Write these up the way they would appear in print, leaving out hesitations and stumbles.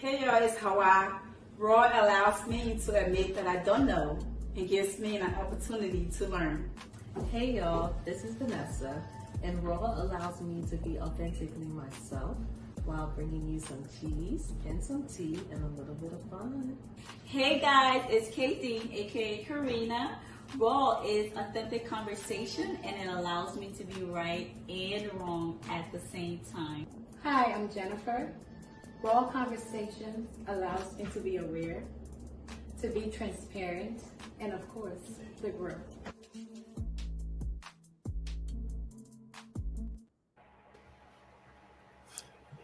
Hey y'all, it's Hawa. Raw allows me to admit that I don't know and gives me an opportunity to learn. Hey y'all, this is Vanessa, and Raw allows me to be authentically myself while bringing you some cheese and some tea and a little bit of fun. Hey guys, it's Katie, aka Karina. Raw is authentic conversation and it allows me to be right and wrong at the same time. Hi, I'm Jennifer. Raw Conversations allows me to be aware, to be transparent, and of course, to grow.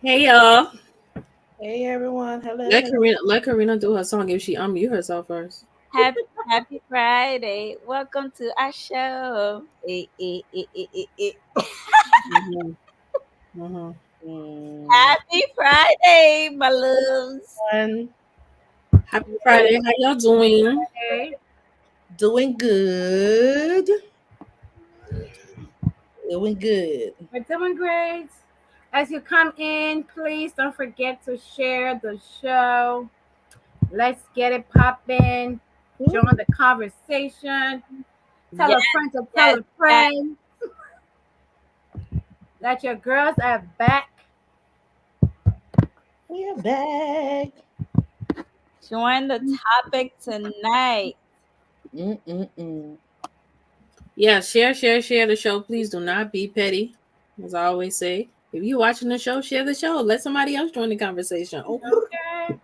Hey y'all. Hey everyone, hello. Let Karina do her song if she unmute herself first. Happy Friday. Welcome to our show. Happy Friday, my loves. Happy Friday. How y'all doing? Doing good. Doing good. We're doing great. As you come in, please don't forget to share the show. Let's get it popping. Join the conversation. Tell a friend to tell a friend that your girls are back. We are back. Join the topic tonight. Yeah, share the show. Please do not be petty. As I always say, if you're watching the show, share the show. Let somebody else join the conversation. Okay.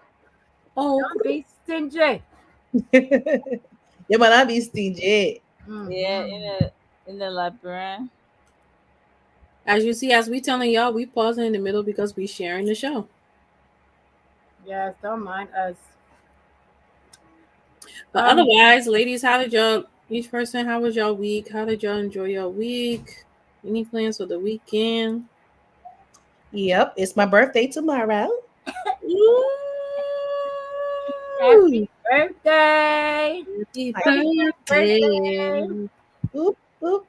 Don't be stingy. You might not be stingy. Yeah, in the labyrinth. As you see, as we telling y'all, we pausing in the middle because we sharing the show. Yes, don't mind us. But otherwise, ladies, how did y'all? Each person, how was y'all week? How did y'all enjoy your week? Any plans for the weekend? Yep, it's my birthday tomorrow. Happy birthday! Happy birthday! Oop, oop.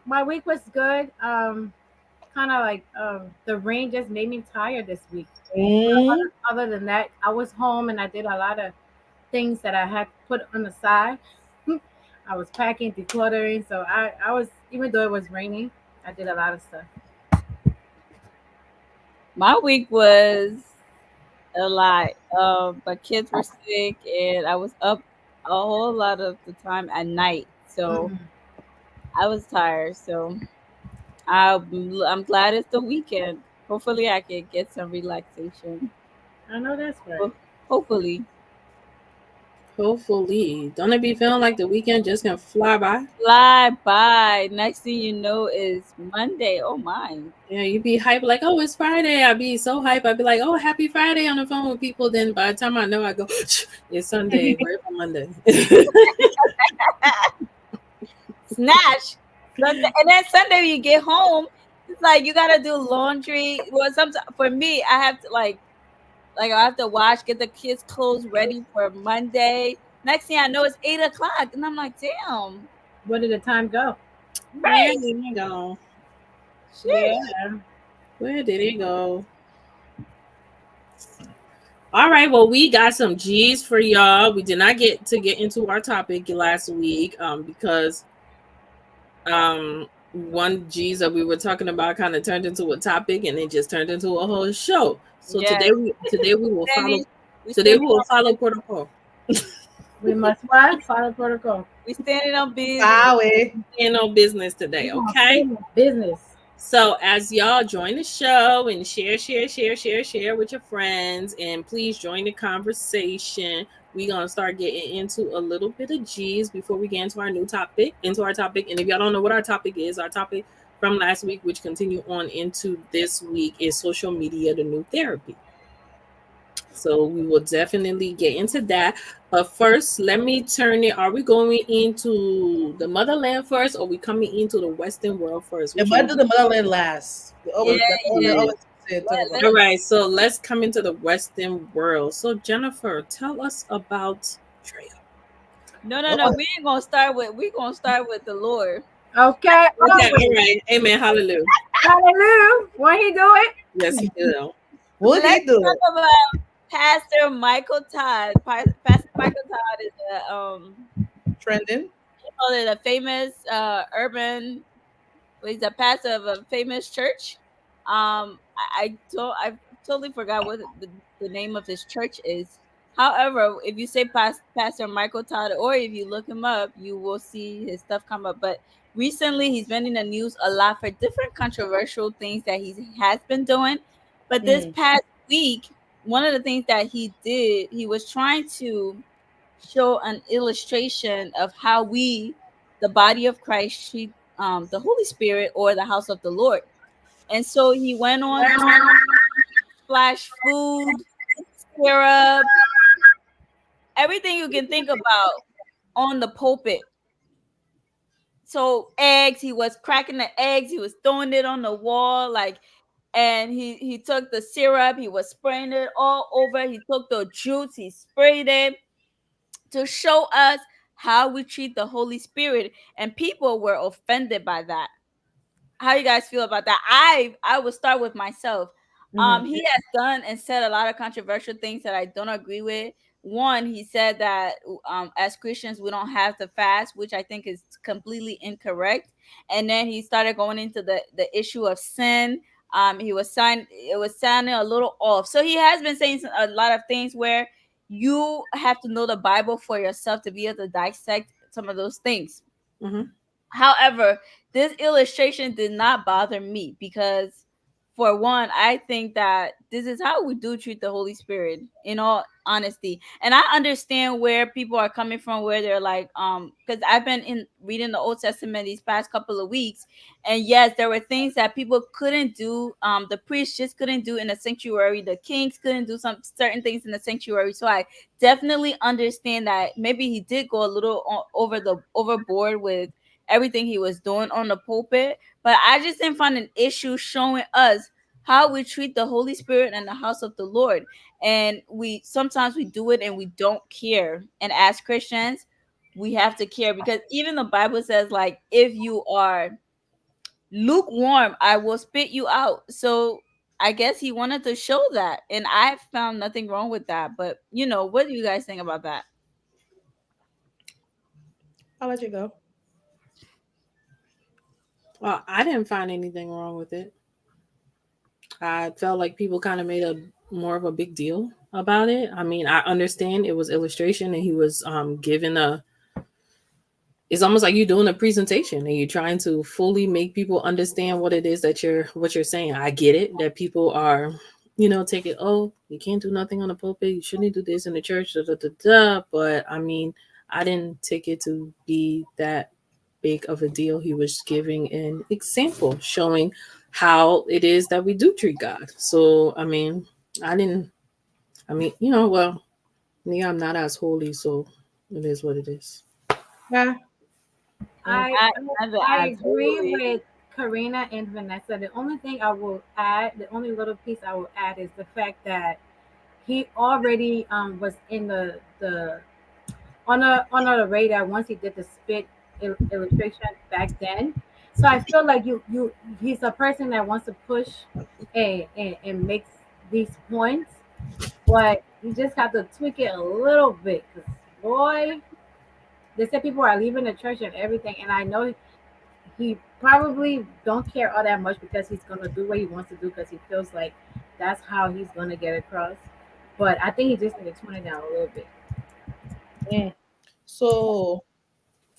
My week was good. Kind of like the rain just made me tired this week. Other than that, I was home and I did a lot of things that I had put on the side. I was packing, decluttering, so I was, even though it was raining, I did a lot of stuff. My week was a lot. My kids were sick and I was up a whole lot of the time at night. So I was tired. So I'm glad it's the weekend. Hopefully I can get some relaxation. I know that's right. Hopefully. Don't it be feeling like the weekend just can fly by? Fly by. Next thing you know is Monday. Oh my. Yeah, you be hyped like, oh, it's Friday. I'd be so hyped. I'd be like, oh, happy Friday on the phone with people. Then by the time I know, I go, it's Sunday. Where's Monday? Snatch. Sunday. And then Sunday you get home, it's like you gotta do laundry. Well, sometimes for me, I have to like I have to wash, get the kids' clothes ready for Monday. Next thing I know, it's 8:00, and I'm like, damn. Where did the time go? Right. Where did it go? Yeah. Where did it go? All right, well, we got some G's for y'all. We did not get into our topic last week because one G's that we were talking about kind of turned into a topic and it just turned into a whole show. So today we will follow protocol. We must what? Follow protocol. We standing on business. Standing on business today, okay? Business. So as y'all join the show and share with your friends, and please join the conversation. We're gonna start getting into a little bit of G's before we get into our topic. And if y'all don't know what our topic is, our topic from last week, which continue on into this week, is social media, the new therapy. So we will definitely get into that. But first, let me turn it. Are we going into the motherland first, or are we coming into the Western world first? The motherland last. All right, so let's come into the Western world. So Jennifer, tell us about Drea. No. We ain't gonna start with. We're gonna start with the Lord. Okay. All right. Amen. Hallelujah. Hallelujah. Won't he do it? Yes, he will. What he Let's do? talk about Pastor Michael Todd. Pastor Michael Todd is a Trending. call it a famous urban. Well, he's a pastor of a famous church. I totally forgot what the name of his church is. However, if you say Pastor Michael Todd, or if you look him up, you will see his stuff come up. But recently, he's been in the news a lot for different controversial things that he has been doing. But this Mm. past week, one of the things that he did, he was trying to show an illustration of how we, the body of Christ, treat the Holy Spirit or the house of the Lord. And so he went on to splash food, syrup, everything you can think about on the pulpit. So eggs, he was cracking the eggs, he was throwing it on the wall, like, and he took the syrup, he was spraying it all over. He took the juice, he sprayed it to show us how we treat the Holy Spirit, and people were offended by that. How you guys feel about that? I will start with myself. Mm-hmm. He has done and said a lot of controversial things that I don't agree with. One, he said that as Christians we don't have to fast, which I think is completely incorrect. And then he started going into the issue of sin. He was sign it was sounding a little off. So he has been saying a lot of things where you have to know the Bible for yourself to be able to dissect some of those things. Mm-hmm. However, this illustration did not bother me because, for one, I think that this is how we do treat the Holy Spirit, in all honesty. And I understand where people are coming from, where they're like, because I've been in reading the Old Testament these past couple of weeks, and yes, there were things that people couldn't do. The priests just couldn't do in the sanctuary. The kings couldn't do some certain things in the sanctuary. So I definitely understand that maybe he did go a little overboard with everything he was doing on the pulpit. But I just didn't find an issue showing us how we treat the Holy Spirit and the house of the Lord. And we sometimes we do it and we don't care. And as Christians, we have to care, because even the Bible says, like, if you are lukewarm, I will spit you out. So I guess he wanted to show that, and I found nothing wrong with that. But what do you guys think about that? I'll let you go. Well, I didn't find anything wrong with it. I felt like people kind of made a more of a big deal about it. I mean, I understand it was illustration and he was given a, it's almost like you're doing a presentation and you're trying to fully make people understand what it is that you're saying. I get it that people are, take it, oh, you can't do nothing on the pulpit, you shouldn't do this in the church, da, da, da, da. But I mean, I didn't take it to be that big of a deal. He was giving an example showing how it is that we do treat God. So I mean, I didn't, well, me, I'm not as holy, so it is what it is. Yeah. And I I I never I as agree holy. with Karina and Vanessa. The only thing I will add, the only little piece I will add is the fact that he already was in the on the radar once he did the spit illustration back then. So I feel like you he's a person that wants to push and makes these points, but you just have to tweak it a little bit. Cause boy, they said people are leaving the church and everything, and I know he probably don't care all that much because he's gonna do what he wants to do because he feels like that's how he's gonna get across. But I think he just need to tone it down a little bit. Mm. So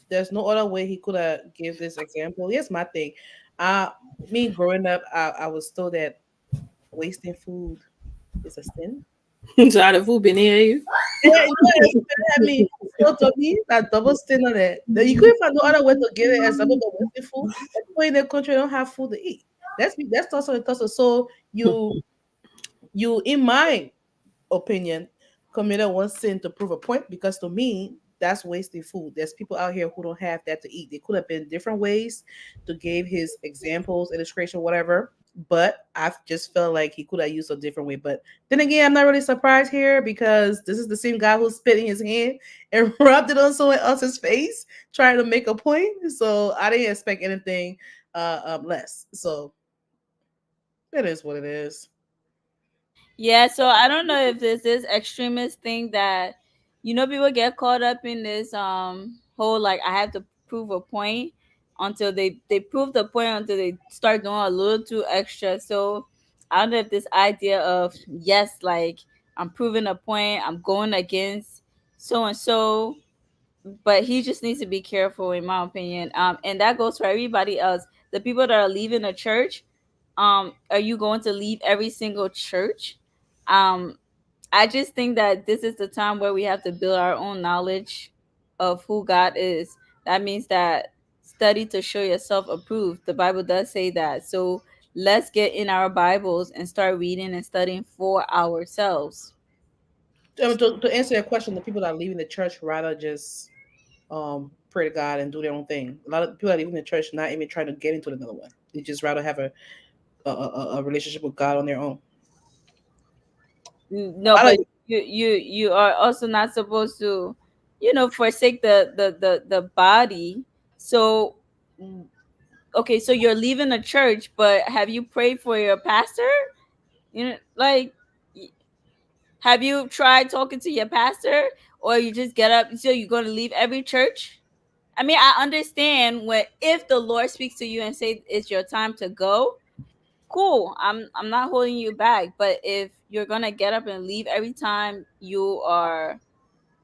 there's no other way he could have give this example. Here's my thing. Uh Me growing up, I was told that wasting food is a sin. So how the food been near you? Yeah, you know, I mean, so to me, that double standard that you couldn't find no other way to give it as double but wasting food. And people in the country don't have food to eat. That's also the tussle. So you in my opinion, committed one sin to prove a point because to me, that's wasting food. There's people out here who don't have that to eat. They could have been different ways to give his examples, illustration, whatever. But I just felt like he could have used a different way. But then again, I'm not really surprised here because this is the same guy who spit in his hand and rubbed it on someone else's face, trying to make a point. So I didn't expect anything less. So it is what it is. Yeah, so I don't know if there's this extremist thing that people get caught up in this whole like I have to prove a point until they prove the point until they start doing a little too extra. So I don't know if this idea of yes, like I'm proving a point, I'm going against so and so, but he just needs to be careful in my opinion. And that goes for everybody else. The people that are leaving the church, are you going to leave every single church? um I just think that this is the time where we have to build our own knowledge of who God is. That means that study to show yourself approved. The Bible does say that. So let's get in our Bibles and start reading and studying for ourselves. To answer your question, the people that are leaving the church rather just pray to God and do their own thing. A lot of people that are leaving the church not even trying to get into another one. They just rather have a relationship with God on their own. No, A lot but of you are also not supposed to, forsake the body. So okay, so you're leaving the church, but have you prayed for your pastor? Like, have you tried talking to your pastor, or you just get up? So you're going to leave every church? I mean, I understand when if the Lord speaks to you and say it's your time to go, cool. I'm not holding you back. But if you're gonna get up and leave every time you are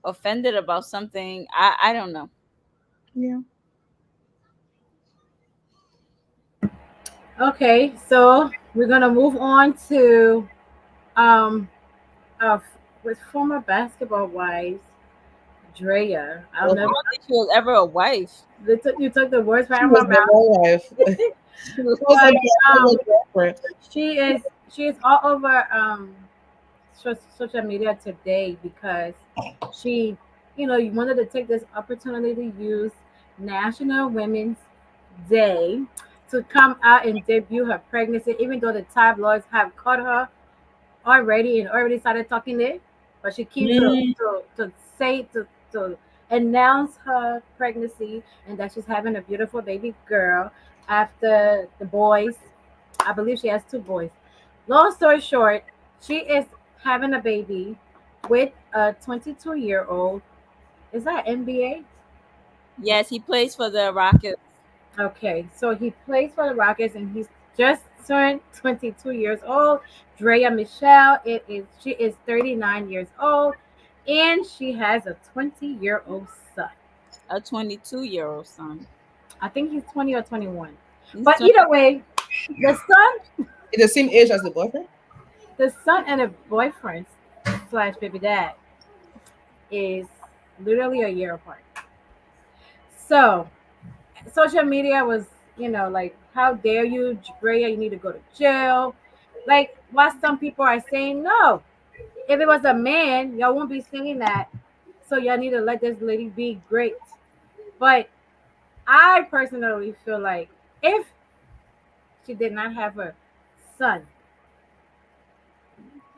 offended about something, I don't know. yeah. Okay, so we're gonna move on to um uh with former basketball wives, Drea. I'll I never. don't think she was ever a wife. You took the words right She out of my was never mouth. a wife. She was But a um, girlfriend. she is all over social media today because she, you wanted to take this opportunity to use National Women's Day to come out and debut her pregnancy, even though the tabloids have caught her already and already started talking it, but she keeps Mm. to say to announce her pregnancy and that she's having a beautiful baby girl after the boys. I believe she has two boys. Long story short, she is having a baby with a 22-year-old. Is that NBA? Yes, he plays for the Rockets. Okay, so he plays for the Rockets and he's just turned 22 years old. Drea Michelle, she is 39 years old and she has a 20-year-old son. A 22-year-old son. I think he's 20 or 21. He's But 20. either way, the son, It's the same age as the boyfriend. the son and the boyfriend slash baby dad is literally a year apart. So social media was, like, how dare you, Drea, you need to go to jail. Like, why some people are saying no. If it was a man, y'all won't be singing that. So y'all need to let this lady be great. But I personally feel like if she did not have a son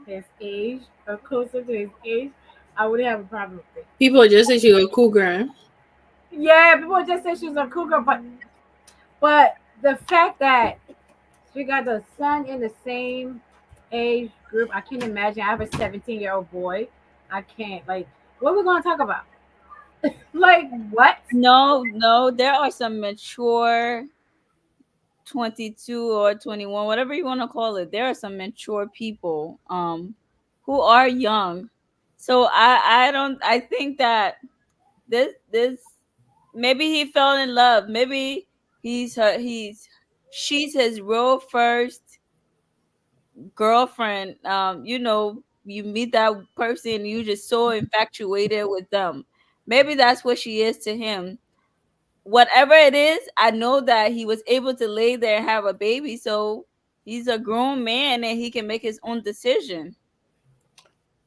his age or closer to his age, I wouldn't have a problem with it. People just say she a cool girl. Yeah, people just say she's a cougar, but the fact that she got the son in the same age group, I can't imagine. I have a 17-year-old boy. I can't, like, what are we gonna talk about? Like, what? No, no, there are some mature 22 or 21, whatever you want to call it. There are some mature people who are young. So I don't I think that this maybe he fell in love. Maybe she's his real first girlfriend. You meet that person, you just so infatuated with them. Maybe that's what she is to him. Whatever it is, I know that he was able to lay there and have a baby, so he's a grown man and he can make his own decision.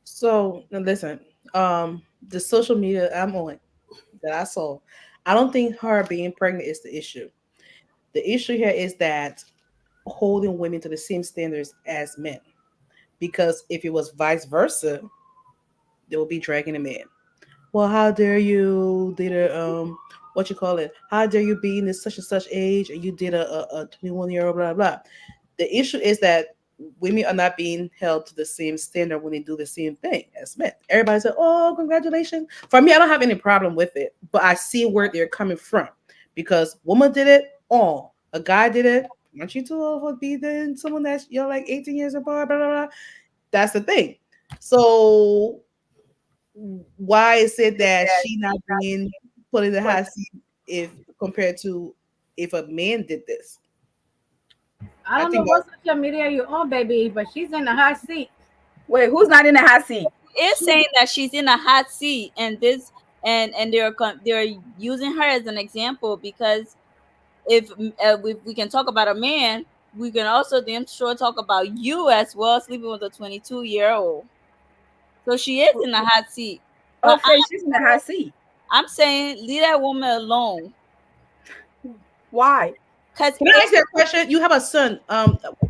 So now listen, the social media I'm on that I saw, I don't think her being pregnant is the issue. The issue here is that holding women to the same standards as men. Because if it was vice versa, they will be dragging a man. Well, how dare you did a what you call it? How dare you be in this such and such age and you did a 21-year-old blah blah. The issue is that women are not being held to the same standard when they do the same thing as men. Everybody said, "Oh, congratulations." For me, I don't have any problem with it, but I see where they're coming from because woman did it. Oh, a guy did it. Aren't you too old for be then someone that's you're like 18 years apart? Blah blah blah. That's the thing. So why is it that she not being put in the hot seat if compared to if a man did this? I I don't know think what social media you on, baby, but she's in the hot seat. Wait, who's not in the hot seat? Is saying that she's in a hot seat, and this and they're using her as an example because if we can talk about a man, we can also damn sure talk about you as well, sleeping with a 22-year-old. So she is in a hot seat. Oh, But Faye, she's in the hot seat. I'm saying leave that woman alone. Why? Cause Can I ask you a question? You have a son.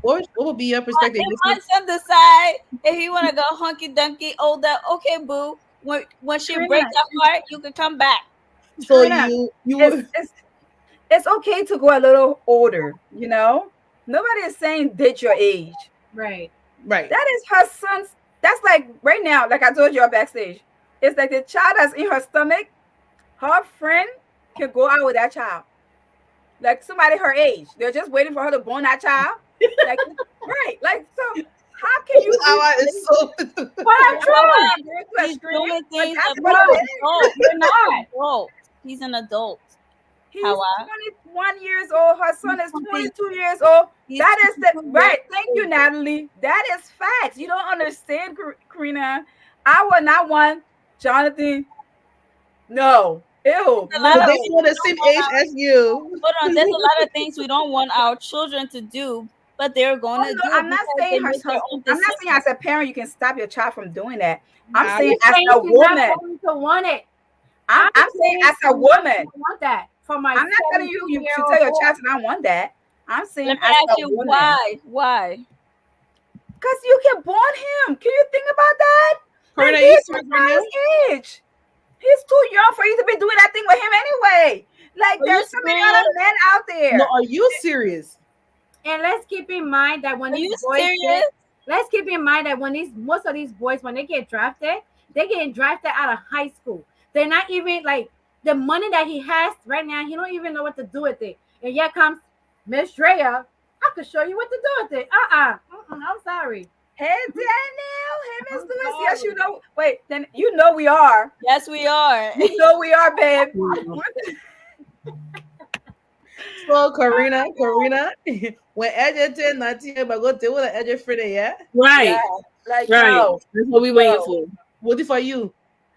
What would be your perspective? if my son decide if he wanna go hunky dunky, oh that okay, boo. When she Karina, breaks her heart, you can come back. So Karina, you it's, would it's it's okay to go a little older, you know? Nobody is saying date your age. Right. right. That is her son's. That's like right now, like I told you backstage. It's like the child that's in her stomach, her friend can go out with that child. Like somebody her age. They're just waiting for her to born that child. Like right. Like so how can you be Our is so but However, I'm going to a he's screen, doing but things that's that what he's it an is. adult. You're not. Adult. He's an adult. He's However, 21 years old. Her son is complete. 22 years old. He's That is the 22 years right. Thank you, old. Natalie. That is facts. You don't understand, Karina. I would not want Jonathan. No. Ew. A lot so of they No. things were the we don't same want age our, as you. hold on. There's a lot of things we don't want our children to do, but they're going Oh to no, do it I'm not because they saying make their own I'm not saying decisions. as a parent you can stop your child from doing that. I'm I saying She's as saying a she's not woman. going to want it. I'm saying as a woman. I want that for my I'm not telling you you should 17-year-old tell your boy. child to not want that. I'm saying Let me as ask a you woman. why? Because you can born him. Can you think about that? Karina, Like are you he's serious a right now? child's age. He's too young for you to be doing that thing with him anyway. Like Are you there's so many serious? other men out No, there. are you serious? And let's keep in mind that when Are these you boys serious? let's keep in mind that when these most of these boys when they get drafted, they getting drafted out of high school. They're not even like the money that he has right now. He don't even know what to do with it. And yet comes Miss Drea. I could show you what to do with it. I'm sorry. Hey Daniel, hey Miss I'm Lewis. Yes, you sorry. know. Wait, then you know we are. Yes, we are. You know we are, babe. So Karina, when Edge 10, 19, but go to what Edge Friday, yeah? Yeah, Right. like Right. no, That's what we waiting no. for. What for you?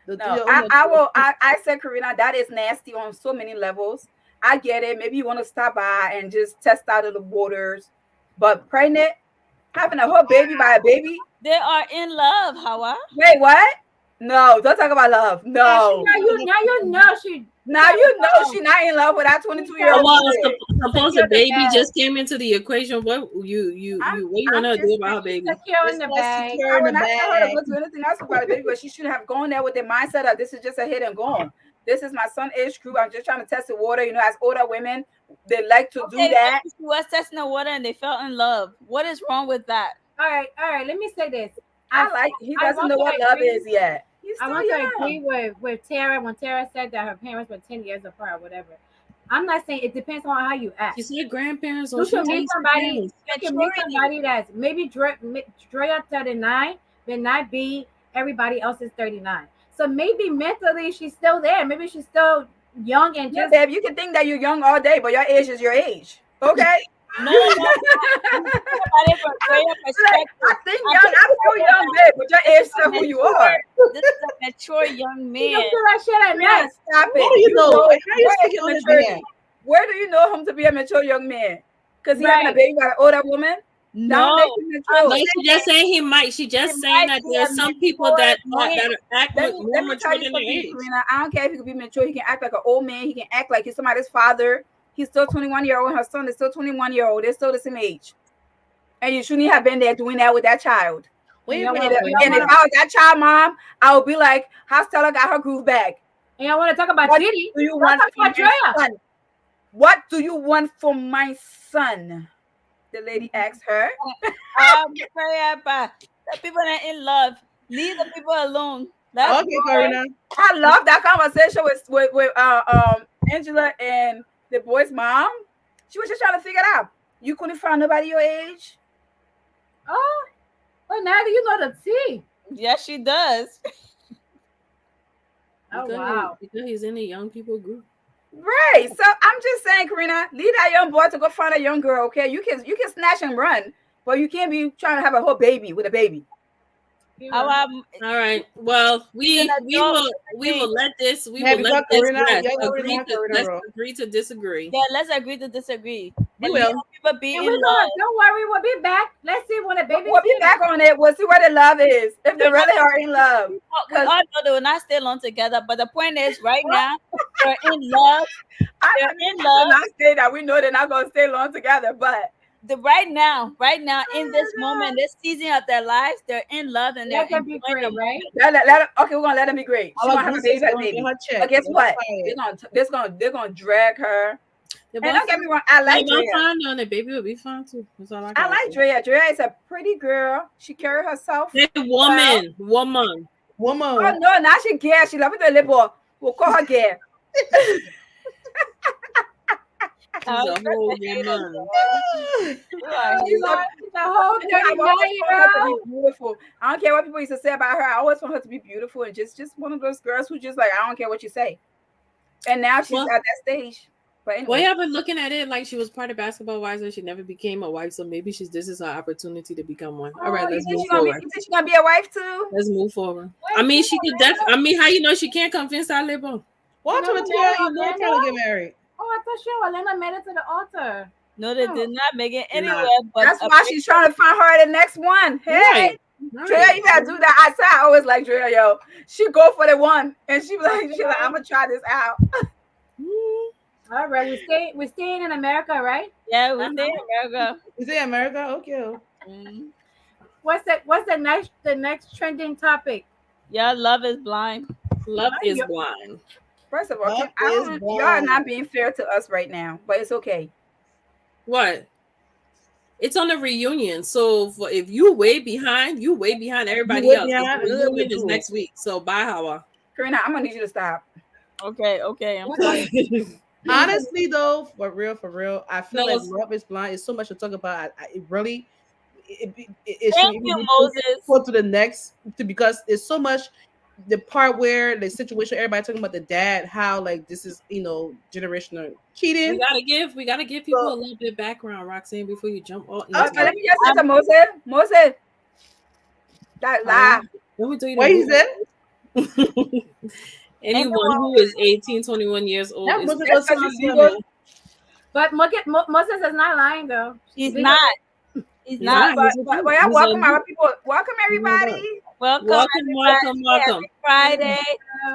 The do No, your I, own. I will. I said, Karina, that is nasty on so many levels. I get it. Maybe you want to stop by and just test out of the waters, but pregnant, having a whole baby by a baby. They are in love, Hawa. Wait, what? No, don't talk about love. And No. now you know she Now you know she's not in love with that 22-year-old Well, kid. suppose a baby just came into the equation. What what you I'm want to do just about her baby? secure in It's the not bag. secure I in would the not tell her to bag. go do anything else about it, baby, but she should have gone there with the mindset of this is just a hit and gone. This is my son age group. I'm just trying to test the water. You know, as older women, they like to do Okay, that. maybe she was testing the water and they fell in love. What is wrong with that? All right. Let me say this. I like he I doesn't want know to what love agree. is yet. He's I still want to young. agree with Tara when Tara said that her parents were 10 years apart or whatever. I'm not saying it depends on how you act. She said grandparents, or You she can meet takes somebody. parents. You can meet somebody that's maybe straight up 39, but not be everybody else is 39. So maybe mentally she's still there. Maybe she's still young and Yeah, just babe, you can think that you're young all day, but your age is your age. Okay. No. You think about it from a greater Like, perspective. I think young, I feel young, babe, but your age still who you are. This is a mature young you man. don't feel that shit at Yeah, night. stop How it. do you know? How Where you is speaking the on his maturity? behalf? Where do you know him to be a mature young man? Because he having a Right. baby by an older woman? That No, don't make him I'm mature. No, she just saying he might. She It just saying might that be there a are some people mature that man. act Let more me tell mature you than their something, age. Karina. I don't care if he could be mature. He can act like an old man. He can act like he's somebody's father. He's still 21-year-old, and her son is still 21-year-old. They're still the same age. And you shouldn't have been there doing that with that child. When you y'all bring And it if, up, and if I was that child mom, I would be like, how Stella got her groove back? And y'all want to talk about What Diddy? do you Let's want talk from about my Drea. son? What do you want from my son? The lady asked her. The people that are in love, leave the people alone. Let's Okay, Karina. I love that conversation with Angela and the boy's mom. She was just trying to figure it out. You couldn't find nobody your age. Oh, well, now you know the tea. Yes, she does. Oh, Because, wow. because he's in the young people group. Right. So I'm just saying, Karina, leave that young boy to go find a young girl. Okay, you can snatch and run, but you can't be trying to have a whole baby with a baby. You Our All right. Well, an we adult will disagree. Yeah, because Karina, rest. yeah, Karina, Karina, Let's bro. agree to disagree. Yeah, let's agree to disagree. We But leave will. the people be And in we're love. gonna, don't worry, we'll be back. Let's see when the baby's We'll be here. back on it. We'll see where the love is. If they We really are in love. we Because all know they will not stay long together. But the point is, right now, they're in love. I They're know these in guys will love. not stay that we know they're not gonna stay long together, but Right now, in this moment, this season of their lives, they're in love and they're Let them be enjoying the great, right? moment. okay, we're gonna let them be great. She Our gonna have a baby gooses by the gonna get baby. her But check. guess Get what? fired. They're gonna drag her. They're And both don't get me wrong, I they're like both Drea. fine though, and the baby will be fine too. That's all I I gotta like say. Drea. Drea is a pretty girl. She carry herself Hey, well. woman. Oh Woman. no, now she gay. She love it the little. We'll call her gay. I She's was a such whole a hater, woman. girl. You are She's hater. She's a whole I've always found her to 39-year-old. be beautiful. I don't care what people used to say about her. I always found her to be beautiful and just one of those girls who just like I don't care what you say. And now she's Well, at that stage. But well, anyway, yeah, but looking at it like she was part of Basketball Wives and she never became a wife, so maybe this is her opportunity to become one. All right, oh, let's move forward. you think she's gonna be a wife too? Let's move forward. Wait, I mean, she's she could Orlando? I mean, how you know she can't convince our label? What You to never the married you know Orlando? trying to get married? Oh, I thought she Orlando made it to the altar. No, they Oh. did not make it They're anywhere not. but That's a why break. she's trying to find her the next one. Hey, Right. Drea, you gotta do that. I said I always like Drea, yo. She go for the one, and she like, I'm gonna try this out. Mm. All right, we're staying in America, right? Yeah, we stay in America. Is it America? Okay. Mm. What's the next trending topic? Yeah, love is blind. Love is Yo- blind. First of all, Love I is don't, y'all are blind. not being fair to us right now, but it's okay. What? It's on a reunion. So if you way behind, you way behind everybody way else. 'Cause behind, the a little reunion bit is too. next week. So bye, Hawa. Karina, I'm gonna need you to stop. Okay, I'm sorry. Honestly, though, for real, I feel No, like Love is Blind is so much to talk about. It really, it should Thank even you, be Moses. put to the next because it's so much. The part where the situation, everybody talking about the dad, how like this is generational cheating. we gotta give people a little bit of background, Roxanne, before you jump all into But Okay, let me just say to Moses, that lie. Let me tell you what the he rules. said? Anyone who is 18, 21 years old That is Moses was Because so you serious. single. But Moses is not lying though. He's Legal. not. He's He's not. not. He's a But dude. yeah, He's a welcome our dude. people. Welcome Oh my God. everybody. Welcome, everybody. Welcome. Happy Friday.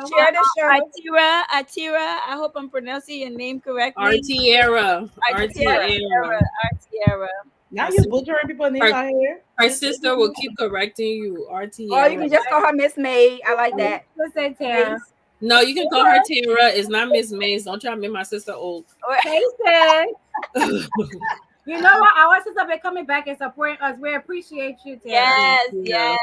Share the show. Atira. I hope I'm pronouncing your name correctly. Artiera. Artiera. Now you butchering people's name out here. Her sister will keep correcting you. Or you Artiera. can just call her Miss May. I like that. Let's say Tara. No, you can call her Tara. It's not Miss Mays. Don't try to make my sister old. Hey, sis. You know what? Our sister been coming back and supporting us. We appreciate you, Tara. Yes.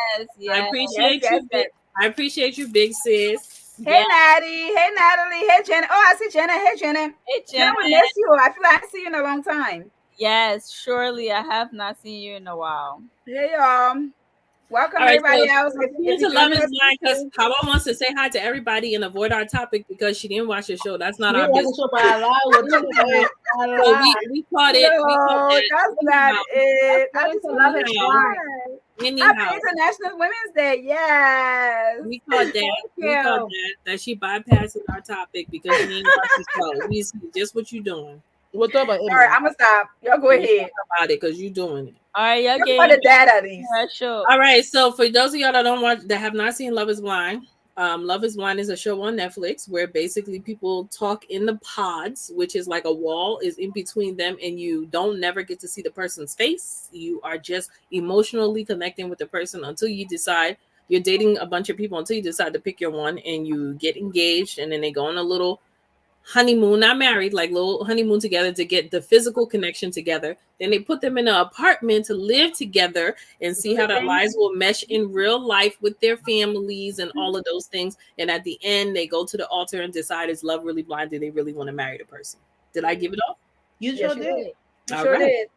I appreciate Yes, you. yes. I appreciate you, big sis. Hey Natty. Hey Natalie. Hey Jenna. Oh, I see Jenna. Hey Jenna. Hey, Jenna, Jen. we miss you. I feel like I see you in a long time. Yes, surely. I have not seen you in a while. Hey y'all. Welcome All right, everybody so else. here's a love is blind because Hawa wants to say hi to everybody and avoid our topic because she didn't watch the show. That's not We our want to business. show by a lie. We'll talk about it. So we caught it. We caught No, that. that's not it. I just Love is blind. Happy Anyhow, International Women's Day. Yes. we caught that. We caught that she bypassing our topic because she didn't watch the show. We see just what you doing. We'll talk about it. All right, I'm gonna stop. Y'all go ahead. Talk about it because you doing it. All right, y'all Talk getting about the dad at least. show. All right, so for those of y'all that have not seen Love is Blind, Love is Blind is a show on Netflix where basically people talk in the pods, which is like a wall is in between them, and you don't never get to see the person's face. You are just emotionally connecting with the person until you decide you're dating a bunch of people until you decide to pick your one and you get engaged, and then they go on a little honeymoon, not married, like little honeymoon together to get the physical connection together. Then they put them in an apartment to live together and see Do the how their thing. lives will mesh in real life with their families and all of those things. And at the end, they go to the altar and decide, is love really blind? Do they really want to marry the person? Did I give it all? You Yes, sure you did. did. You All sure right. did.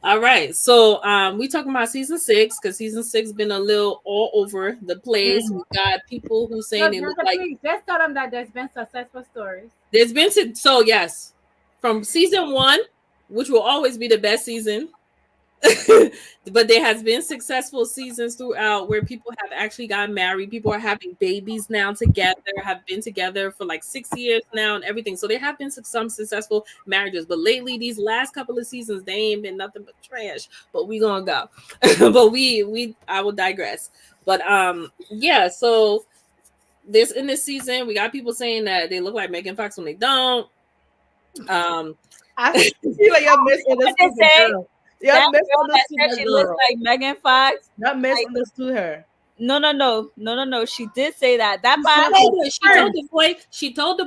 All right. So we talking about season 6 because season 6 been a little all over the place. We got people who saying No, they look Bianca, like please, just tell them that there's been successful stories. there's been so yes, from season 1, which will always be the best season. But there has been successful seasons throughout where people have actually gotten married. People are having babies now together, have been together for like 6 years now and everything. So there have been some successful marriages. But lately, these last couple of seasons, they ain't been nothing but trash. But we gonna go. But we I will digress. But yeah, so in this season, we got people saying that they look like Megan Fox when they don't. Um I feel like y'all misunderstood they the say? girl. That Y'all girl that misunderstood said the she looks girl. like Megan Fox. Y'all misunderstood her. No. She did say that. That She part, said her She told friend. the boy, she told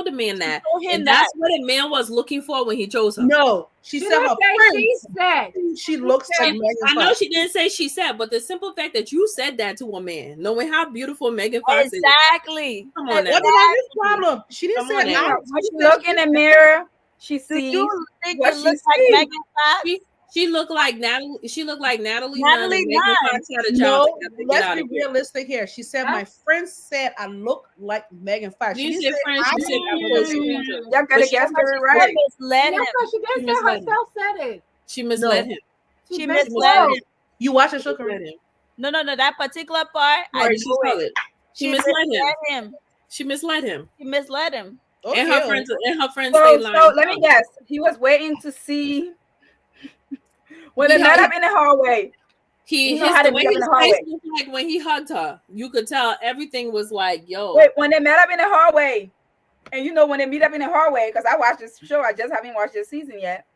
the man she that, told him and that. that's what a man was looking for when he chose her. No, she She said didn't her say friend. she said. She looks like said- Megan I know Fox. she didn't say she said, but the simple fact that you said that to a man, knowing how beautiful Megan Fox is, Exactly. come on now, What is his problem? She didn't come say on now. I. When She she said look in the mirror, she Do you sees think what you she look like sees. Megan Fox? She looked like Natalie. She looked like Natalie Nunn and Natalie Megan Nunn. Fox had a child No, together. Get let's out be of here. realistic here. She said my friend said I look like Megan Fox. She You didn't said say friends. I She said think I look people, like Megan Fox. stranger, Y'all but gotta get story She right. misled him. Bianca, she she didn't say misled him. herself said it. She misled No, him. She's She been misled told. him. you watch the She sugar. misled him. No. That particular part, I Or know she it. saw it. She She misled him. misled him. She misled him. She misled him. And Okay. her friends stay So lying let me too. guess. He was waiting to see when they He met hugged up in the hallway. You know how the they way meet up in his the face hallway. looked like when he hugged her. You could tell everything was like, yo. Wait, when they met up in the hallway, and you know when they meet up in the hallway, because I watched this show, I just haven't watched this season yet.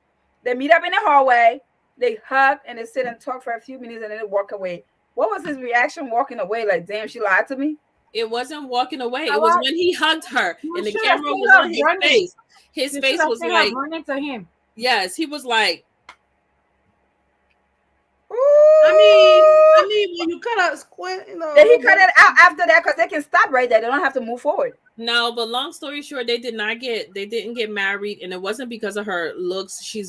They meet up in the hallway, they hug and they sit and talk for a few minutes and then they walk away. What was his reaction walking away? Like, damn, she lied to me. It wasn't walking away. I It was want, when he hugged her you and the should have camera seen was her on his running. face. His You should face have was seen like, her running to him. yes, he was like, I mean, when you kind of squint, you know. Then he cut it out after that because they can stop right there. They don't have to move forward. no, but long story short, they didn't get married, and it wasn't because of her looks. She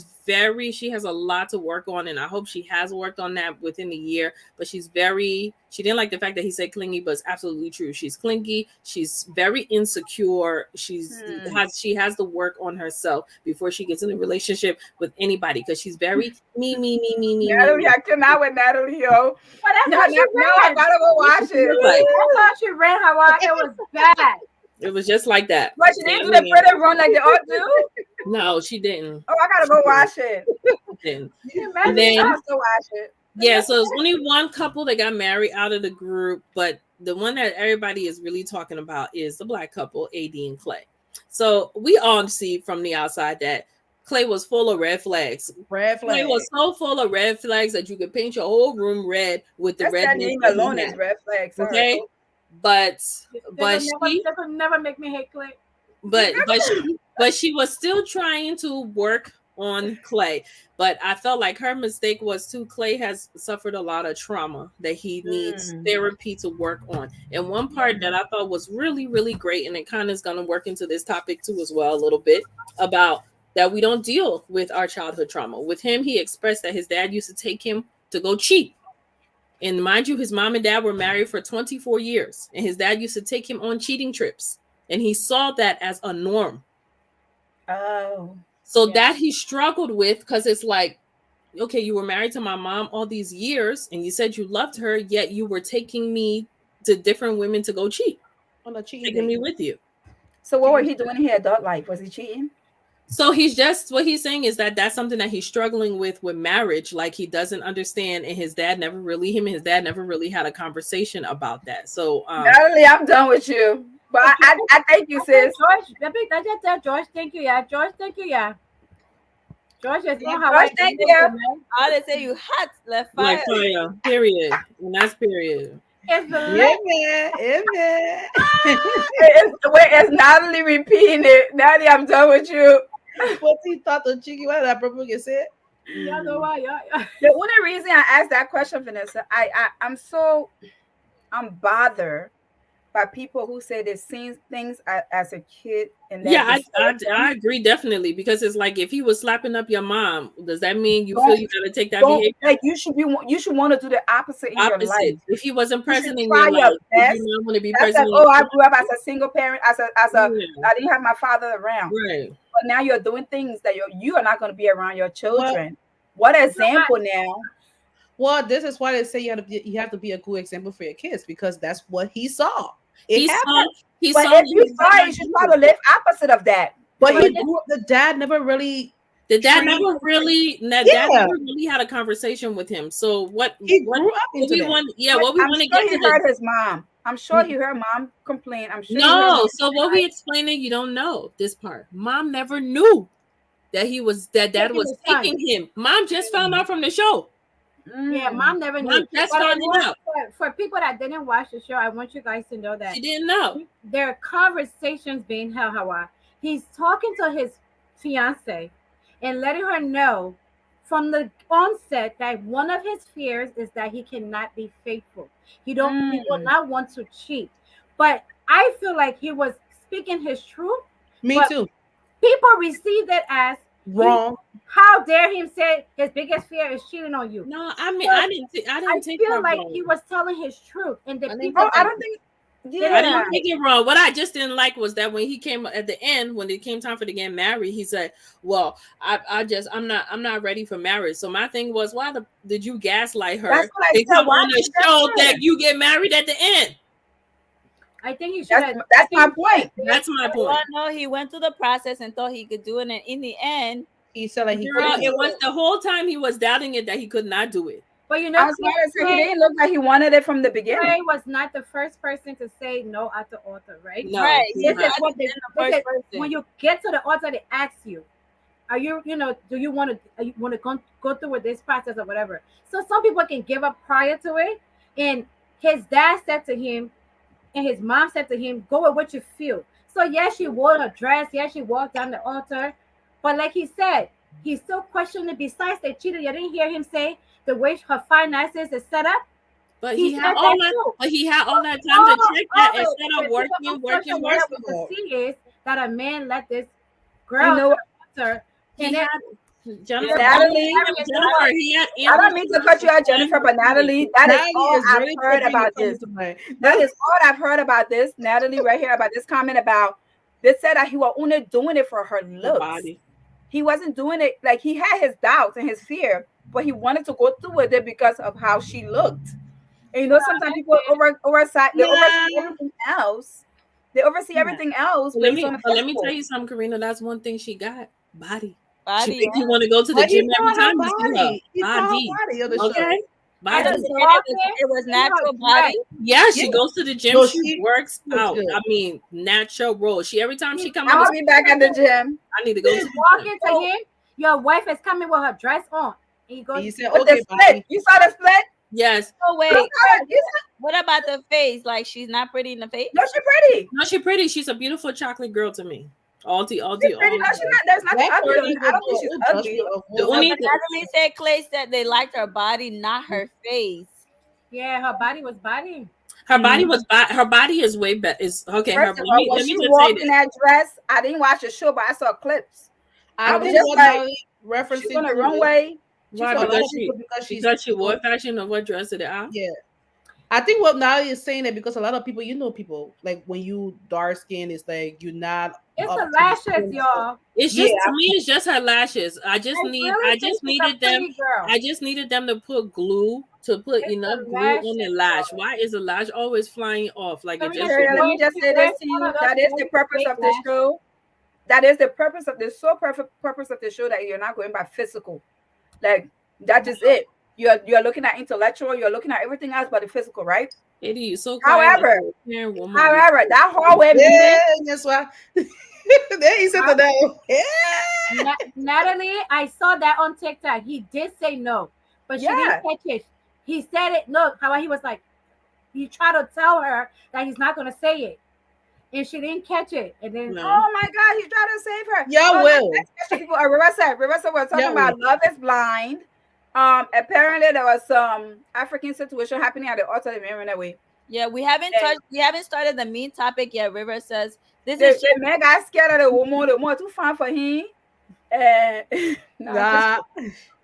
has a lot to work on, and I hope she has worked on that within the year. But she didn't like the fact that he said clingy, but it's absolutely true. She's clingy. She's very insecure. She has to work on herself before she gets in a relationship with anybody because she's very me. Natalie, I cannot with Natalie, yo. But that's No, how no, she no, I ran. gotta go watch it. Like, That's how she ran her out. It was bad. it was just like that. But she didn't do the pretty run like they all do. No, she didn't. Oh, I gotta go watch it. She didn't. Imagine then- I have to watch it. Yeah, so it's only one couple that got married out of the group, but the one that everybody is really talking about is the black couple, AD and Clay. So we all see from the outside that Clay was full of red flags. Red Clay flag. was so full of red flags that you could paint your whole room red with the That's red. that name alone is red flag. Sorry. Okay, but they she could never make me hate Clay. but she was still trying to work on Clay. But I felt like her mistake was too. Clay has suffered a lot of trauma that he needs therapy to work on. And one part that I thought was really, really great, and it kind of is going to work into this topic too as well a little bit, about that we don't deal with our childhood trauma. With him, he expressed that his dad used to take him to go cheat. And mind you, his mom and dad were married for 24 years, and his dad used to take him on cheating trips. And he saw that as a norm. Oh. So that he struggled with, because it's like, okay, you were married to my mom all these years and you said you loved her, yet you were taking me to different women to go cheat. On a cheating Taking me date. with you. So what were he doing in his adult life? Was he cheating? So what he's saying is that that's something that he's struggling with marriage. Like he doesn't understand, and his dad never really had a conversation about that. So Natalie, I'm done with you. But I thank you, sis. George, baby, I just tell George, thank you, yeah. George, thank you, yeah. George is Yeah, not how George, I thank think, you. man. All they say you hot left fire. like fire, period. And that's period. It's the Yeah, lip. man. Yeah, man. It's Natalie repeating it. Natalie, I'm done with you. What he thought the chicken? What did that purple get said? Yeah, know why? Yeah. The only reason I asked that question, Vanessa, I'm bothered by people who say they've seen things as a kid and that Yeah, disturb I them. agree definitely because it's like if he was slapping up your mom, does that mean you feel Don't you gotta take that don't behavior? like you should want to do the opposite in your Opposite. life. If he wasn't You should present in your try your life, would you best. not want to be That's present like, in oh, I your grew up as a single parent, life? I didn't have my father around. Yeah, right. But now you're doing things that you are not going to be around your Well, children. What example now? well, this is why they say you have to be a good example for your kids because that's what he saw. It He saw happened, he But saw if that you his saw it, brother you should do try it. to live opposite of that. but But he grew up. The dad never really The dad trained. never really dad Yeah, never really had a conversation with him. So he grew up what into we that. want but what we I'm want to sure get he to the heard his mom. I'm sure he heard mom complain. I'm sure he heard no. mom So what cry. we explaining, you don't know this part. Mom never knew that dad Taking was the son. taking him. Mom just found out from the show. Yeah, Mm. mom never Mom knew. just But I found it want out. for people that didn't watch the show, I want you guys to know that She didn't know. there are conversations being held. Hawa. He's talking to his fiance and letting her know from the onset that one of his fears is that he cannot be faithful. He will Mm. not want to cheat. But I feel like he was speaking his truth, Me but too. people received it as he Wrong. how dare him say his biggest fear is cheating on you. No, I mean So I I didn't take feel that like wrong. he was telling his truth, and the I didn't people Oh, take I that that don't think. they I didn't didn't Yeah. take it wrong. What I just didn't like was that when he came at the end, when it came time for to get married, he said, "Well, I'm not ready for marriage." So my thing was, why did you gaslight That's her what I and said. come Why on did the you just show that say? you get married at the end? I think you should That's have. I that's think my you should have point. said, That's my Well, point, no, he went through the process and thought he could do it, and in the end, He said like he But girl. you couldn't. It was see, the whole time he was doubting it that he could not do it. but you I know, was about to say he didn't look like he wanted it from the beginning. Clay was not the first person to say no at the altar, right? No, right? he's He This is not. what hasn't they, been the this first is when person. you get to the altar, they ask you, are do you want to, go through with this process or whatever? So some people can give up prior to it, and his dad said to him, and his mom said to him, go with what you feel. So yes, she wore a dress, yes, she walked down the altar, but like he said, he's still questioning. Besides they cheated, you didn't hear him say the way her finances is set up. But He he said had all that that. too. But he had all that time to check All that instead the of people on working, social working, media First working. of want to all, see is that a man let this You girl to know, the altar, He and then had they're Jennifer. both Don't Natalie, leave him, married into Jennifer. one. He had I ample don't mean to cut you out, time Jennifer, to but do it. Natalie, that is Natalie all is I've really heard tripping about to come this. into my. That is all I've heard about this, Natalie, right here, about this comment about they said that he was only doing it for her Her looks. body. He wasn't doing it like he had his doubts and his fear, but he wanted to go through with it because of how she looked. And sometimes people oversee Nah, everything else. They oversee nah. everything else But based on the let me tell physical. you something, Karina. That's one thing she got. Body. She Body. makes you want to go to the But he gym every saw her time you see her. body. He saw her Body. body on the show. Okay. And So Body. she's saying walking it was in her natural dress. body. Yeah, Yeah. she goes to the gym. No, She she works looks out. good. I mean, natural. She every time she come I'm on the gonna be back at the gym I need to go to She's the gym. walking to so, him. Your wife is coming with her dress on. And he goes, And he said, with the "Okay, split. body." You saw the split? Yes. Oh You wait, saw it? what about the face? Like she's not pretty in the face? No, she's pretty. No, she's pretty. She's a beautiful chocolate girl to me. She's pretty. No, she's not. There's nothing That ugly on person her. I will don't do think a she's whole ugly. judgment of The who. No, only but Natalie said Clay said they liked her body, not her face. yeah, her body was bodying. her body is way better. Is okay. First of Let all, me when let me she just say walked in this. that dress, I didn't watch the show, but I saw clips. I I was think just what like, Natalie she's on referencing the to is runway. She's why on a the lot Because of runway. people because she wore fashion of what dress did it out. yeah. I think what Natalie is saying that because a lot of people, people like when you dark skin, it's like you're not It's up the to the lashes, standard. y'all. It's Yeah, just to me, it's just her lashes. I really I think just she's a needed them. pretty girl. I just needed them to put glue to put It's enough the glue on the lashes, lash. y'all. Why is the lash always flying off? Like it Karina, just should Terry, she let be. me wears, just she say this wears to one you. of those That is the very purpose fake of this lashes. show. That is the purpose of this sole purpose of the show, that you're not going by physical. Like that is it. You're looking at intellectual, you're looking at everything else but the physical, right? Lady, you so quiet like However, a parent woman. however, that hallway meeting, yeah, that's why. There he said Huh? the devil. Yeah. Natalie, I saw that on TikTok. He did say no, but she didn't yeah. catch it. He said it. Look, how he was like, he tried to tell her that he's not gonna say it, and she didn't catch it, and then No. Oh my God, he's trying to save her. Yeah, Oh, will. that's special people. Rivers we're Yeah, talking will. about Love is Blind. Apparently there was some African situation happening at the altar. They ran away. Yeah, And we haven't started the main topic yet. River says this the, is the man got scared of the woman too fine for him. And no, I'm just Nah.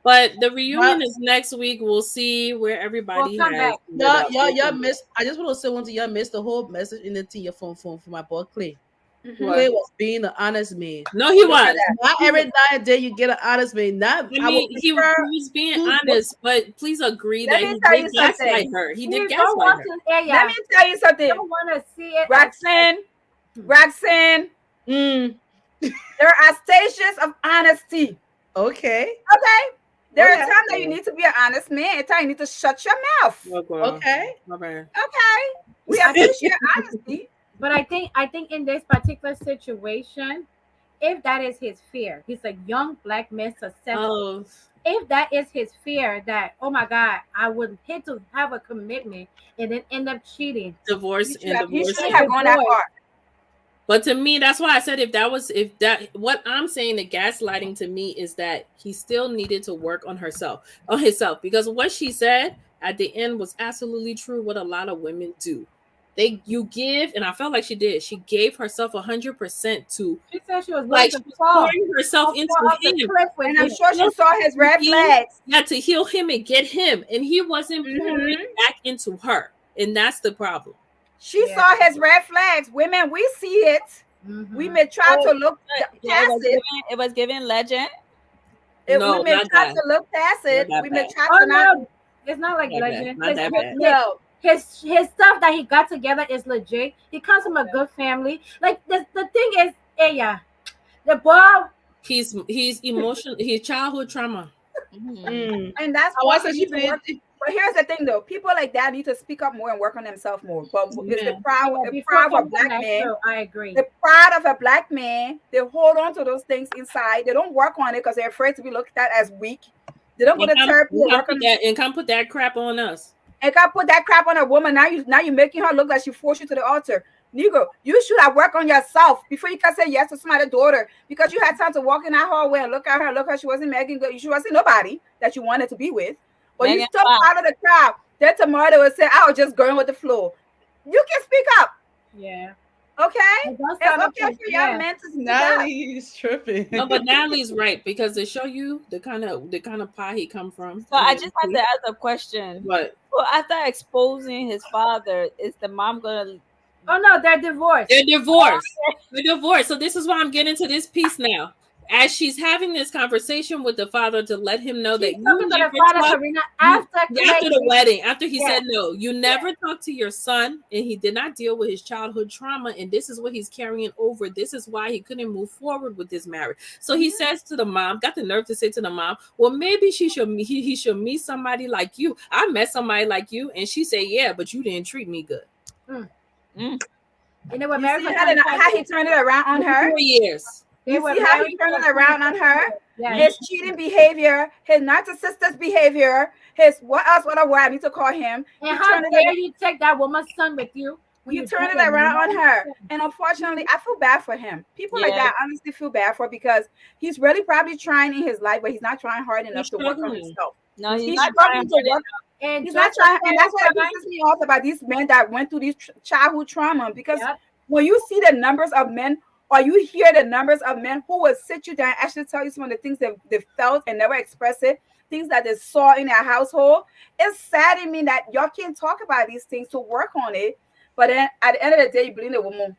But the Y'all, reunion is next week. We'll see where we'll everybody come has back. lit up. We'll y'all come back. missed. I just want to say one thing. Y'all missed the whole message in your phone for my boy Clay. mm-hmm. What? Clay was being an honest man. No, he Look at was. that. Not He every was. night and day you get an honest man. Not I I would mean, prefer he was being to go. honest, but please agree Let that me he tell you did gaslight something. her. He did You don't gaslight want her. to, yeah, Let yeah. me tell you You something. don't want to see it as Roxanne, Roxanne, Mm, there are stages of honesty. okay. Okay? There are Okay. times that you need to be an honest man, and times you need to shut your mouth. Oh, girl. Okay. My bad. Okay? We I think, appreciate honesty. but I think in this particular situation, if that is his fear, he's a young black man, successful. Oh, If that is his fear, that oh my God, I would hate to have a commitment and then end up cheating. divorce and He divorce. shouldn't And have gone that divorce. far. But to me, that's why I said if that what I'm saying, the gaslighting to me is that he still needed to work on himself, because what she said at the end was absolutely true. What a lot of women do, you give, and I felt like she did. She gave herself 100% to, She said she was willing like, to she was fall, pouring herself into fall off the him, cliff with And I'm him. sure she saw his to red heal, flags. yeah, to heal him and get him, and he wasn't pouring Hmm. back into her, and that's the problem. She Yeah. saw his red flags. Women, we see it. We Mm-hmm. may try oh, to look yeah, past it. it was given legend. If we No, may not try that, to look past not it, that we may bad, try Oh to not. no, it's not like not that bad, legend. not that bad. No. His stuff that he got together is legit. He comes from a good family. Like the thing is, hey, yeah, the boy. He's emotional. His childhood trauma. Mhm. Mm. And that's I what was he needs to work. actually But here's the thing, though: people like that need to speak up more and work on themselves more. But it's Yeah. Yeah, the before pride of a coming to black man. Nashville, I agree. The pride of a black man. They hold on to those things inside. They don't work on it because they're afraid to be looked at as weak. They don't go to therapy and work on. And come put that crap on us. And God put that crap on a woman. Now you're making her look like she forced you to the altar. Negro, you should have worked on yourself before you can say yes to somebody's daughter, because you had time to walk in that hallway and look at her. Look, her, she wasn't making good. She wasn't nobody that you wanted to be with, but you Megan still Fox. part of the crowd. Then tomorrow they will say, "I was just going with the flow." You can speak up, Yeah. okay? And don't It's start up okay to, for young yeah. men to speak up. Natalie's tripping. No, but Natalie's right, because they show you the kind of pie he come from. So I just had to ask a question. But So after exposing his father, is the mom gonna? Oh no, they're divorced. they're divorced. They're divorced. So this is why I'm getting to this piece now. As she's having this conversation with the father to let him know that She's you talking to the never father, talk, Karina, you, after after the Clay. wedding, after he Yeah. said no, you never talked to your son, and he did not deal with his childhood trauma, and this is what he's carrying over. This is why he couldn't move forward with this marriage. So he says to the mom, got the nerve to say to the mom, well, maybe he should meet somebody like you. I met somebody like you, and she said, yeah, but you didn't treat me good. Mm. Mm. And they were You married see for how 25 he years. turned it around on her. 4 years. They You were see how married he turned for it around on 25 her. years. Yeah. His cheating behavior, his narcissistic behavior, his what else? What a word I need to call him. And You how turn it dare around. you take that woman's son with you when You you turn don't it have around on no her. sense? And unfortunately, I feel bad for him. People like Yeah, that, I honestly feel bad for, because he's really probably trying in his life, but he's not trying hard enough He's to work on struggling. himself. no, he's He's not trying struggling to hard work. And He's not just the trying, and that's same what time, pisses me off about these men that went through these childhood trauma. Because yep. when you see the numbers of men, or you hear the numbers of men who will sit you down and actually tell you some of the things that they felt and never express it, things that they saw in their household, it's sad in me that y'all can't talk about these things to work on it. But then at the end of the day, you blame the woman.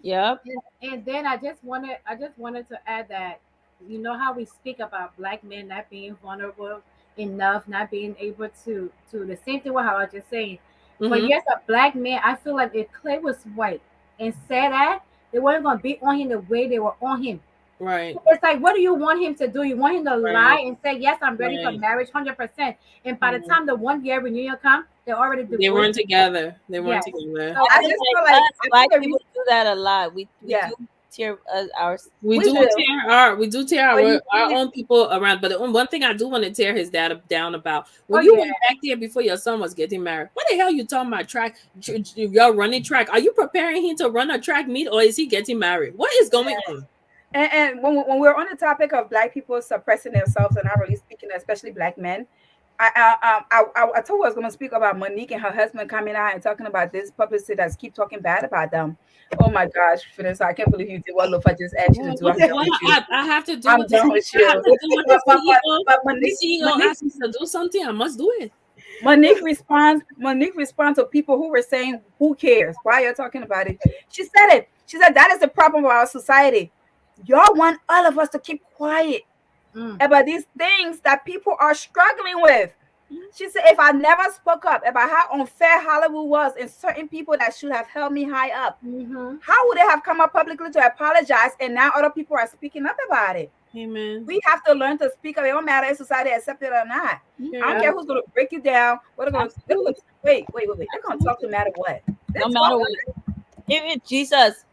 Yep. And then I just wanted to add that you know how we speak about black men not being vulnerable enough, not being able to the same thing with how I was just saying. But Mm-hmm. yes, a black man, I feel like if Clay was white and said that, they weren't gonna be on him the way they were on him. Right. It's like, what do you want him to do? You want him to lie Right. and say, yes, I'm ready for Right. marriage 100%. And by the Mhm. time the 1 year reunion comes, they're already They weren't divorced. together. They weren't Yes. together. So I Just just like feel like us, I feel black the people reason, do that a lot. We yeah. do tear our. We do. We do tear But you our can't. own people around. But the one thing I do want to tear his dad down about, Oh when you yeah. went back there before your son was getting married, what the hell you talking about track? Y'all running track? Are you preparing him to run a track meet, or is he getting married? What is going on? And when we're on the topic of black people suppressing themselves and not really speaking, especially black men, I told her I was going to speak about Monique and her husband coming out and talking about this publicity that's keep talking bad about them. Oh my gosh, Vanessa, I can't believe you did what Lofa just asked you to Well, do. I'm done well, with you. I have to do I'm what the done with I have you. to do what the But but but, CEO. but The CEO Monique asked me to do something. I must do it. Monique responds to people who were saying, who cares? Why you're talking about it? She said it. She said that is the problem with our society. Y'all want all of us to keep quiet Mm. about these things that people are struggling with. She said, if I never spoke up about how unfair Hollywood was and certain people that should have held me high up, Mm-hmm. how would they have come up publicly to apologize? And now other people are speaking up about it. Amen. We have to learn to speak up. It don't matter if society accept it or not. I don't Period. care who's going to break you down. What they're going Absolutely, to wait. They're going to talk no absolutely. matter what. They No talk. matter what, even Jesus,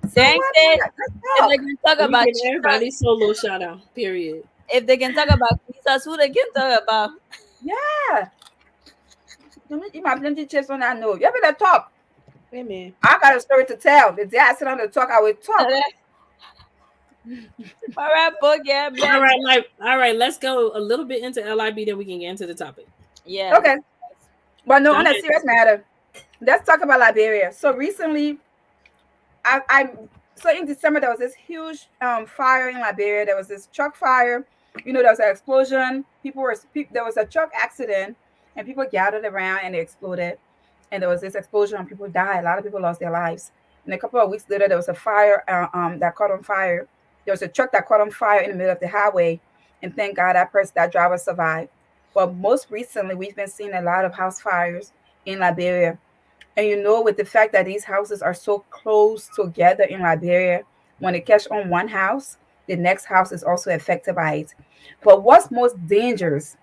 So they ain't what? say Let's if they talk. can talk Let me about give Jesus, everybody solo shout out. Period. if they can talk about Jesus, who they can talk about? Yeah. Let me eat my plenty chips on that note. You better talk. Amen. I got a story to tell. The day I sit down to talk, I will talk. All right, book, yeah, All man. right, all right. Let's go a little bit into LIB, then we can get into the topic. Yes. Okay. But no, Go on a ahead. serious matter, let's talk about Liberia. So recently, I so in December there was this huge fire in Liberia. There was this truck fire. There was an explosion. There was a truck accident, and people gathered around and it exploded. And there was this explosion, and people died. A lot of people lost their lives. And a couple of weeks later, there was a fire that caught on fire. There was a truck that caught on fire in the middle of the highway, and thank God that driver survived. But most recently, we've been seeing a lot of house fires in Liberia. And with the fact that these houses are so close together in Liberia, when it catch on one house, the next house is also affected by it. But what's most dangerous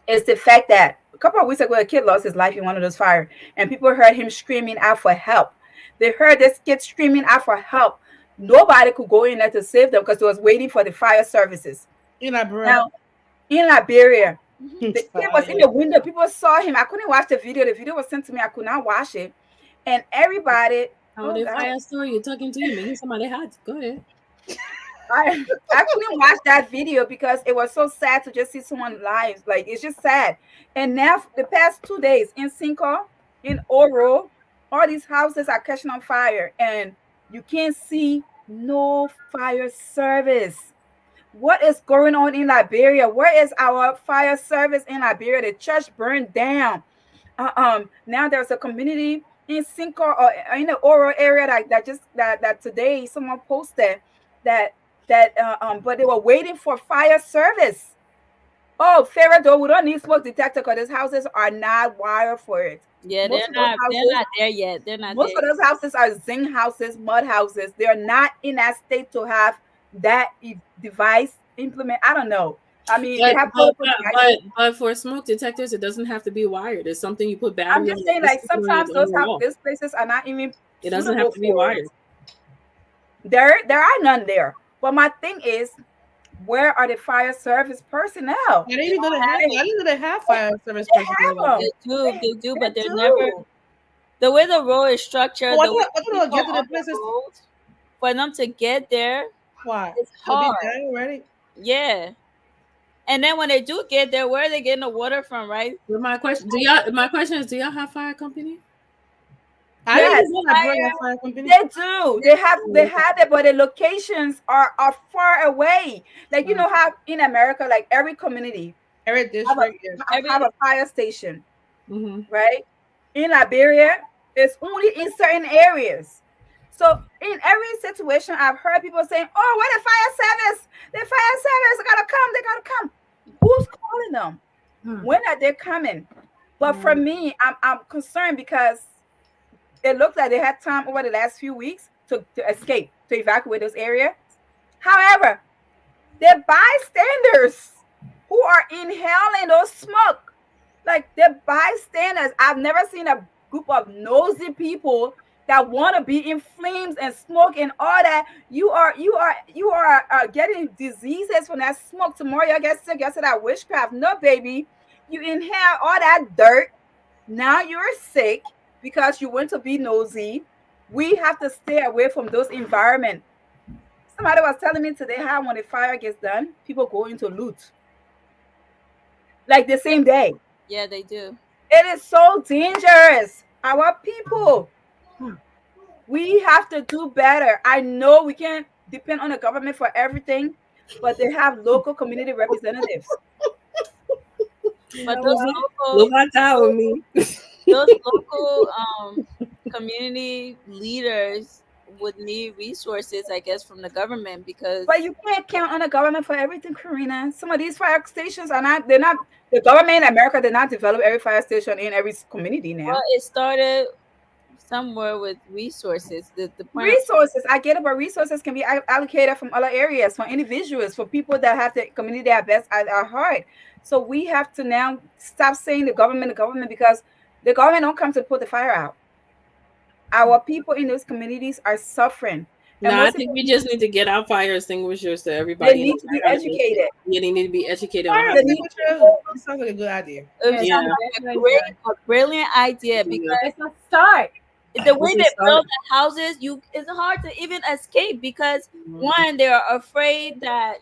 is the fact that a couple of weeks ago, a kid lost his life in one of those fires, and people heard him screaming out for help. They heard this kid screaming out for help. Nobody could go in there to save them because they was waiting for the fire services. In Liberia. Now, in Liberia, the kid was in Fire. the window. People saw him. I couldn't watch the video. The video was sent to me. I could not watch it. And everybody, How oh would God, fire story? You're talking to you, making somebody hot. Go ahead. I I couldn't watch that video because it was so sad to just see someone lives. Like it's just sad. And now the past 2 days in Cinco, in Oro, all these houses are catching on fire, and you can't see no fire service. What is going on in Liberia? Where is our fire service in Liberia? The church burned down. Now there's a community in Cinco or in the Oro area that today someone posted that but they were waiting for fire service. Oh, Farrah, though we don't need smoke detector because these houses are not wired for it. Yeah, Most of those they're houses, not there yet. They're not most there. of those houses are zinc houses, mud houses. They're not in that state to have that device implement. I don't know. I mean, they But have but colorful devices. but for smoke detectors, it doesn't have to be wired. It's something you put I'm battery just on. saying, It's like something on sometimes on your wall. those places are not even It doesn't have suitable to be for it. wired. There are none there. But my thing is, where are the fire service personnel? I didn't even know they have. They, I didn't know they have they, fire service they personnel have like them. that. They do, but They they're never do. the way the road is So structured, what the do way I, what the do I people get to the on the places? road, for them to get there, Why? it's They'll be hard. there already. Yeah. And then when they do get there, where are they getting the water from, right? But my question is, do y'all have fire company? I didn't Yes, even know that Brilliant Fire. Fire Company. they do. They have it, but the locations are far away. Like how in America, like every community Every have district, yes. have Every a fire station, Mm-hmm. right? In Liberia, it's only in certain areas. So in every situation, I've heard people saying, "Oh, where the fire service? The fire service gotta come. They gotta come." Who's calling them? Hmm. When are they coming? But for me, I'm concerned because it looks like they had time over the last few weeks to escape, to evacuate this area. However, the bystanders who are inhaling those smoke, like the bystanders, I've never seen a group of nosy people that want to be in flames and smoke and all that. You are getting diseases from that smoke. Tomorrow you get sick. You say that witchcraft. No, baby, you inhale all that dirt. Now you're sick because you went to be nosy. We have to stay away from those environments. Somebody was telling me today how when the fire gets done, people go into loot like the same day. Yeah, they do. It is so dangerous. Our people, we have to do better. I know we can't depend on the government for everything, but they have local community representatives. You But know those what? Look local at that with me. those local community leaders would need resources, I guess, from the government But because you can't count on the government for everything, Karina. Some of these fire stations are not, they're not, the government in America did not develop every fire station in every community well, now. it started somewhere with resources. The point of Resources, I get it, but resources can be allocated from other areas, for individuals, for people that have the community at best at our heart. So we have to now stop saying the government, because the government don't come to put the fire out. Our people in those communities are suffering, and No, I most think people, we just need to get our fire extinguishers to they everybody. And need to be how to make it. educated. Yeah, they need to be educated on Fire how to They make need it. extinguisher. It sounds like a good idea. it Yes, sounds yeah. like definitely good. a brilliant idea Yeah. because It's a start. the way It's a they start. build the houses, you it's hard to even escape because Mhm. one, they are afraid that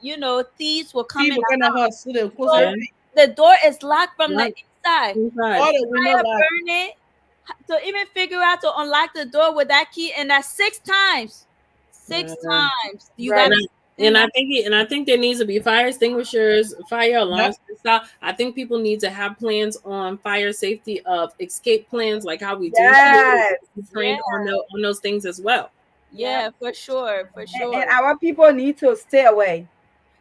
thieves will come in People the kind of house. hot, so they close So Yeah. everything. the door is locked from the Right. inside. Inside. All the window Fire lock. burn it to even figure out to unlock the door with that key, and that's 6 times. Six Yeah. times you Right. gotta And stand I up. think there needs to be fire extinguishers, fire Yep. alarms and stuff. I think people need to have plans on fire safety of escape plans, like how we do here. Yes. Be Yeah, trained on those things as well. Yep. yeah, for sure, for And sure. our people need to stay away.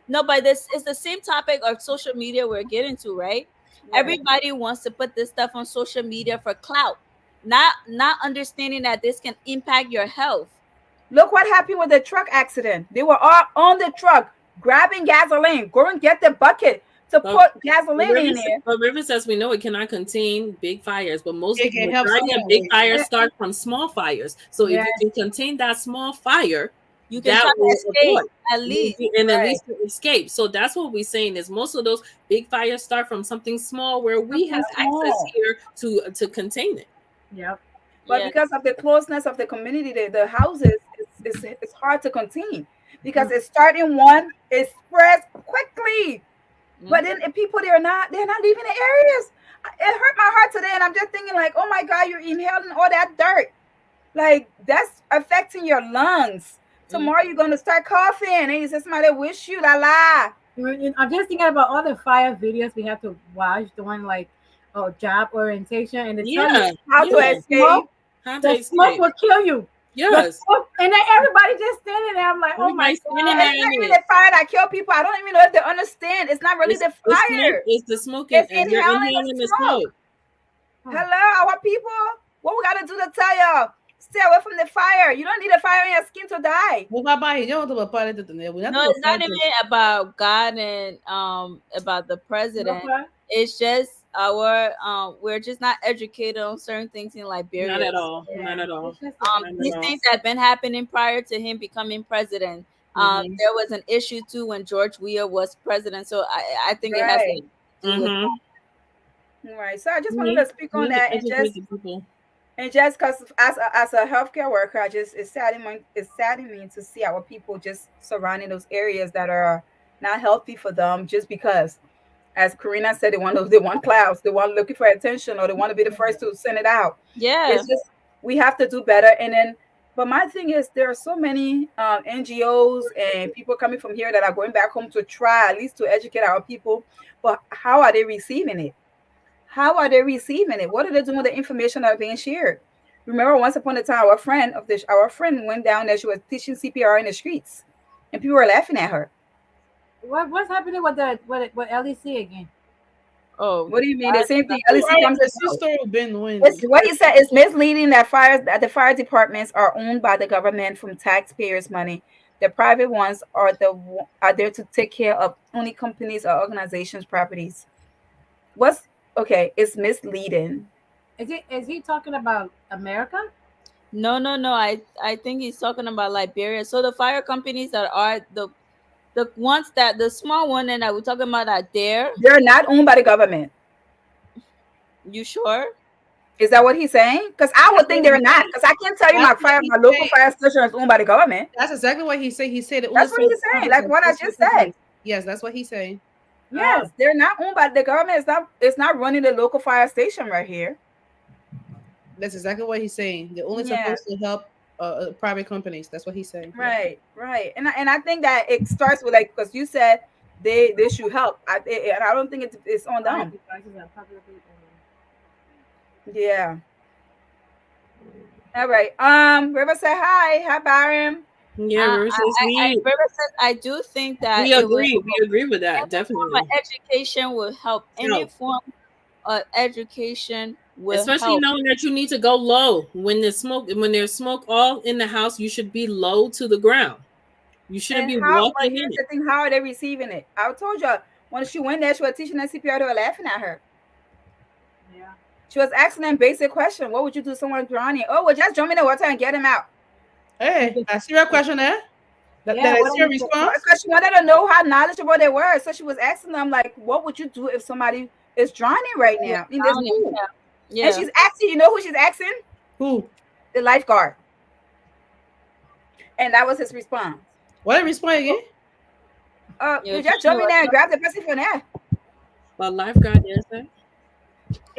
No, but this is the same topic of social media we're getting to, right? Yes. Everybody wants to put this stuff on social media for clout, not understanding that this can impact your health. Look what happened with the truck accident. They were all on the truck grabbing gasoline. Go and get the bucket to But put gasoline in there. River says we know it cannot contain big fires, but most It can help majority of someone big with it. fires start from small fires. So if you Yes. can contain that small fire, You can that try to will escape avoid at least. and at Right. least to escape. So that's what we're saying is most of those big fires start from something small where we Something have access small. here to contain it. Yep. But Yeah, because of the closeness of the community, the houses, it's hard to contain because it starts in one, it spreads quickly. But mm, then if people they're not leaving the areas. It hurt my heart today, and I'm just thinking like, oh my God, you're inhaling all that dirt. Like that's affecting your lungs. mm. Tomorrow you're gonna start coughing, and you say somebody wish you la la. I'm just thinking about all the fire videos we have to watch doing like job orientation, and they tell you Yeah, How to yeah. escape. How to the smoke escape? will kill you. The Yes. smoke, and then everybody just standing there. I'm like, oh my Everybody standing god. It's there not in even it. the fire that kill people. I don't even know if they understand. It's not really the It's smoke. fire. It's the smoke, It's and you're inhaling the inhaling the smoke. smoke. Oh, Hello, our people. What we gotta do to tell y'all? Stay away from the fire. You don't need a fire in your skin to die. Well, Papa, you don't have a pilot to the We have No, to it's not find even them. about God and about the president. okay. It's just our we're just not educated on certain things in Not Liberia. at all. Yeah. Not at all. It's just Not at These all. things have been happening prior to him becoming president. Mhm. There was an issue too when George Weah was president, so I think it has Right. to do with Mhm. All right. So I just We wanted need to speak we on need to that, and educate just the people. and just because as a healthcare worker, I just it's saddening me to see our people just surrounding those areas that are not healthy for them just because, as Karina said, they want clouds, they want looking for attention, or they want to be the first to send it out. yeah, It's just we have to do better. And then, but my thing is, there are so many NGOs and people coming from here that are going back home to try at least to educate our people. But how are they receiving it? How are they receiving it? What are they doing with the information that are being shared? Remember, once upon a time, our friend went down there. She was teaching CPR in the streets, and people were laughing at her. What's happening with with LEC again? oh, What do you mean? The that, same thing. Oh, LEC comes the out. sister been when It's what he said is misleading that the fire departments are owned by the government from taxpayers' money. The private ones are there to take care of only companies or organizations' properties. What's okay? It's misleading. Is he talking about America? No, no, no. I think he's talking about Liberia. So the fire companies that are the ones that the small one and that we're talking about are there. They're not owned by the government. You sure? Is that what he's saying? Because I That's would what think they're he's not. saying. Because I can't tell you That's what my he's local saying. fire station is owned by the government. That's exactly what he said. He said it only That's what serves he's saying. Like officers, what I no fire just said. companies. Yes, that's what he's saying. Oh, Yes, they're not owned by the government. It's not running the local fire station right here. That's exactly what he's saying. They're only Yeah, supposed to help private companies. That's what he's saying. Yeah. right, right. And I think that it starts with like because you said they should help. And I don't think it's on fire them. devices are publicly owned. Yeah. All right. River say hi. Hi, Byron. Yeah, versus River says I do think that we it will agree. We agree with that, any form of definitely. education will help. Any Help. form of education will Especially help. knowing that you need to go low when there's smoke all in the house, you should be low to the ground. You shouldn't And be how? But walking in here's it. the thing: how are they receiving it? I told you when she went there, she was teaching them CPR. They were laughing at her. Yeah. She was asking them basic question: what would you do if someone's drowning? Oh, well, just jump in the water and get him out. Hey, I see your question there. That Yeah. I What see are your you saying? response. Because she wanted to know how knowledgeable they were. So she was asking them, like, what would you do if somebody is drowning right Yeah, now in this drowning. pool? And Yeah. she's asking, you know who she's asking? Who? The lifeguard. And that was his response. What? Respond again. Yeah. You just jump in there and grab the person from there. But lifeguard is that?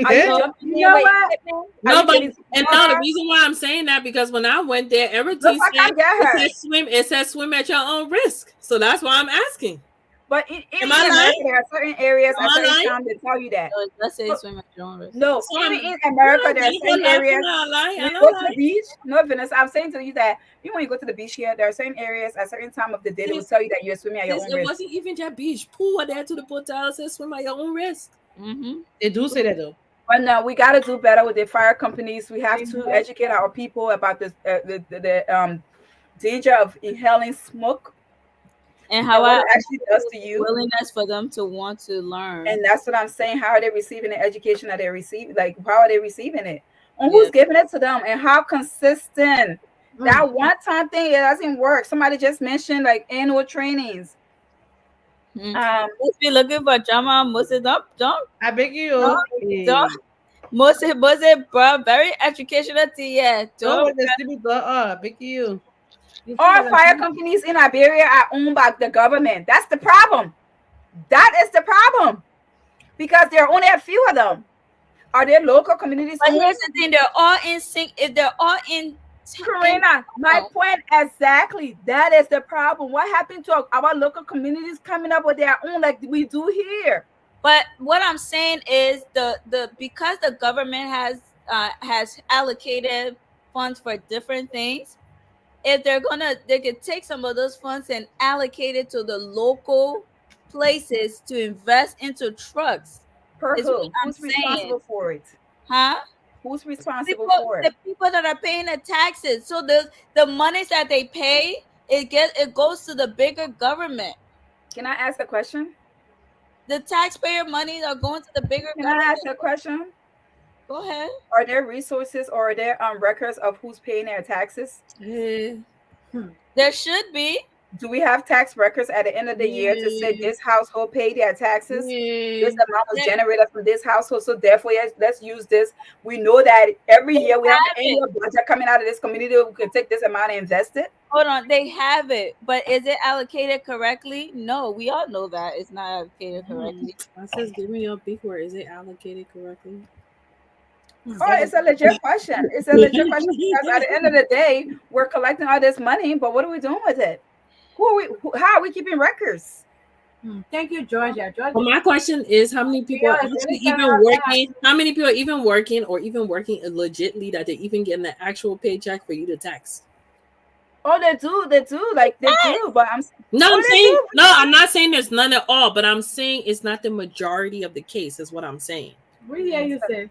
Are you So jumping You in know with what? equipment? Are No, you but getting and no, the water? reason why I'm saying that because when I went there, Look everything like said I get her. it says swim at your own risk. So that's why I'm asking. But Am even I in America, lying? there are certain areas Am at I certain lying? times they tell you that. let's say So, swim at your own risk. no, So even I'm in America, there are Jennifer certain laughing. areas. I lie. When I you don't go to the lie. beach, no, Vanessa, I'm saying to you that even when you go to the beach here, there are certain areas at certain time of the day they will Sis, tell you that you're swimming at your own it risk. wasn't even just beach pool there to the hotel. It says swim at your own risk. Mm-hmm. They do say that though. But no, we got to do better with the fire companies. We have to Amen. educate our people about this, the danger of inhaling smoke And and how what I it actually does to the you. willingness for them to want to learn. And that's what I'm saying. How are they receiving the education that they're receiving? Like, how are they receiving it? And Yeah. who's giving it to them? And how consistent? Mm. That one time thing, it doesn't work. Somebody just mentioned like annual trainings. Hmm. Um, Must be looking for drama. Must it don't I beg don't you. Hey. don't must it bro very educational to yeah. Don't Don't let the stupid go up. I beg you. You see all what I'm fire saying? companies in Liberia are owned by the government. That's the problem. That is the problem because there are only a few of them. Are there local communities but owned? here's the thing, they're all in sync if they're all in Karina, my point exactly. That is the problem. What happened to our local communities coming up with their own like we do here? but what I'm saying is the because the government has allocated funds for different things, if they could take some of those funds and allocate it to the local places to invest into trucks Per is what who? I'm Who's saying. responsible for it? Huh? Who's responsible People, for the it? people that are paying the taxes. So the monies that they pay, it goes to the bigger government. Can I ask a question? The taxpayer monies are going to the bigger Can I ask government. a question? Go ahead. Are there resources or are there records of who's paying their taxes? Yeah. There should be. Do we have tax records at the end of the year to say Yeah. this household paid their taxes? Yeah. This amount was They, generated from this household, so therefore let's use this. We know that every they year we have have an it. annual budget coming out of this community. We can take this amount and invest it. Hold on, they have it, but is it allocated correctly? No, we all know that it's not allocated correctly. I says, give me your big word. Is it allocated correctly? Oh, it's a legit question. It's a legit question because at the end of the day, we're collecting all this money, but what are we doing with it? How are we keeping records? Thank you, Georgia. Georgia. Well, my question is, how many people are Yeah, actually anytime even I working? How many people are even working or even working legitly that they even getting the actual paycheck for you to tax? Oh, they do, like they do. But No, oh, I'm they saying do. no. I'm not saying there's none at all, but I'm saying it's not the majority of the case. Is what I'm saying. We hear you say.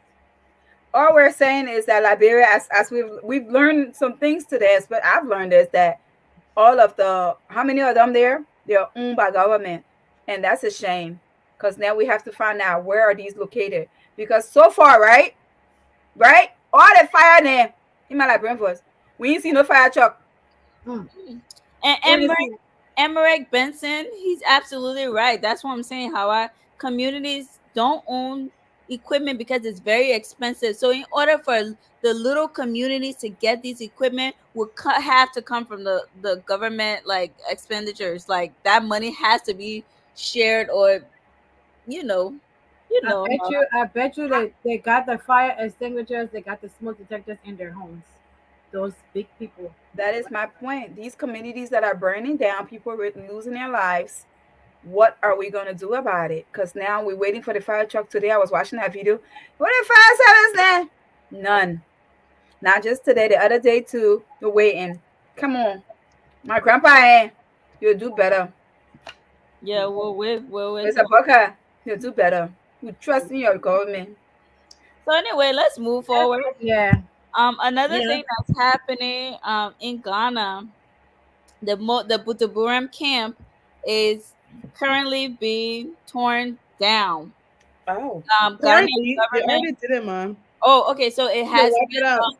All we're saying is that Liberia, as we've learned some things today, but I've learned is that all of the how many of them there they're owned by government, and that's a shame because now we have to find out where are these located because so far, right, all the fire there in my brain was We ain't see no fire truck. Mm. And We ain't see. Emmerich Benson, he's absolutely right. That's what I'm saying. How our communities don't own equipment because it's very expensive. So in order for the little communities to get these equipment, would have to come from the government like expenditures. Like that money has to be shared, or you know, you know. I bet you they got the fire extinguishers, they got the smoke detectors in their homes. Those big people. That is my point. These communities that are burning down, people losing their lives. What are we gonna do about it? Because now we're waiting for the fire truck. Today I was watching that video. What are fire service there? None. Not just today. The other day too. We're waiting. Come on, my grandpa. You'll do better. Yeah, we're with. Mr. Booker, you'll do better. You trust in your government. So anyway, let's move forward. Yeah. Another Yeah. thing that's happening in Ghana, the Butuburam camp is currently being torn down. Oh, Ghanaian They government. already did it, man. Oh, okay. So it They has wipe it been out. done.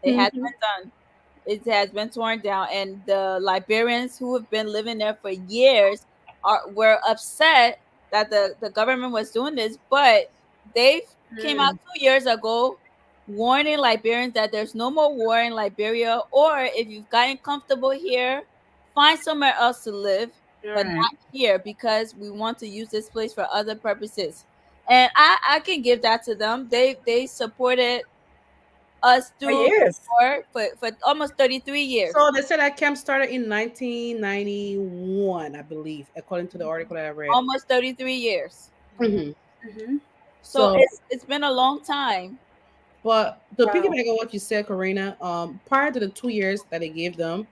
It has been done. It has been torn down, and the Liberians who have been living there for years were upset that the government was doing this, but they came out mm, 2 years ago warning Liberians that there's no more war in Liberia, or if you've gotten comfortable here, find somewhere else to live, all but right. not here because we want to use this place for other purposes. And I can give that to them. They supported us For through years. for almost 33 years. So they said that camp started in 1991, I believe, according to the article that I read. Almost 33 years. hmm Mm-hmm. So So, it's been a long time. but to Wow. piggyback on what you said, Karina, prior to the 2 years that they gave them,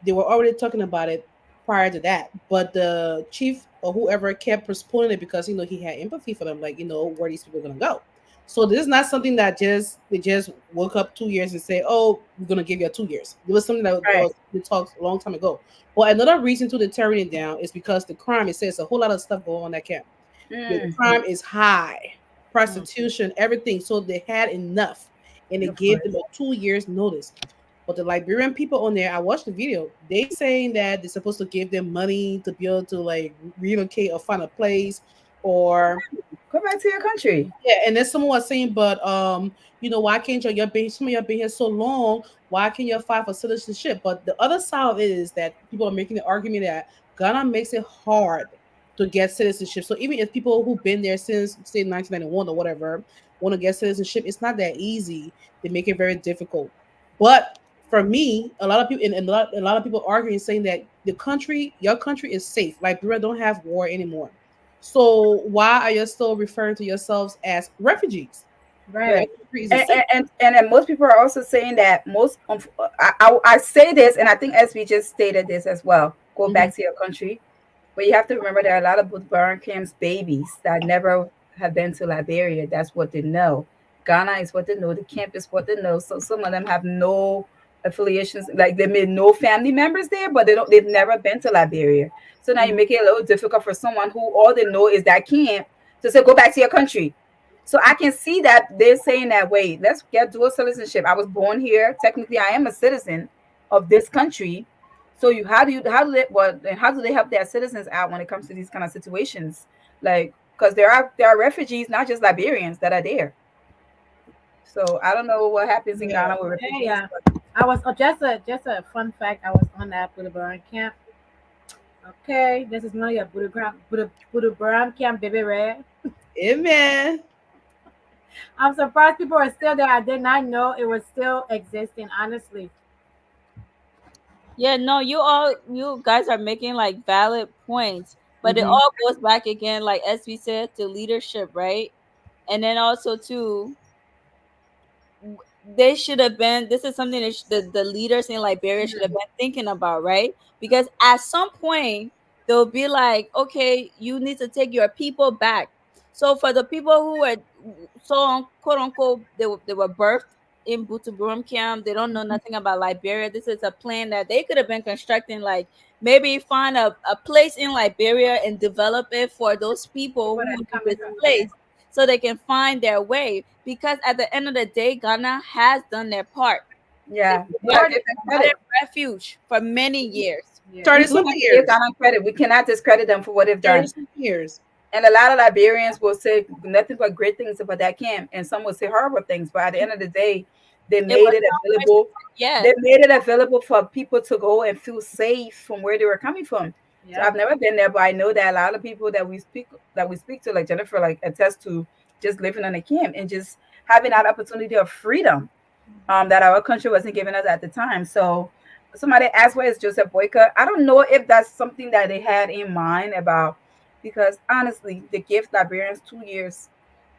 they were already talking about it prior to that. But the chief or whoever kept postponing it because he had empathy for them, like where these people are gonna go. So this is not something that just they just woke up 2 years and say, "Oh, we're gonna give you 2 years." It was something that Right. was we talked a long time ago. But another reason to the tearing it down is because the crime. It says a whole lot of stuff going on that camp. The Mm, crime is high, Mm. prostitution, everything. So they had enough, and they of gave course. them a 2 years notice. But the Liberian people on there, I watched the video. They saying that they're supposed to give them money to be able to like relocate or find a place, or Go back to your country. yeah. And then someone was saying, but why can't you? Some of y'all been here so long. Why can't you file for citizenship? But the other side of it is that people are making the argument that Ghana makes it hard to get citizenship. So even if people who've been there since say 1991 or whatever want to get citizenship, it's not that easy. They make it very difficult. But for me, a lot of people and a lot of people arguing saying that your country is safe. Like Liberia don't have war anymore. So why are you still referring to yourselves as refugees? Your Right. country isn't safe. And most people are also saying that I say this, and I think SB just stated this as well. Go hmm back to your country. But you have to remember there are a lot of Burn Camps babies that never have been to Liberia. That's what they know. Ghana is what they know. The camp is what they know. So some of them have no affiliations, like they made no family members there, but they've never been to Liberia. So now you make it a little difficult for someone who all they know is that camp to say go back to your country. So I can see that they're saying that wait, let's get dual citizenship. I was born here. Technically, I am a citizen of this country. So how do they and how do they help their citizens out when it comes to these kind of situations? Like because there are refugees, not just Liberians, that are there. So I don't know what happens in Yeah. Ghana with Hey, refugees, but I was just a fun fact. I was on that Buddha Baran camp. Okay, this is one of your Buddha Baran camp, baby red. Amen. I'm surprised people are still there. I did not know it was still existing. Honestly, Yeah, no, you guys are making like valid points, but it mm-hmm. all goes back again, like as we said, to leadership, right? And then also to they should have been this is something that the leaders in Liberia should have been thinking about, right? Because at some point they'll be like, okay, you need to take your people back. So for the people who were so quote unquote they were birthed in Butuburum camp, they don't know nothing about Liberia. This is a plan that they could have been constructing, like maybe find a place in Liberia and develop it for those people people who that would be coming from there. displaced so they can find their way. Because at the end of the day, Ghana has done their part. They Yeah, you gotta More give them provided credit. refuge for many years. yeah. We 30 do something have to give years. Ghana credit. We cannot discredit them for what they've 30 done. something years. And a lot of Liberians will say nothing but great things about that camp, and some will say horrible things. But at the end of the day, they It made was it so much, available. yes. They made it available for people to go and feel safe from where they were coming from. So Yeah. I've never been there, but I know that a lot of people that we speak to, like Jennifer, like attest to just living on a camp and just having that opportunity of freedom that our country wasn't giving us at the time. So somebody asked, where is Joseph Boyka? I don't know if that's something that they had in mind about, because honestly, they give Liberians 2 years.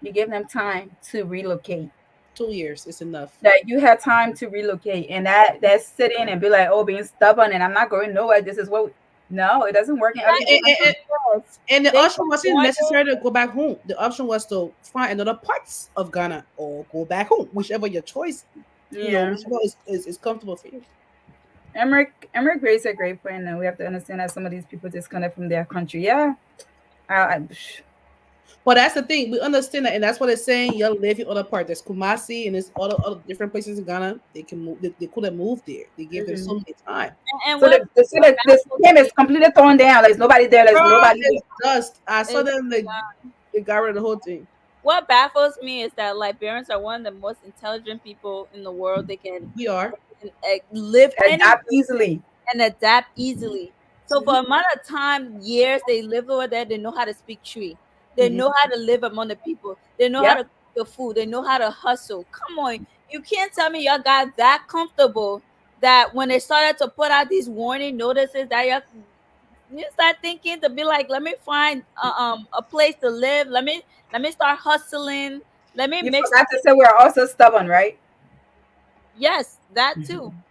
You give them time to relocate. 2 years is enough. That you had time to relocate, and that sit in and be like, oh, being stubborn and I'm not going nowhere. This is what no, it doesn't work in other Not people's even And, countries. yes. and the They option just wasn't wanted, necessary to go back home. The option was to find another parts of Ghana or go back home, whichever your choice, Yeah. whichever is comfortable for you. Emmerich raised a great point, and we have to understand that some of these people disconnect from their country. Yeah. But that's the thing. We understand that, and that's what it's saying. You'll live in other part. There's Kumasi and there's other different places in Ghana. They can move. They couldn't move there. They gave them so Mhm. many time. and So what the baffles camp is me completely torn down. There's nobody there. There's Girl, nobody there. it's dust. I saw is them. They got rid of the whole thing. what baffles me is that Liberians are one of the most intelligent people in the world. We are. Can live anywhere Adapt easily. and adapt easily. So for a amount of time, years they live over there, they know how to speak tree. They Hmm. know how to live among the people. They know how Yep. to cook the food. They know how to hustle. Come on, you can't tell me y'all got that comfortable that when they started to put out these warning notices that you start thinking to be like, let me find a place to live. Let me start hustling. Let me You make forgot to something. say we're also stubborn, right? Yes, that too. Mhm.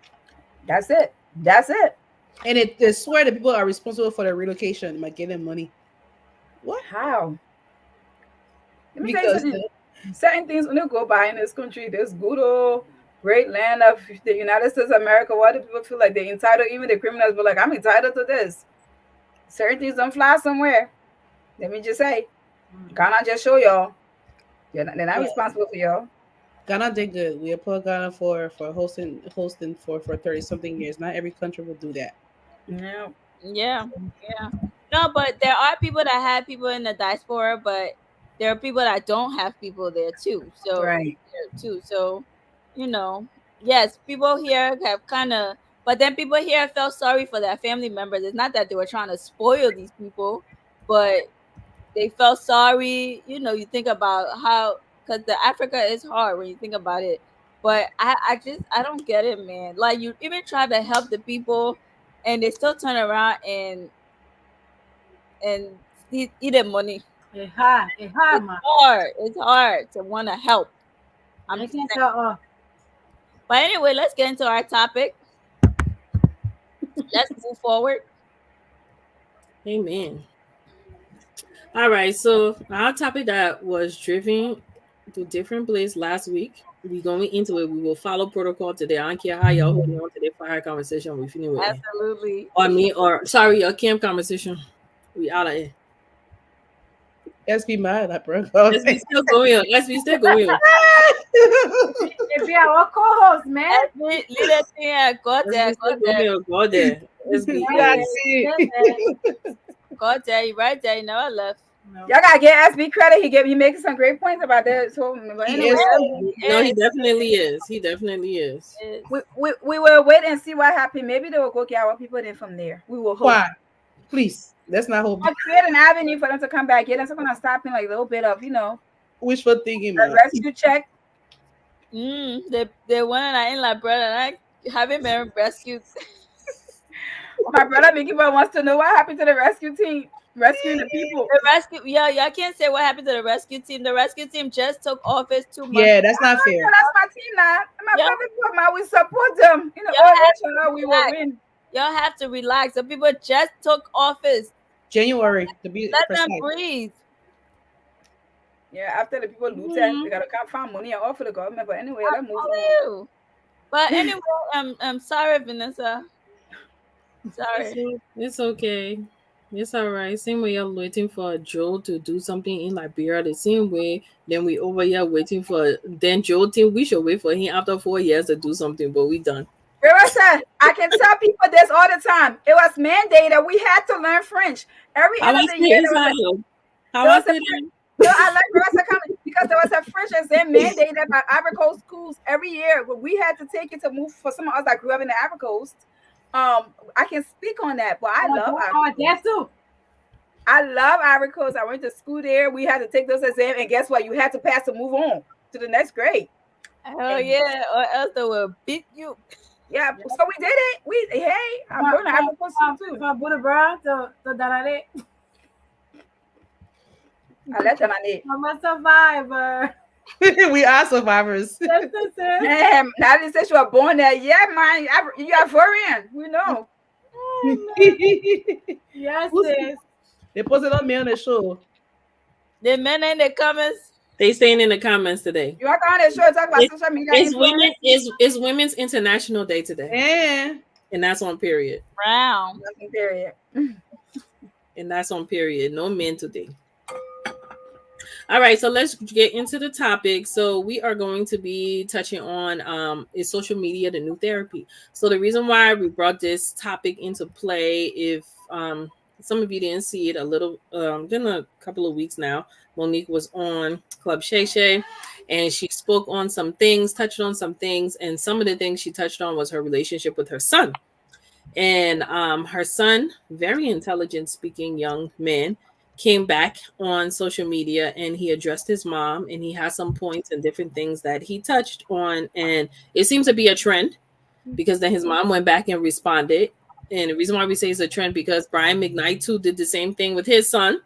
That's it. That's it. And they swear that people are responsible for their relocation by getting money. What? How? Let me tell you Because something. Certain things when you go by in this country, this good old great land of the United States of America, why do people feel like they're entitled? Even the criminals be like, I'm entitled to this. Certain things don't fly somewhere. Let me just say, Ghana just show y'all. They're not responsible for y'all. Ghana did good. We applaud Ghana for hosting for 30 something years. Not every country will do that. Yeah. Yeah, yeah. No, but there are people that have people in the diaspora, but there are people that don't have people there too. So Right. you know, yes, people here have kind of, but then people here felt sorry for their family members. It's not that they were trying to spoil these people, but they felt sorry. You think about how, because the Africa is hard when you think about it. But I don't get it, man. Like, you even try to help the people, and they still turn around and eat their money. It's hard, It's man. hard. It's hard to want to help. I'm I just can't saying. tell. Oh, But anyway, let's get into our topic. Let's move forward. Amen. All right. So our topic that was driven to different place last week. We going into it. We will follow protocol today. I don't care how y'all holding on to the fire conversation. We finish with it. Absolutely. Or me, or sorry, your camp conversation. We out of here. Let's be mad at bro. Let's be still going. Let's be still going. it be our co-host, man. Lead us here. Go Let's there. be Go still there. going. Go there. Let's be Right good. there, That's it. still there. Go there. You right there. You never left. No. Y'all gotta get SB credit. He making some great points about that. So, but He anyway, is. Yes, No, he he definitely is. He definitely is. is. we will wait and see what happens. Maybe they will go get our people in from there. We will hope. Why? Please. Let's not hope. Or create an avenue for them to come back. Get them some kind of stopping, like a little bit of, Wishful thinking, a man. rescue check. They went and I in like brother and I haven't been rescued. My brother Mickey Boy wants to know what happened to the rescue team, rescuing the people. The rescue, yeah, y'all can't say what happened to the rescue team. The rescue team just took office 2 months. Yeah, that's not Yeah, fair. that's my team now. My Y'all, family, man, we support them. y'all Oh, have to inshallah, we will relax. win. Y'all have to relax. The people just took office. January, to be Let them precise. breathe. Yeah, after the people loot it, Mhm. they gotta come find money and offer the government. But anyway, I'm let's move telling on. you. But anyway, I'm sorry, Vanessa. It's, Sorry. it's okay. It's all right. Same way y'all waiting for Joe to do something in Liberia. The same way, then we over here waiting for. Then Joe think we should wait for him after 4 years to do something, but we done. Rosa, I can tell people this all the time. It was mandated. We had to learn French. Every How end I of the say year, it's how? How there I was a say that? no, I like Rosa coming because there was a French exam mandated by Ivory Coast schools every year. But we had to take it to move for some of us that grew up in the Ivory Coast. I can speak on that, but I love Ivory Oh, Coast. that's too. I love Ivory Coast. I went to school there. We had to take those exams, and guess what? You had to pass to move on to the next grade. Hell And yeah, or else they will beat you. yeah, so we did it. We hey, I'm going to Ivory Coast too. For Buddha to Darare. I let them on it. I'm a survivor. We are survivors. Yes, this is. Now they said you were born there. Yeah, man, you are foreign. We know. Yes, Who's- sis. they posted on me on the show. The men in the comments. They saying in the comments today. You are going to show talk about It, social media it's women. influence. It's Women's International Day today, And and that's on period. Brown. Nothing period. And that's on period. No men today. All right, so let's get into the topic. So we are going to be touching on is social media the new therapy? So the reason why we brought this topic into play, if some of you didn't see it a little been a couple of weeks now, Monique was on Club Shay Shay and she spoke on some things, touched on some things, and some of the things she touched on was her relationship with her son. And her son, very intelligent speaking young man, came back on social media and he addressed his mom and he has some points and different things that he touched on. And it seems to be a trend because then his mom went back and responded. And the reason why we say it's a trend because Brian McKnight too did the same thing with his son,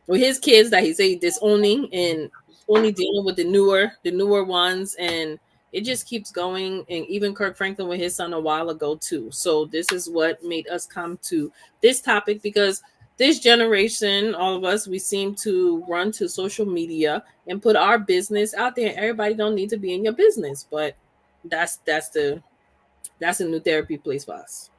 with his kids that he say disowning and only dealing with the newer ones, and it just keeps going. And even Kirk Franklin with his son a while ago too. So this is what made us come to this topic because this generation, all of us, we seem to run to social media and put our business out there. Everybody don't need to be in your business, but that's a new therapy place for us.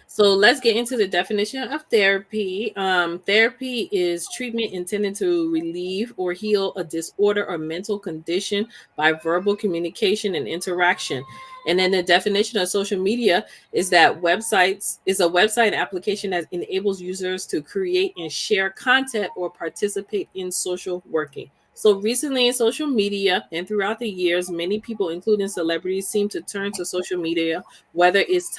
So let's get into the definition of therapy. Therapy is treatment intended to relieve or heal a disorder or mental condition by verbal communication and interaction. And then the definition of social media is that websites is a website application that enables users to create and share content or participate in social working. So recently in social media and throughout the years, many people, including celebrities, seem to turn to social media whether it's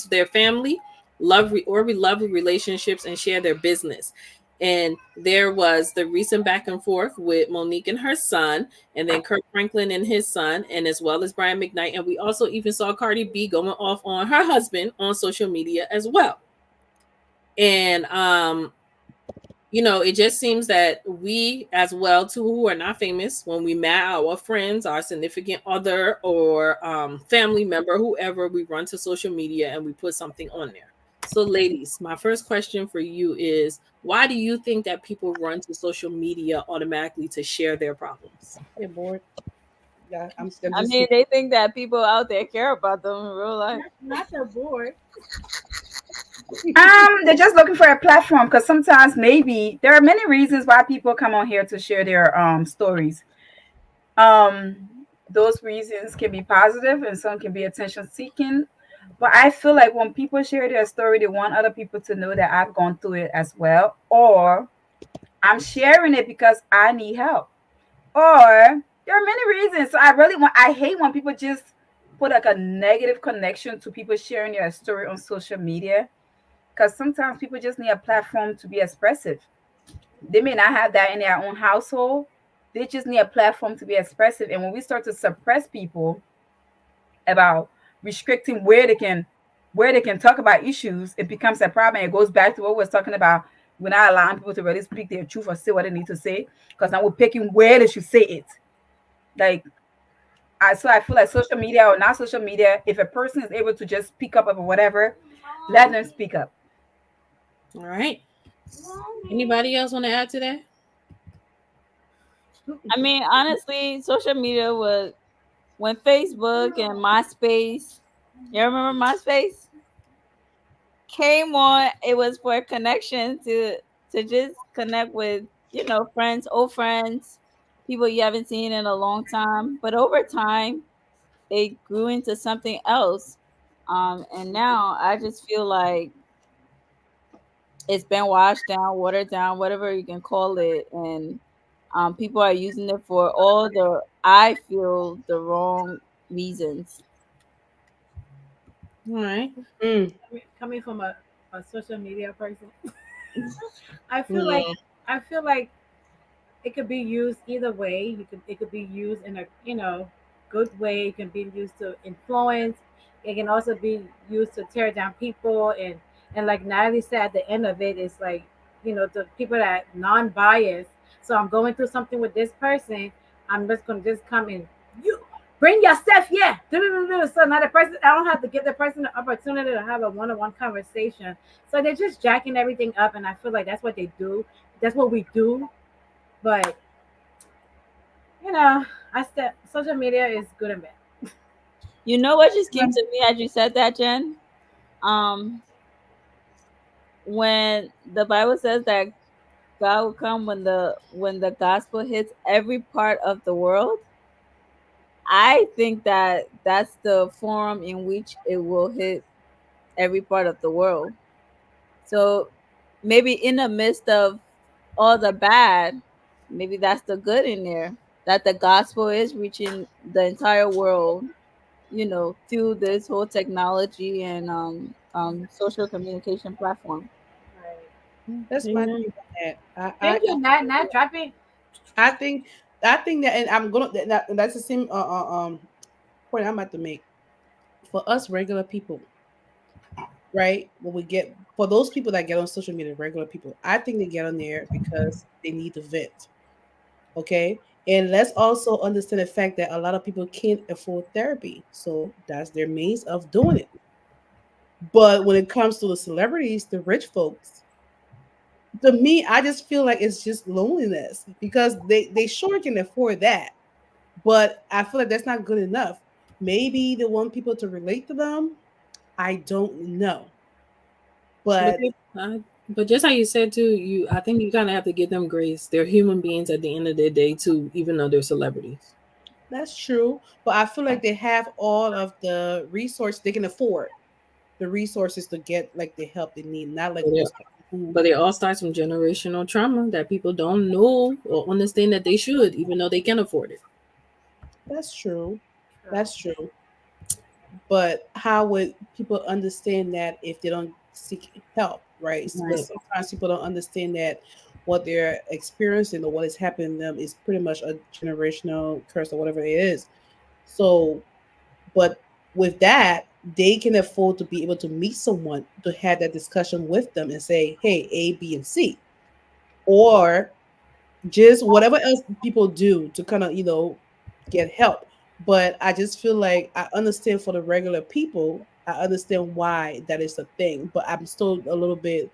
their family, love relationships, and share their business. And there was the recent back and forth with Monique and her son, and then Kirk Franklin and his son, and as well as Brian McKnight. And we also even saw Cardi B going off on her husband on social media as well. And it just seems that we as well too, who are not famous, when we met our friends, our significant other, or family member, whoever, we run to social media and we put something on there. So ladies, my first question for you is, why do you think that people run to social media automatically to share their problems? they're bored. Yeah, I'm I just mean, they think that people out there care about them in real life. Not the board. They're just looking for a platform because sometimes maybe there are many reasons why people come on here to share their stories. Those reasons can be positive and some can be attention seeking. But I feel like when people share their story, they want other people to know that I've gone through it as well, or I'm sharing it because I need help, or there are many reasons. So I hate when people just put like a negative connection to people sharing their story on social media because sometimes people just need a platform to be expressive. They may not have that in their own household. They just need a platform to be expressive. And when we start to suppress people about restricting where they can talk about issues, it becomes a problem. It goes back to what we was talking about. We're not allowing people to really speak their truth or say what they need to say because now we're picking where they should say it. Like I feel like social media or not social media, if a person is able to just speak up or whatever, let them speak up. All right. Anybody else want to add to that? I mean, honestly, social media was when Facebook and MySpace. You remember MySpace? came on, it was for a connection to just connect with, friends, old friends, people you haven't seen in a long time. But over time, it grew into something else. And now I just feel like it's been washed down, watered down, whatever you can call it, and people are using it for all the I feel the wrong reasons. All right. Mm. Coming from a social media person, I feel like Yeah. I feel like it could be used either way. It could be used in a good way. It can be used to influence. It can also be used to tear down people, and like Natalie said, at the end of it, it's like the people that non-biased. So I'm going through something with this person. I'm just gonna just come in. You bring yourself, yeah. Do. So now the person, I don't have to give the person the opportunity to have a one-on-one conversation. So they're just jacking everything up, and I feel like that's what they do. That's what we do, but you know, I said social media is good and bad. You know what just came to me as you said that, Jen? Um, when the Bible says that God will come when the gospel hits every part of the world, I think that that's the forum in which it will hit every part of the world. So maybe in the midst of all the bad, maybe that's the good in there. That the gospel is reaching the entire world, through this whole technology and social communication platform. Right. That's my Amen. take on that. Thank you, Nat. Nat, drop it. I think I think that, and I'm gonna that's the same point I'm about to make for us regular people, right? When we get for those people that get on social media, regular people, I think they get on there because they need to vent. Okay. And let's also understand the fact that a lot of people can't afford therapy. So that's their means of doing it. But when it comes to the celebrities, the rich folks, to me, I just feel like it's just loneliness because they sure can afford that. But I feel like that's not good enough. Maybe they want people to relate to them. I don't know. But But but just how you said too, I think you kind of have to give them grace. They're human beings at the end of the day too, even though they're celebrities. that's true. But I feel like they have all of the resources they can afford, the resources to get like the help they need, not like But it, those people who but it all starts from generational trauma that people don't know or understand that they should, even though they can afford it. that's true. True. That's true. But how would people understand that if they don't seek help, right? Because Right. sometimes people don't understand that what they're experiencing or what is happening to them is pretty much a generational curse or whatever it is. So, but with that, they can afford to be able to meet someone to have that discussion with them and say, hey, A, B, and C. Or just whatever else people do to kind of, get help. But I just feel like I understand for the regular people, I understand why that is a thing. But I'm still a little bit,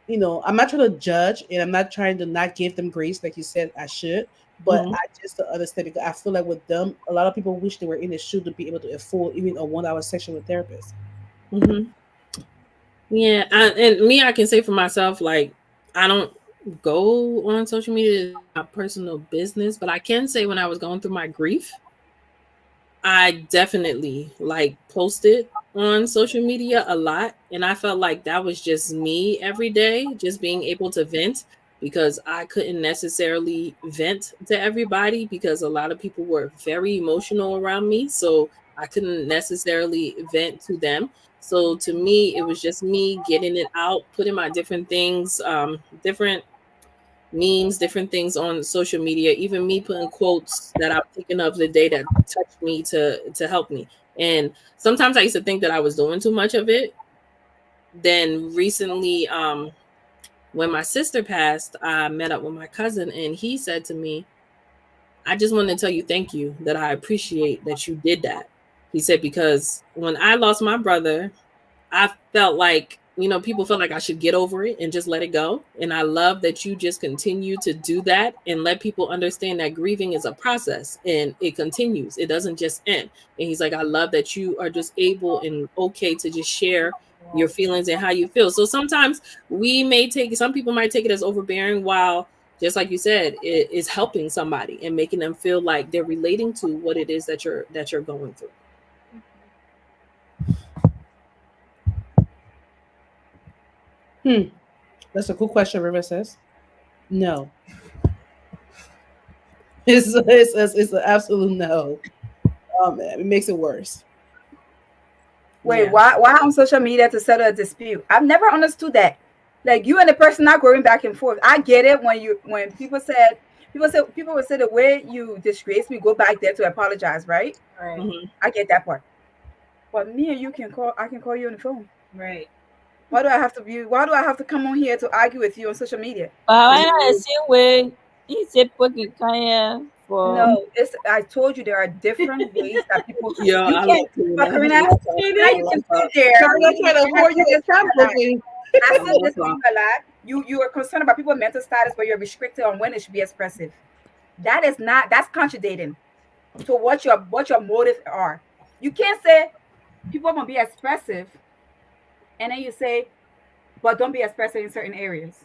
I'm not trying to judge and I'm not trying to not give them grace like you said I should. But Hmm. I just don't understand because I feel like with them, a lot of people wish they were in the shoe to be able to afford even a 1 hour session with therapist. Hmm. Yeah, and me, I can say for myself, like I don't go on social media. It's not my personal business, but I can say when I was going through my grief, I definitely like posted on social media a lot. And I felt like that was just me every day, just being able to vent because I couldn't necessarily vent to everybody because a lot of people were very emotional around me. So I couldn't necessarily vent to them. So to me, it was just me getting it out, putting my different things, different memes, different things on social media, even me putting quotes that I'm thinking of the day that touched me to help me. And sometimes I used to think that I was doing too much of it. Then recently, when my sister passed, I met up with my cousin and he said to me, I just wanted to tell you thank you, that I appreciate that you did that. He said, because when I lost my brother, I felt like, people felt like I should get over it and just let it go. And I love that you just continue to do that and let people understand that grieving is a process and it continues. It doesn't just end. And he's like, I love that you are just able and okay to just share your feelings and how you feel. So sometimes some people might take it as overbearing, while just like you said, it is helping somebody and making them feel like they're relating to what it is that you're going through. That's a cool question. River says no. It's an absolute no. Oh man, it makes it worse. Wait, Yeah. why on social media to settle a dispute? I've never understood that. Like you and the person not going back and forth. I get it when people would say the way you disgrace me, go back there to apologize, right? Right. Mhm. I get that part. But me and you can call. I can call you on the phone. Right. Why do I have to come on here to argue with you on social media? Why not the same way he said fucking kaya for No, it's I told you there are different ways that people Yeah, you I can't. love Karina. But I Karina, love her. Karina, I you can love sit her. there. Carla trying to And I hold you said this to you a lot. accountable. I I said love this to her. you a lot. You are concerned about people's mental status, but you're restricted on when it should be expressive. That's contradicting to what your motives are. You can't say people gonna be expressive, and then you say, but don't be expressive in certain areas.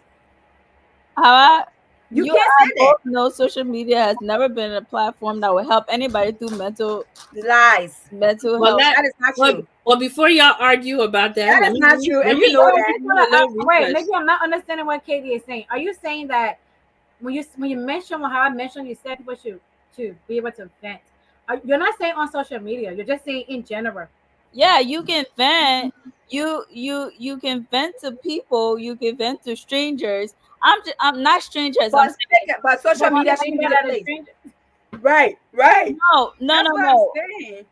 how You you can't and I say both know social media has never been a platform that will help anybody through that. Lies. Well, health. That is not true. before y'all argue about that, That let is me not true, let and you me know So that. just do a little wait, research. maybe I'm not understanding what Katie is saying. Are you saying that when you mention how I mentioned, you said people should be able to vent? You're not saying on social media. You're just saying in general. Yeah, you can vent. You can vent to people. You can vent to strangers. I'm not strangers. I'm saying But social But to media the shouldn't people be the that is place. stranger. Right, right. That's what I'm no. saying.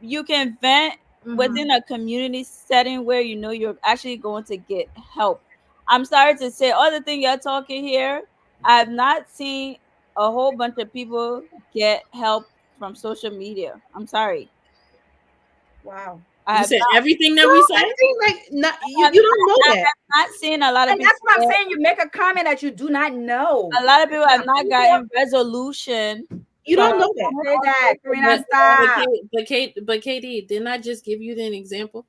You can vent Mm-hmm. within a community setting where you know you're actually going to get help. I'm sorry to say, all the thing you're talking here, I've not seen a whole bunch of people get help from social media. I'm sorry. Wow. I You have said not. everything that No, we say. everything like not I you. have You don't know not, I that. have not seen a lot of And people that's what I'm get, saying. You make a comment that you do not know. a lot of people have Now, not people, gotten resolution You from don't no, know that. don't going say on that. social Karina, But media. stop. but Katie, didn't I just give you an example?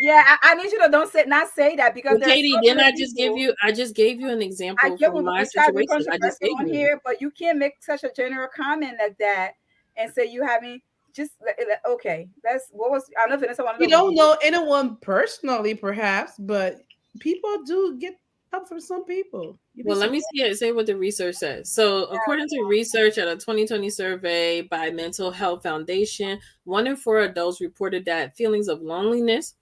Yeah, I need you to don't say not say that because But there are Katie, so didn't many I just give people. you? I just gave you an I example get from my we try to be situation. I just controversial gave on you one. here, but you can't make such a general comment like that and say you having okay. That's what was I don't know if Vanessa wanted You to don't know anyone personally, perhaps, but people do get help from some people. You'd be Well, let me surprised. say what the research says. So, according to research at a 2020 survey by Mental Health Foundation, 1 in 4 adults reported that feelings of loneliness,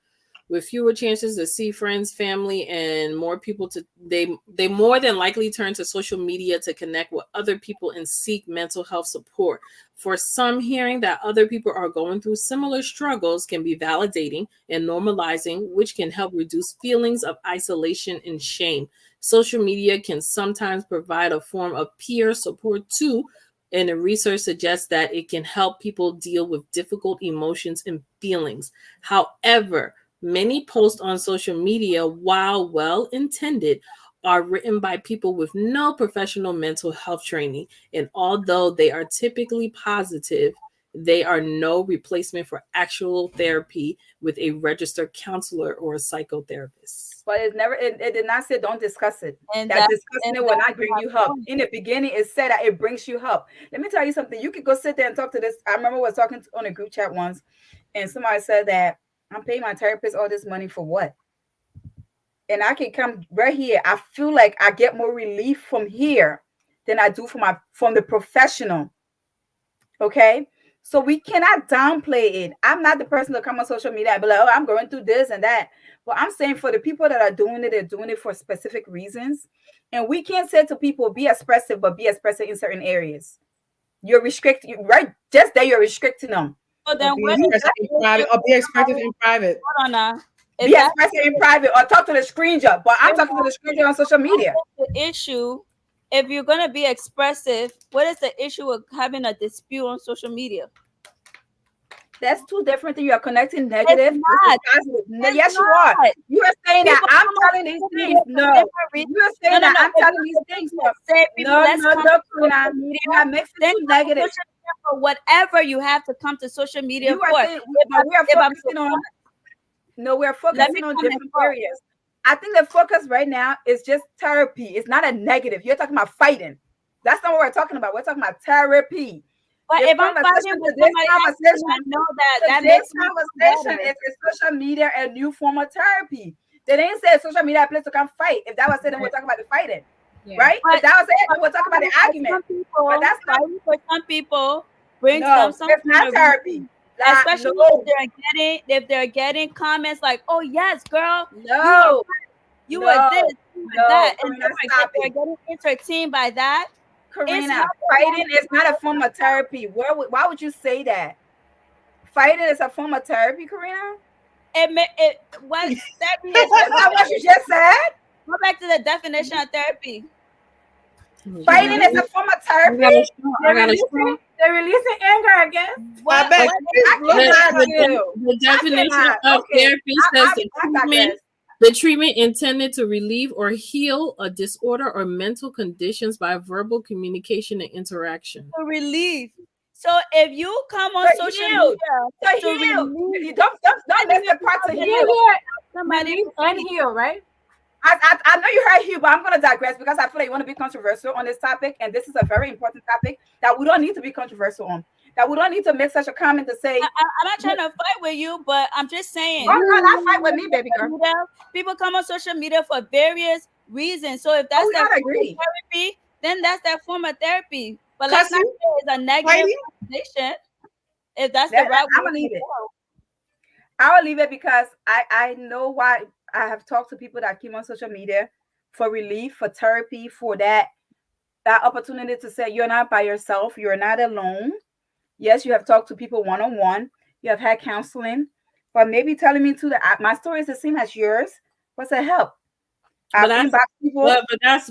with fewer chances to see friends, family, and more people to they more than likely turn to social media to connect with other people and seek mental health support. For some, hearing that other people are going through similar struggles can be validating and normalizing, which can help reduce feelings of isolation and shame. Social media can sometimes provide a form of peer support too, and the research suggests that it can help people deal with difficult emotions and feelings. However, many posts on social media, while well intended, are written by people with no professional mental health training. And although they are typically positive, they are no replacement for actual therapy with a registered counselor or a psychotherapist. but it did not say don't discuss it. and That that discussing and it will that's not bring my you help. point. In the beginning, it said that it brings you help. Let me tell you something. You could go sit there and talk to this. I remember I was talking on a group chat once, and somebody said that I'm paying my therapist all this money for what? And I can come right here. I feel like I get more relief from here than I do from the professional. Okay. So we cannot downplay it. I'm not the person to come on social media and be like, oh, I'm going through this and that. But I'm saying for the people that are doing it, they're doing it for specific reasons. And we can't say to people, be expressive, but be expressive in certain areas. You're restricting, right? Just that you're restricting them. So Or then be where You does expressive that in issue private, or be come expressive in private. hold on now? be If that's expressive in private or talk to the stranger. But I'm talking to the stranger on social media. the issue, if you're gonna be expressive, what is the issue of having a dispute on social media? That's two different things. You are connecting It's negative versus not. positive. No, It's yes, you are. not. You are saying that People I'm come on telling these social media things. for No, different reasons. you are No, saying no, that no. I'm telling these If things. you say people, No, let's no, come no, to Karina. social media, You are mixing then two come to negatives. social media for whatever you have to come to social media You are for. saying, but we are If I'm focusing on No, we're Let me focusing on come and different talk. areas. I think the focus right now is just therapy. It's not a negative. You're talking about fighting. That's not what we're talking about. We're talking about therapy. But This if I'm fighting conversation, with somebody I do not know, that today's makes me feel conversation better. is a social media and new form of therapy. They didn't say social media a place to come fight. If that was it, then we're talking about the fighting, Yeah. right? If But that was it, but then we're talking about the argument. But that's not. for some people brings them No, some it's kind not of therapy. relief. Especially No, if they're getting comments like, "Oh yes, girl, you were no, you were this, no, you were no. that," and Karina, stop they're it. getting entertained by that. It's Karina, helping them. fighting is not a form of therapy. Why would you say that? Fighting is a form of therapy, Karina? It what therapy is. Is that what you just said? Go back to the definition of therapy. Fighting is a form of I got a therapy? strong. I They're got a releasing strong. they're releasing anger, I guess. I What bet. what I Look cannot at deal. The I definition cannot. of Okay, therapy says I digress. the treatment intended to relieve or heal a disorder or mental conditions by verbal communication and interaction. to relieve. So if you come on To social heal. media To to heal. relieve, Don't miss the part to Did heal. you hear somebody release and heal, right? I know you heard Hugh, but I'm going to digress because I feel like you want to be controversial on this topic, and this is a very important topic that we don't need to be controversial on. That we don't need to make such a comment to say, I'm not trying to fight with you, but I'm just "Oh saying no, not fight with me, baby girl." people come on social media for various reasons. So if Oh, that's we their gotta form of agree. therapy, then that's their form of therapy. But let's Cussing, not say it's a negative fighting. connotation if that's the right I'm way gonna to leave it. go. I will leave it because I know why. I have talked to people that came on social media for relief, for therapy, for that opportunity to say you're not by yourself, you're not alone. Yes, you have talked to people one on one, you have had counseling, but maybe telling me too that my story is the same as yours was a help. But I've that's inboxed people,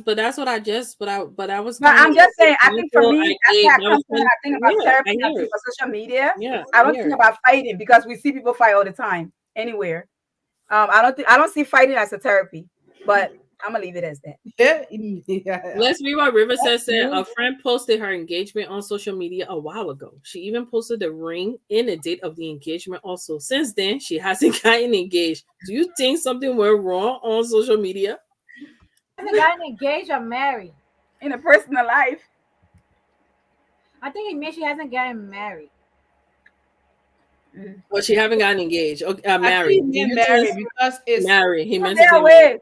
but that's what I just but I was but kind of I'm just saying. I think for example me, I that's gave. why I That come was to when I think about yeah, I therapy. I hear think it. for social media. Yeah, I I don't hear think it. about fighting because we see people fight all the time anywhere. I don't see fighting as a therapy, but I'm gonna leave it as that. Yeah. Let's read what River said. A friend posted her engagement on social media a while ago. She even posted the ring and the date of the engagement also. Since then, she hasn't gotten engaged. Do you think something went wrong on social media? Hasn't gotten engaged or married. In a personal life. I think it means she hasn't gotten married. Mm. Or she haven't gotten engaged? Okay, I think married. he Do meant you think married because it's married? He On meant to their say married. way.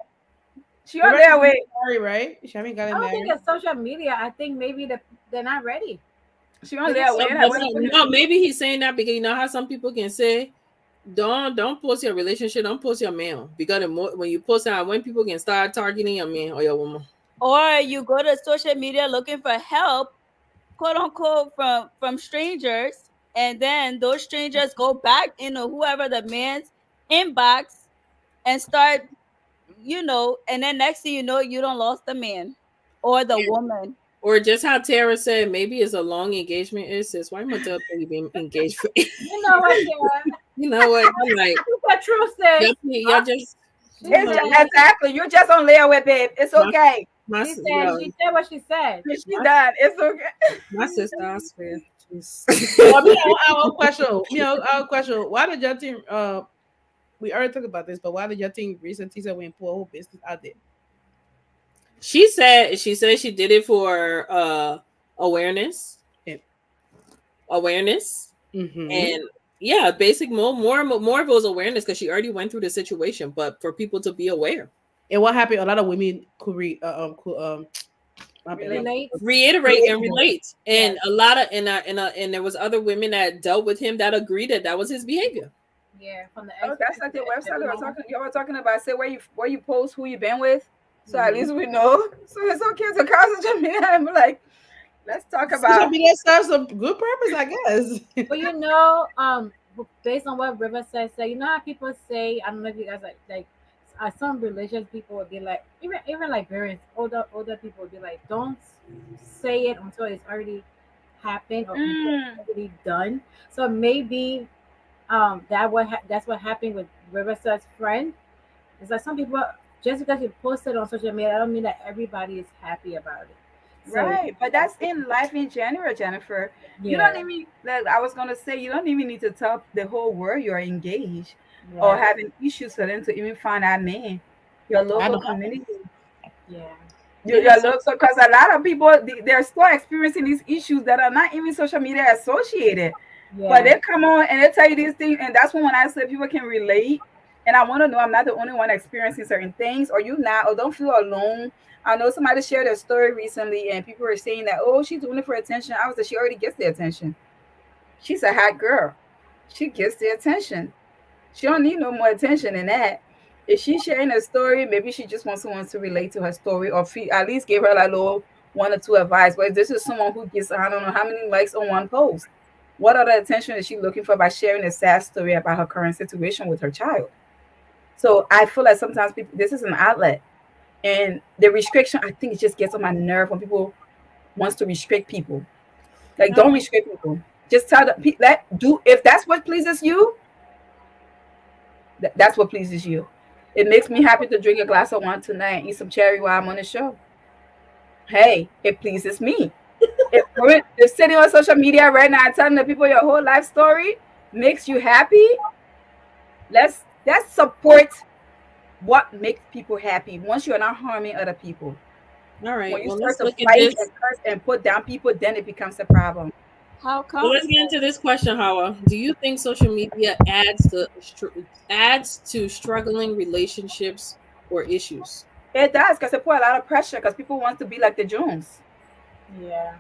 She on Rebecca their way. married, right? She haven't I gotten don't think married. it's social media. I think maybe they're not ready. She on Maybe their way. social And I But want to put no, maybe he's saying that because you know how some people can say, don't post your relationship, don't post your mail because when you post that, when people can start targeting your man or your woman. Or you go to social media looking for help, quote unquote, from strangers, and then those strangers go back into whoever the man's inbox and start, and then next thing you know, you don't lost the man or the woman. Or just how Tara said, maybe it's a long engagement. It says, why am I tell you been engaged for? You know what, Tara? You know what? I'm like, She's the truth, sis. y'all just, She you it's know, said exactly. You're just on layaway, babe. It's my, okay. yo, she said what she said. She's my, done. It's okay. my sister, I swear. Jeez. But me, our question. Our question. Why did y'all think? We already talked about this, but why did y'all think recent teaser went put whole business out there? She said she did it for awareness. Yeah. Awareness. Mm-hmm. And yeah, basic more of it was awareness because she already went through the situation, but for people to be aware. And what happened? A lot of women could my bad. Relate. Reiterate and relate. And Yes. a lot of and there was other women that dealt with him that agreed that was his behavior. Yeah, from the Oh, ex. that's like the website they were talking. You were talking about. Say where you post, who you been with, so at least we know. So it's okay to call social media and be like, let's talk Social about. media serves a good purpose, I guess. But based on what River said, you know how people say, I don't know if you guys some religious people would be like, even like parents, older people would be like, don't say it until it's already happened or until Mm, it's already done. So maybe that's what happened with Riverside's friend. It's like some people just because you post it on social media, I don't mean that everybody is happy about it. So right, but that's in life in general, Jennifer. You don't yeah, even like I was gonna say you don't even need to tell the whole world you're engaged. or Yeah. having issues for them to even find that man, your I local don't. community. Yeah. Yeah, Your so local, because a lot of people they're still experiencing these issues that are not even social media associated, but Yeah. they come on and they tell you these things, and that's when I say people can relate. And I want to know I'm not the only one experiencing certain things, or you not, or don't feel alone. I know somebody shared a story recently, and people were saying that, oh, she's doing it for attention. I was like, she already gets the attention. She's a hot girl. She gets the attention. She don't need no more attention than that. If she's sharing a story, maybe she just wants someone to relate to her story, or at least give her like little one or two advice. But this is someone who gets I don't know how many likes on one post. What other attention is she looking for by sharing a sad story about her current situation with her child? So I feel like sometimes people, this is an outlet, and the restriction, I think it just gets on my nerve when people wants to restrict people. Like, no, don't restrict people. Just tell the let do if that's what pleases you, that's what pleases you. It makes me happy to drink a glass of wine tonight and eat some cherry while I'm on the show. Hey, it pleases me. If sitting on social media right now and telling the people your whole life story makes you happy, let's support what makes people happy. Once you're not harming other people, all right. when you Well, start let's to look at fight this. and curse and put down people, then it becomes a problem. How Well, come? let's get into this question, Hawa. Do you think social media adds to struggling relationships or issues? It does because it put a lot of pressure because people want to be like the Jones. Yeah.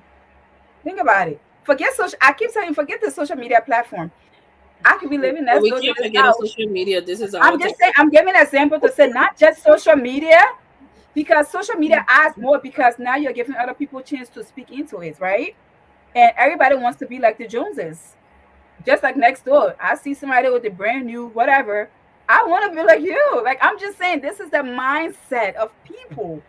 Think about it. Forget social. I keep saying, forget the social media platform. I could be living Well, next we door to can't this forget of house. social media. This is I'm our just topic. saying, I'm giving an example to say not just social media, because social media adds more because now you're giving other people a chance to speak into it, right? And everybody wants to be like the Joneses. Just like next door. I see somebody with a brand new whatever. I want to be like you. Like I'm just saying, this is the mindset of people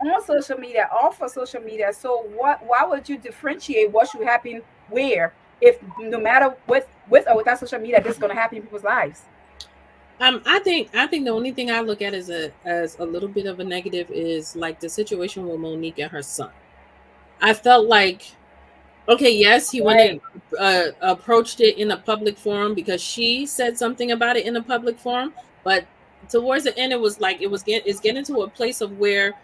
on social media, off of social media. So why would you differentiate what should happen where if no matter with or without social media, this is gonna happen in people's lives? I think the only thing I look at as a little bit of a negative is like the situation with Monique and her son. I felt like, okay, yes, he went Right. and approached it in a public forum because she said something about it in a public forum, but towards the end, it was like it's getting to a place of where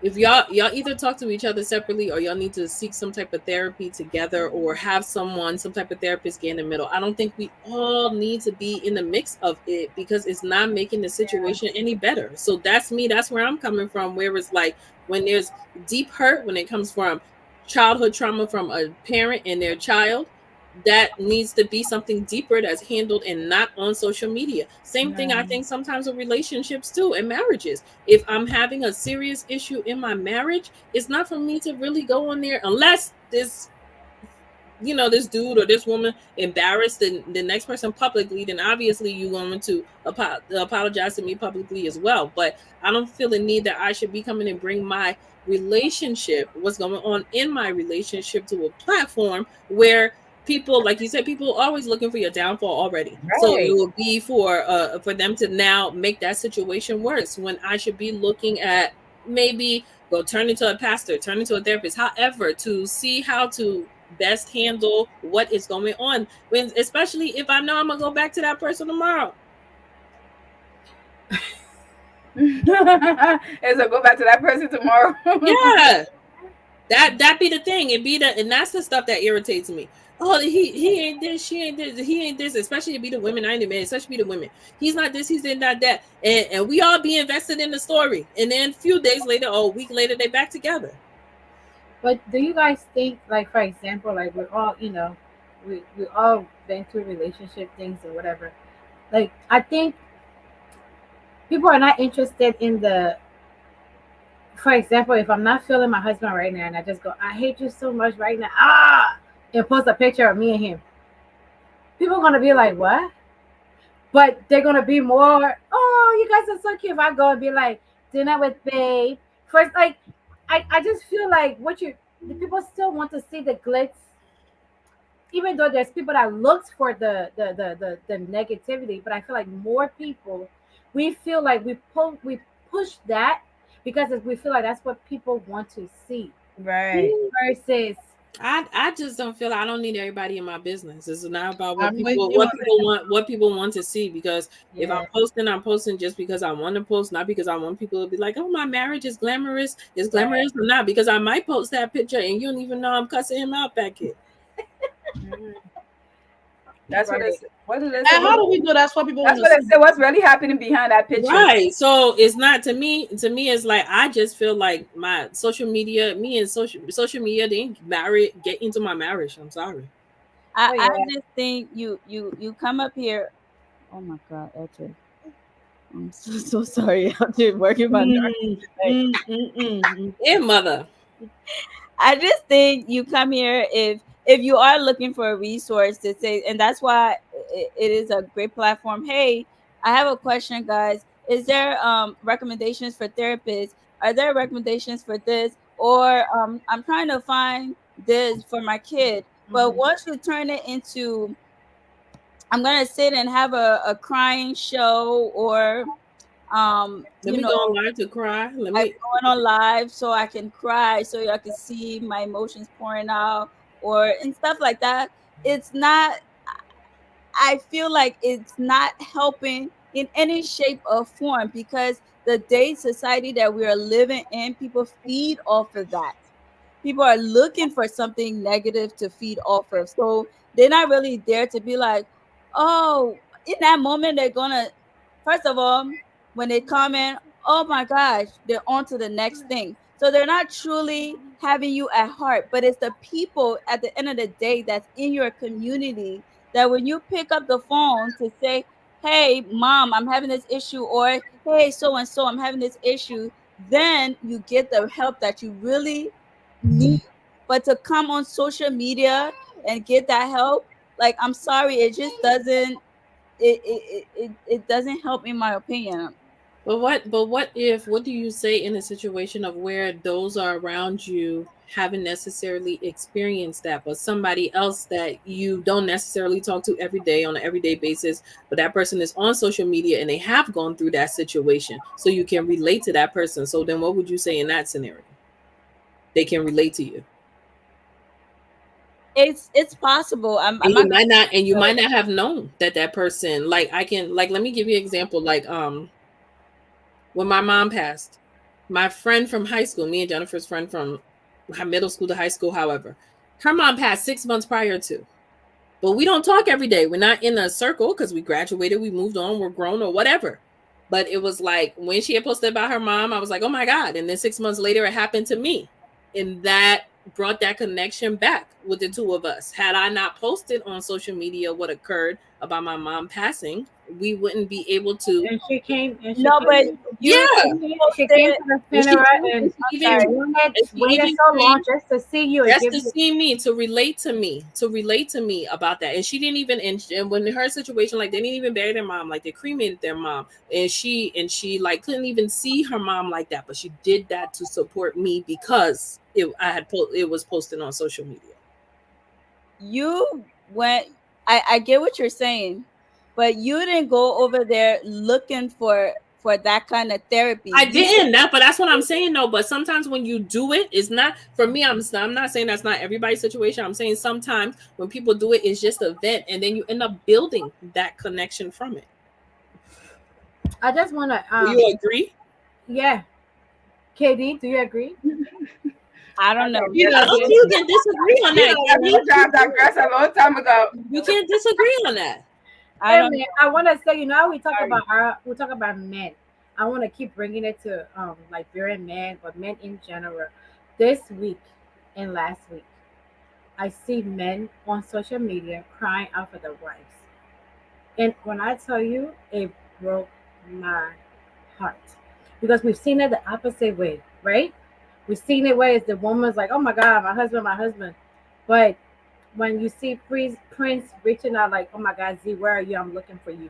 if y'all either talk to each other separately or y'all need to seek some type of therapy together or have some type of therapist get in the middle. I don't think we all need to be in the mix of it because it's not making the situation any better. So that's me, that's where I'm coming from, where it's like when there's deep hurt, when it comes from childhood trauma from a parent and their child, that needs to be something deeper that's handled and not on social media. Same thing I Right. think sometimes with relationships too and marriages. If I'm having a serious issue in my marriage, it's not for me to really go on there unless this dude or this woman embarrassed the next person publicly, then obviously you're going to apologize to me publicly as well. But I don't feel the need that I should be coming and bring my relationship, what's going on in my relationship, to a platform where people, like you said, people are always looking for your downfall already. So it Right. will be for them to now make that situation worse when I should be looking at maybe go turn into a pastor, turn into a therapist, however, to see how to best handle what is going on. When, especially if I know I'm gonna go back to that person tomorrow. And so go back to that person tomorrow. Yeah, that be the thing. It be the and that's the stuff that irritates me. Oh, he ain't this, she ain't this, he ain't this. Especially it be the women. I ain't man. Especially be the women. He's not this. He's not that. And we all be invested in the story. And then a few days later, or a week later, they back together. But do you guys think, like, for example, like we're all, we all been through relationship things or whatever. Like, I think people are not interested in the. For example, if I'm not feeling my husband right now, and I just go, I hate you so much right now, and post a picture of me and him, people are gonna be like, what? But they're gonna be more, oh, you guys are so cute. If I go and be like, dinner with babe, first, like, I just feel like the people still want to see the glitz, even though there's people that looks for the negativity. But I feel like more people, we feel like we push that because we feel like that's what people want to see Right. versus. I just don't feel I don't need everybody in my business. It's not about I'm with you on what people want to see, because if Yeah. I'm posting just because I want to post, not because I want people to be like, oh, my marriage is glamorous. It's Right. glamorous or not, because I might post that picture and you don't even know I'm cussing him out back here. Mhm. That's what Right. it's. What did they that. say? And how do we know that's what people want That's to what they see? say. What's really happening behind that picture? Right. So it's not to me it's like I just feel like my social media, me and social media didn't get into my marriage. I'm sorry. Oh I yeah. just think you come up here. Oh my God, Edge. I'm so sorry. I'm just working my Mm, nerves today. mm, mm, mm. Yeah, mother. I just think you come here if you are looking for a resource to say, and that's why it is a great platform. Hey, I have a question, guys. Is there recommendations for therapists? Are there recommendations for this? Or I'm trying to find this for my kid. But once you turn it into, I'm gonna sit and have a crying show, or Let you me know, go on live to cry. Let I'm me going on live so I can cry, so y'all can see my emotions pouring out, or and stuff like that. It's not. I feel like it's not helping in any shape or form, because the day society that we are living in, people feed off of that. People are looking for something negative to feed off of. So they're not really there to be like, oh, in that moment, they're gonna, first of all, when they comment, oh my gosh, they're on to the next thing. So they're not truly having you at heart, but it's the people at the end of the day that's in your community that when you pick up the phone to say, hey, mom, I'm having this issue, or hey, so and so, I'm having this issue, then you get the help that you really need. But to come on social media and get that help, like, I'm sorry, it just doesn't, it doesn't help, in my opinion. what do you say in a situation of where those are around you haven't necessarily experienced that, but somebody else that you don't necessarily talk to every day on an everyday basis, but that person is on social media and they have gone through that situation, so you can relate to that person. So then what would you say in that scenario? They can relate to you. It's possible. I'm And not you gonna. might not have known that that person, like, I can, like, let me give you an example. Like, when my mom passed, my friend from high school, me and Jennifer's friend from middle school to high school, however, her mom passed 6 months prior to. But we don't talk every day. We're not in a circle because we graduated, we moved on, we're grown or whatever. But it was like when she had posted about her mom, I was like, oh my God. And then 6 months later, it happened to me. And that brought that connection back with the two of us. Had I not posted on social media what occurred about my mom passing, we wouldn't be able to. And she came. And she No, but came. you Yeah. She came posted. to the And she funeral came and and she even Sorry. and she waited even so long came just to see you and just give to you. see me, to relate to me about that. And she didn't even, and when her situation, like, they didn't even bury their mom, like they cremated their mom, and she like couldn't even see her mom like that, but she did that to support me because it was posted on social media. You went. I get what you're saying, but you didn't go over there looking for that kind of therapy. I You didn't that, but that's what I'm saying though. But sometimes when you do it, it's not for me. I'm not saying that's not everybody's situation. I'm saying sometimes when people do it, it's just a vent, and then you end up building that connection from it. I just wanna Do you agree? yeah. KD, do you agree? I don't know. Okay, You yes, I know, I don't do. think you can disagree on that, I Katie. told you I digressed a long time ago. You can't disagree on that. I Hey don't man, know. I want to say, we talk Sorry. about we talk about men. I want to keep bringing it to Liberian men, but men in general. This week and last week, I see men on social media crying out for their wives, and when I tell you, it broke my heart because we've seen it the opposite way, right? We've seen it where it's the woman's like, "Oh my husband," but when you see Prince reaching out like, "Oh my God, Z, where are you? I'm looking for you."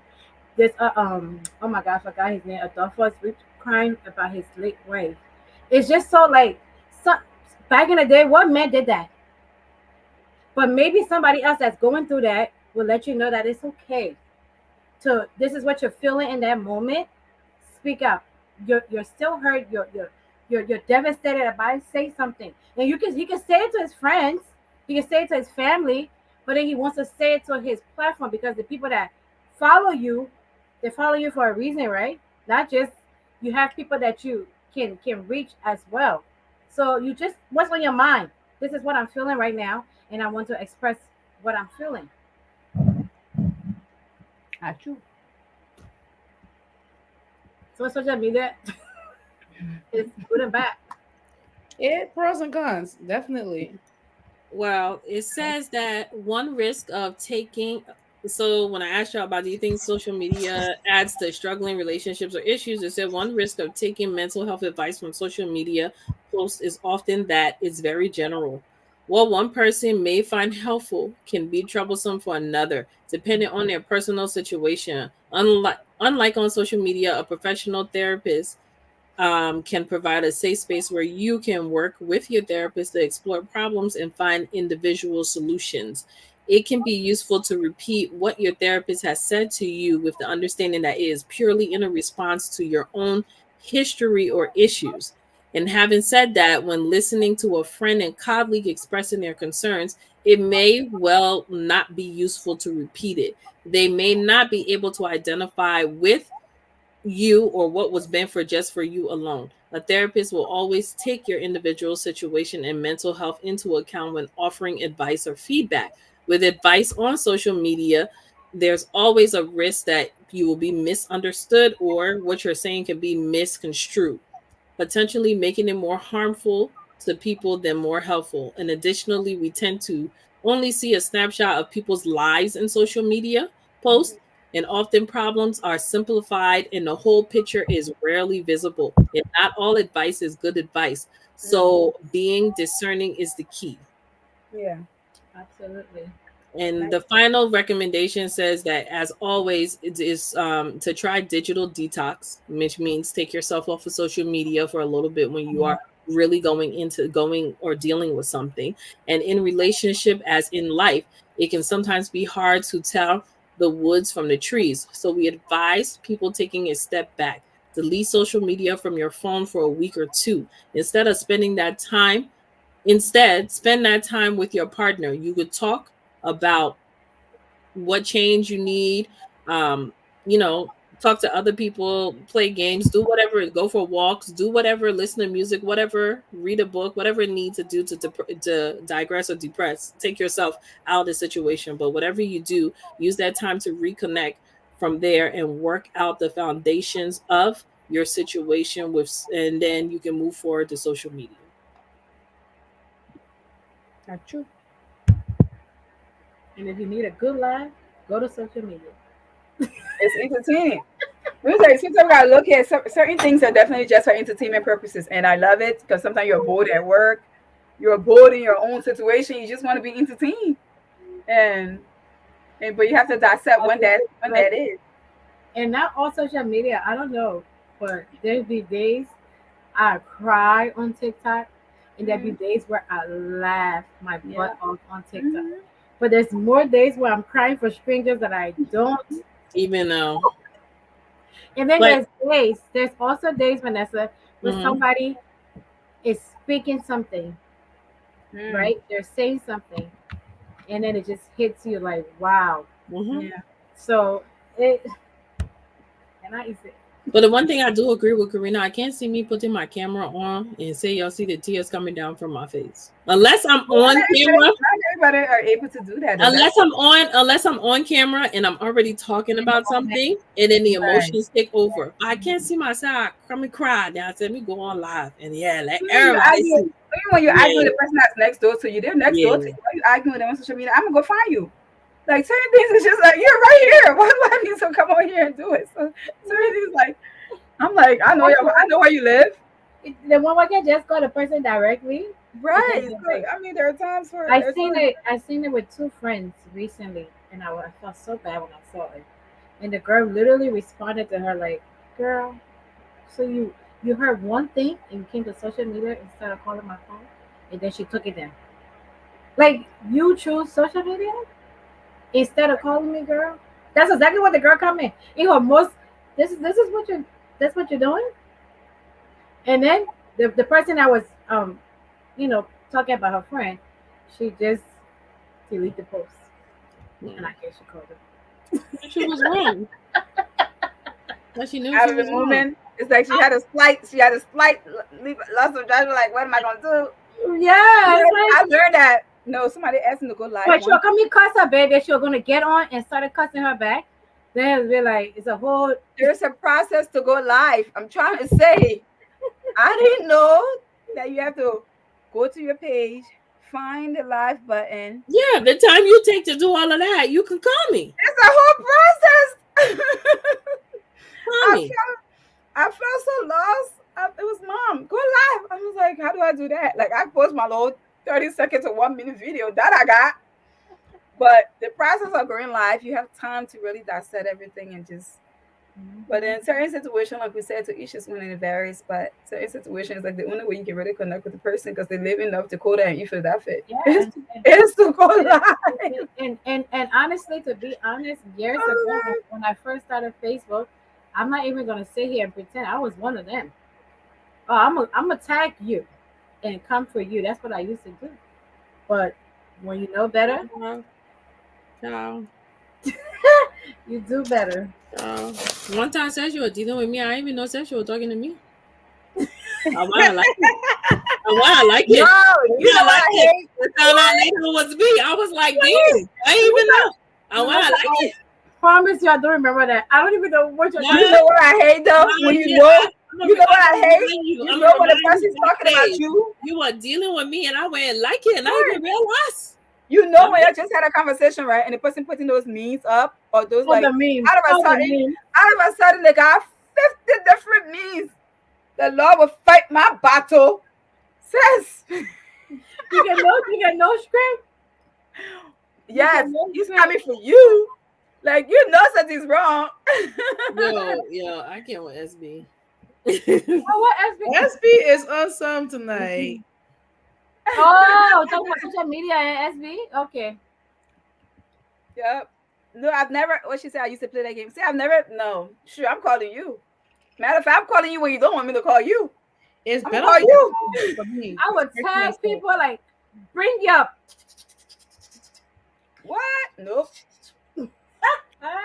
This oh my God, I forgot his name. Adolphus crying about his late wife. It's just so like, so, back in the day, what man did that? But maybe somebody else that's going through that will let you know that it's okay to. This is what you're feeling in that moment. Speak up. You're still hurt. You're devastated about it. Say something, and you can say it to his friends. He can say it to his family, but then he wants to say it to his platform because the people that follow you, they follow you for a reason, right? Not just you have people that you can reach as well. So you just what's on your mind? This is what I'm feeling right now, and I want to express what I'm feeling. Not true. So social media is good and bad. It pros and cons, definitely. Well, it says that one risk of taking. So when I asked y'all about, do you think social media adds to struggling relationships or issues? It said one risk of taking mental health advice from social media posts is often that it's very general. What one person may find helpful can be troublesome for another, depending on their personal situation. Unlike on social media, a professional therapist can provide a safe space where you can work with your therapist to explore problems and find individual solutions. It can be useful to repeat what your therapist has said to you with the understanding that it is purely in a response to your own history or issues. And having said that, when listening to a friend and colleague expressing their concerns, it may well not be useful to repeat it. They may not be able to identify with you or what was meant for just for you alone. A therapist will always take your individual situation and mental health into account when offering advice or feedback. With advice on social media, there's always a risk that you will be misunderstood or what you're saying can be misconstrued, potentially making it more harmful to people than more helpful. And additionally, we tend to only see a snapshot of people's lives in social media posts, and often problems are simplified and the whole picture is rarely visible. And not all advice is good advice. So being discerning is the key. Yeah. Absolutely. And Nice. the final recommendation says that, as always, it is to try digital detox, which means take yourself off of social media for a little bit when you are really going or dealing with something. And in relationship, as in life, it can sometimes be hard to tell the woods from the trees. So we advise people taking a step back. Delete social media from your phone for a week or two. Instead of spending that time Instead, spend that time with your partner. You could talk about what change you need. Um, you know, talk to other people, play games, do whatever, go for walks, do whatever, listen to music, whatever, read a book, whatever you need to do to digress or depress. Take yourself out of the situation. But whatever you do, use that time to reconnect from there and work out the foundations of your situation and then you can move forward to social media. Not true. And if you need a good laugh, go to social media. It's entertaining. It was like sometimes we gotta look at certain things are definitely just for entertainment purposes, and I love it because sometimes you're bored at work, you're bored in your own situation, you just want to be entertained, and but you have to dissect when Like, that is. and not all social media. I don't know, but there'll be days I cry on TikTok, and there'll be Hmm. days where I laugh my butt Yeah. off on TikTok. Hmm. But there's more days where I'm crying for strangers that I don't. Even though, And then like, there's also days, Vanessa, where mhm, somebody is speaking something, Mm. right? They're saying something, and then it just hits you like, wow. mhm. Yeah. So it, and I used to, But the one thing I do agree with Karina, I can't see me putting my camera on and say y'all see the tears coming down from my face. Unless I'm Well, on camera, not everybody are able to do that though. That's unless I'm on camera and I'm already talking about something and then the right. emotions take over. I can't see myself come and cry. Now I said me go on live and yeah, let Even when you everybody argue, see. even when you argue with Yeah, the person that's next door to you, they're next door to yeah. you. Why you arguing with them on social media? I'm gonna go find you. Like certain things is just like you're right here. Why do I need to come on here and do it? So certain things like I'm like I know where you live. the one I can just call the person directly because Right. they're So like, I mean, there are times. I seen it with two friends recently, and I felt so bad when I saw it. And the girl literally responded to her like, "Girl, so you heard one thing and you came to social media instead of calling my phone," and then she took it down. Like you choose social media instead of calling me, girl. That's exactly what the girl commented. In her most, this is what you that's what you're doing. And then the person that was you know talking about her friend, she just delete the post. And Yeah. I guess she called it. She was wrong. But she knew Out she of the was wrong. moment, it's like she had a slight loss of judgment. Like, what am I gonna do? Yeah, it's I like, learned that. No, somebody asked him to go live but she'll once. come and cuss her, baby. She'll gonna get on and started cussing her back. Then it'll be like, it's a whole. There's a process to go live. I'm trying to say, I didn't know that you have to go to your page, find the live button. Yeah, the time you take to do all of that, you can call me. It's a whole process. Call I me. felt I felt so lost. It was mom, go live. I was like, how do I do that? Like I post my little 30 seconds or 1 minute video that I got. But the process of going live, you have time to really dissect everything and just. But in certain situations, like we said, to each is one and it varies. But certain situations, like the only way you can really connect with the person because they live in North Dakota and you feel that fit. Yeah, Is to go and, live. and honestly, to be honest, years ago when I first started Facebook, I'm not even gonna sit here and pretend I was one of them. Oh, I'm gonna tag you and come for you. That's what I used to do. But when you know better, Ciao. you do better. Ciao. One time Sexual dealing with me, I didn't even know Sexual talking to me. Oh, wow, I like it. Oh, wow, I like No, it. you I know what like I it. hate? I found out later it was me. I was like, damn, I didn't even know. Oh, wow, I like it. Promise you, I don't remember that. I don't even know what you're No, You know what I hate though? When you know, you know what I hate? You I'm know gonna when the remind person's you talking about backstage. you. You were dealing with me and I went like it and I didn't even realize. You know when I just had a conversation, right? And the person putting those memes up or those oh, like the meme. out of a Oh, the sudden, meme. they got 50 different memes. The Lord will fight my battle. Says You get no script. yes, he's coming for you. Like you know something's wrong. Yo, I can't with SB. Oh, what else? SB is awesome tonight. Oh, talking about social media and SB. Okay. Yep. No, I've never. What she said? I used to play that game. See, I've never. No, sure. I'm calling you. Matter of fact, I'm calling you when you don't want me to call you. It's I'm gonna better call you. for me. I would tag people like, bring you up. What? Nope. Ah,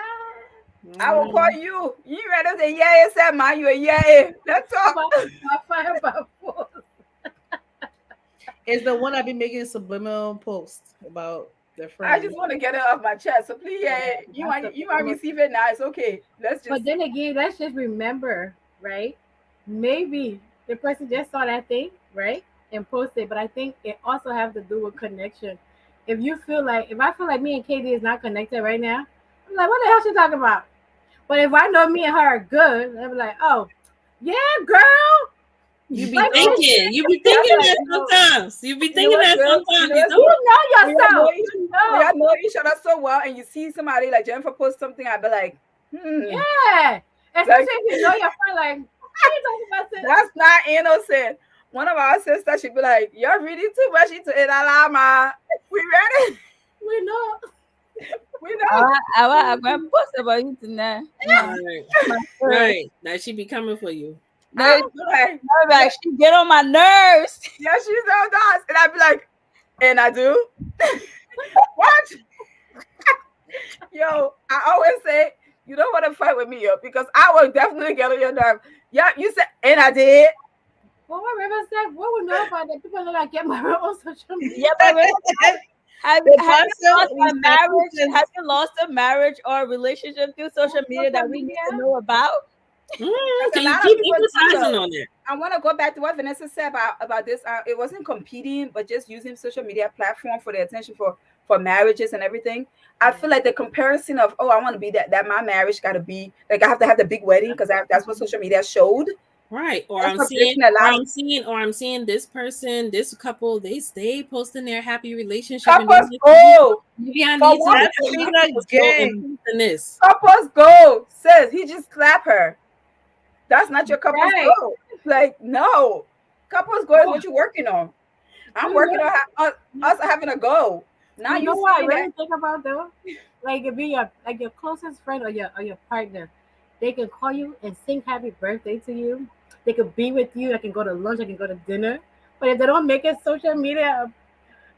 I will call you. You ready to say yeah? It's that man. You a yeah? Let's talk. my fire by force. It's the one I've been making subliminal posts about their I friends. just want to get it off my chest. So please, yeah, you want to receive it now? It's okay. Let's But just. then again, let's just remember, right? Maybe the person just saw that thing, right, and posted. But I think it also has to do with connection. If I feel like me and Katie is not connected right now, I'm like, what the hell she talking about? But if I know me and her are good, I'm like, oh, yeah, girl. You be Like, thinking. You be I'm thinking like, that sometimes. You be you know thinking what's that good? You sometimes. know You what's don't. you good? know When y'all know yourself. each, You when y'all know. know each other so well, and you see somebody like Jennifer post something, I'd be like, Yeah. Especially like if you know your friend, like, what are you talking about this? that's not innocent. One of our sisters, she'd be like, "You're reading too much into it, Alama. We ready? We know. We know." I'm going to post about you tonight. Right. My first. Right. That she be coming for you. No, I'd be like, no, like, she get on my nerves. "Yeah, she's so nice," and I'd be like, "And I do." What? Yo, I always say, you don't want to fight with me, yo, because I will definitely get on your nerve. Yeah, you said, and I did. Well, what River said, what we know about that people that like get married on social media. Yeah, but really, have The you lost person a marriage? Have you lost a marriage or a relationship through social media that we need to know about? Mm, Because can a you lot of keep people do emphasizing though. on it? I want to go back to what Vanessa said about this. It wasn't competing, but just using social media platform for the attention for marriages and everything. I feel like the comparison of I want to be that my marriage got to be like I have to have the big wedding because that's what social media showed. Right. Or That's I'm what seeing breaking a lot. or I'm seeing this person, this couple, they stay posting their happy relationship and Couples go maybe I for need to one. let That's some being other a people gang. and posting this. Couples go says he just slapped her. That's not your couples Right. go. Like no, couples go is what you're working on. I'm You working know, on us having a goal. Now you know you what I saying that really think about though? Like if your closest friend or your partner, they can call you and sing happy birthday to you. They could be with you. I can go to lunch. I can go to dinner. But if they don't make it social media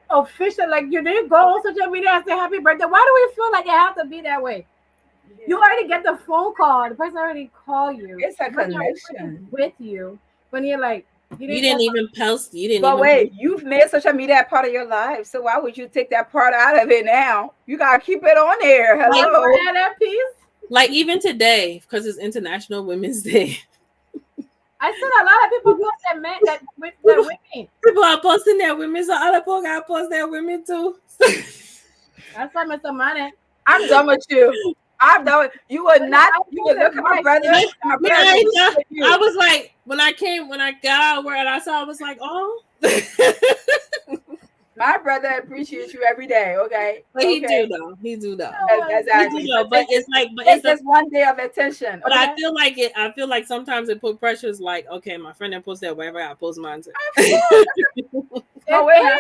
official. Like you didn't go on social media and say happy birthday. Why do we feel like it have to be that way? You Yeah. already get the phone call. The person already call you. It's a When they're connection. with you, when you're like, you You didn't get didn't even post. You didn't But even wait, post. you've made social media a part of your life. So why would you take that part out of it now? You gotta keep it on there. Like, Hello. at that piece. even today, because it's International Women's Day. I seen a lot of people post that men that with the People, women. people are posting their women, so other people gotta post their women too. That's why Mr. Money. I'm done with you. I'm done with you. Would But not, I you would posted look at my my brother, shit. and my Me, brother I would ain't look know. at I you. was like, when I got out of work and I saw, I was like, oh. My brother appreciates you every day. Okay. But he do Okay. though. He do though. He do Exactly. So though. But it's like, take this one day of attention. but I Okay. feel like it. I feel like sometimes it put pressures. Like, okay, my friend didn't post that, whatever I post mine. Of course. No, It wait now.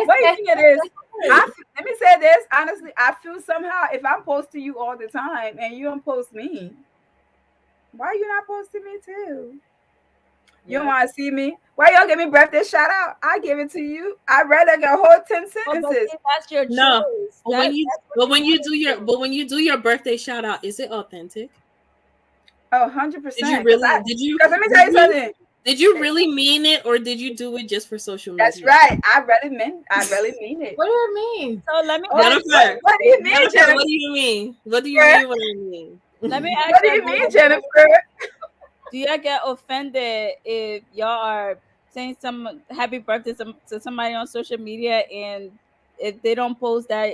is. What do you think it is? It's Let me say this honestly. I feel somehow if I'm posting you all the time and you don't post me, why are you not posting me too? You don't yeah. want to see me? Why you don't give me birthday shout out? I give it to you. I'd rather get a whole 10 Oh, but sentences. see, that's your No, choice. That's what you want to do. but when you do your birthday shout out, is it authentic? Oh, Did you 100%. really? Because let me tell you something. Did you really mean it, or did you do it just for social That's media? right. I really mean it. What do you mean? So let me Oh, ask what, Jennifer, you. what do you mean, Jennifer, Jennifer? what do you mean? What do you mean? What I mean? Let me ask What do y'all you this: mean, Jennifer? do y'all get offended if y'all are saying some happy birthday to somebody on social media and if they don't post that,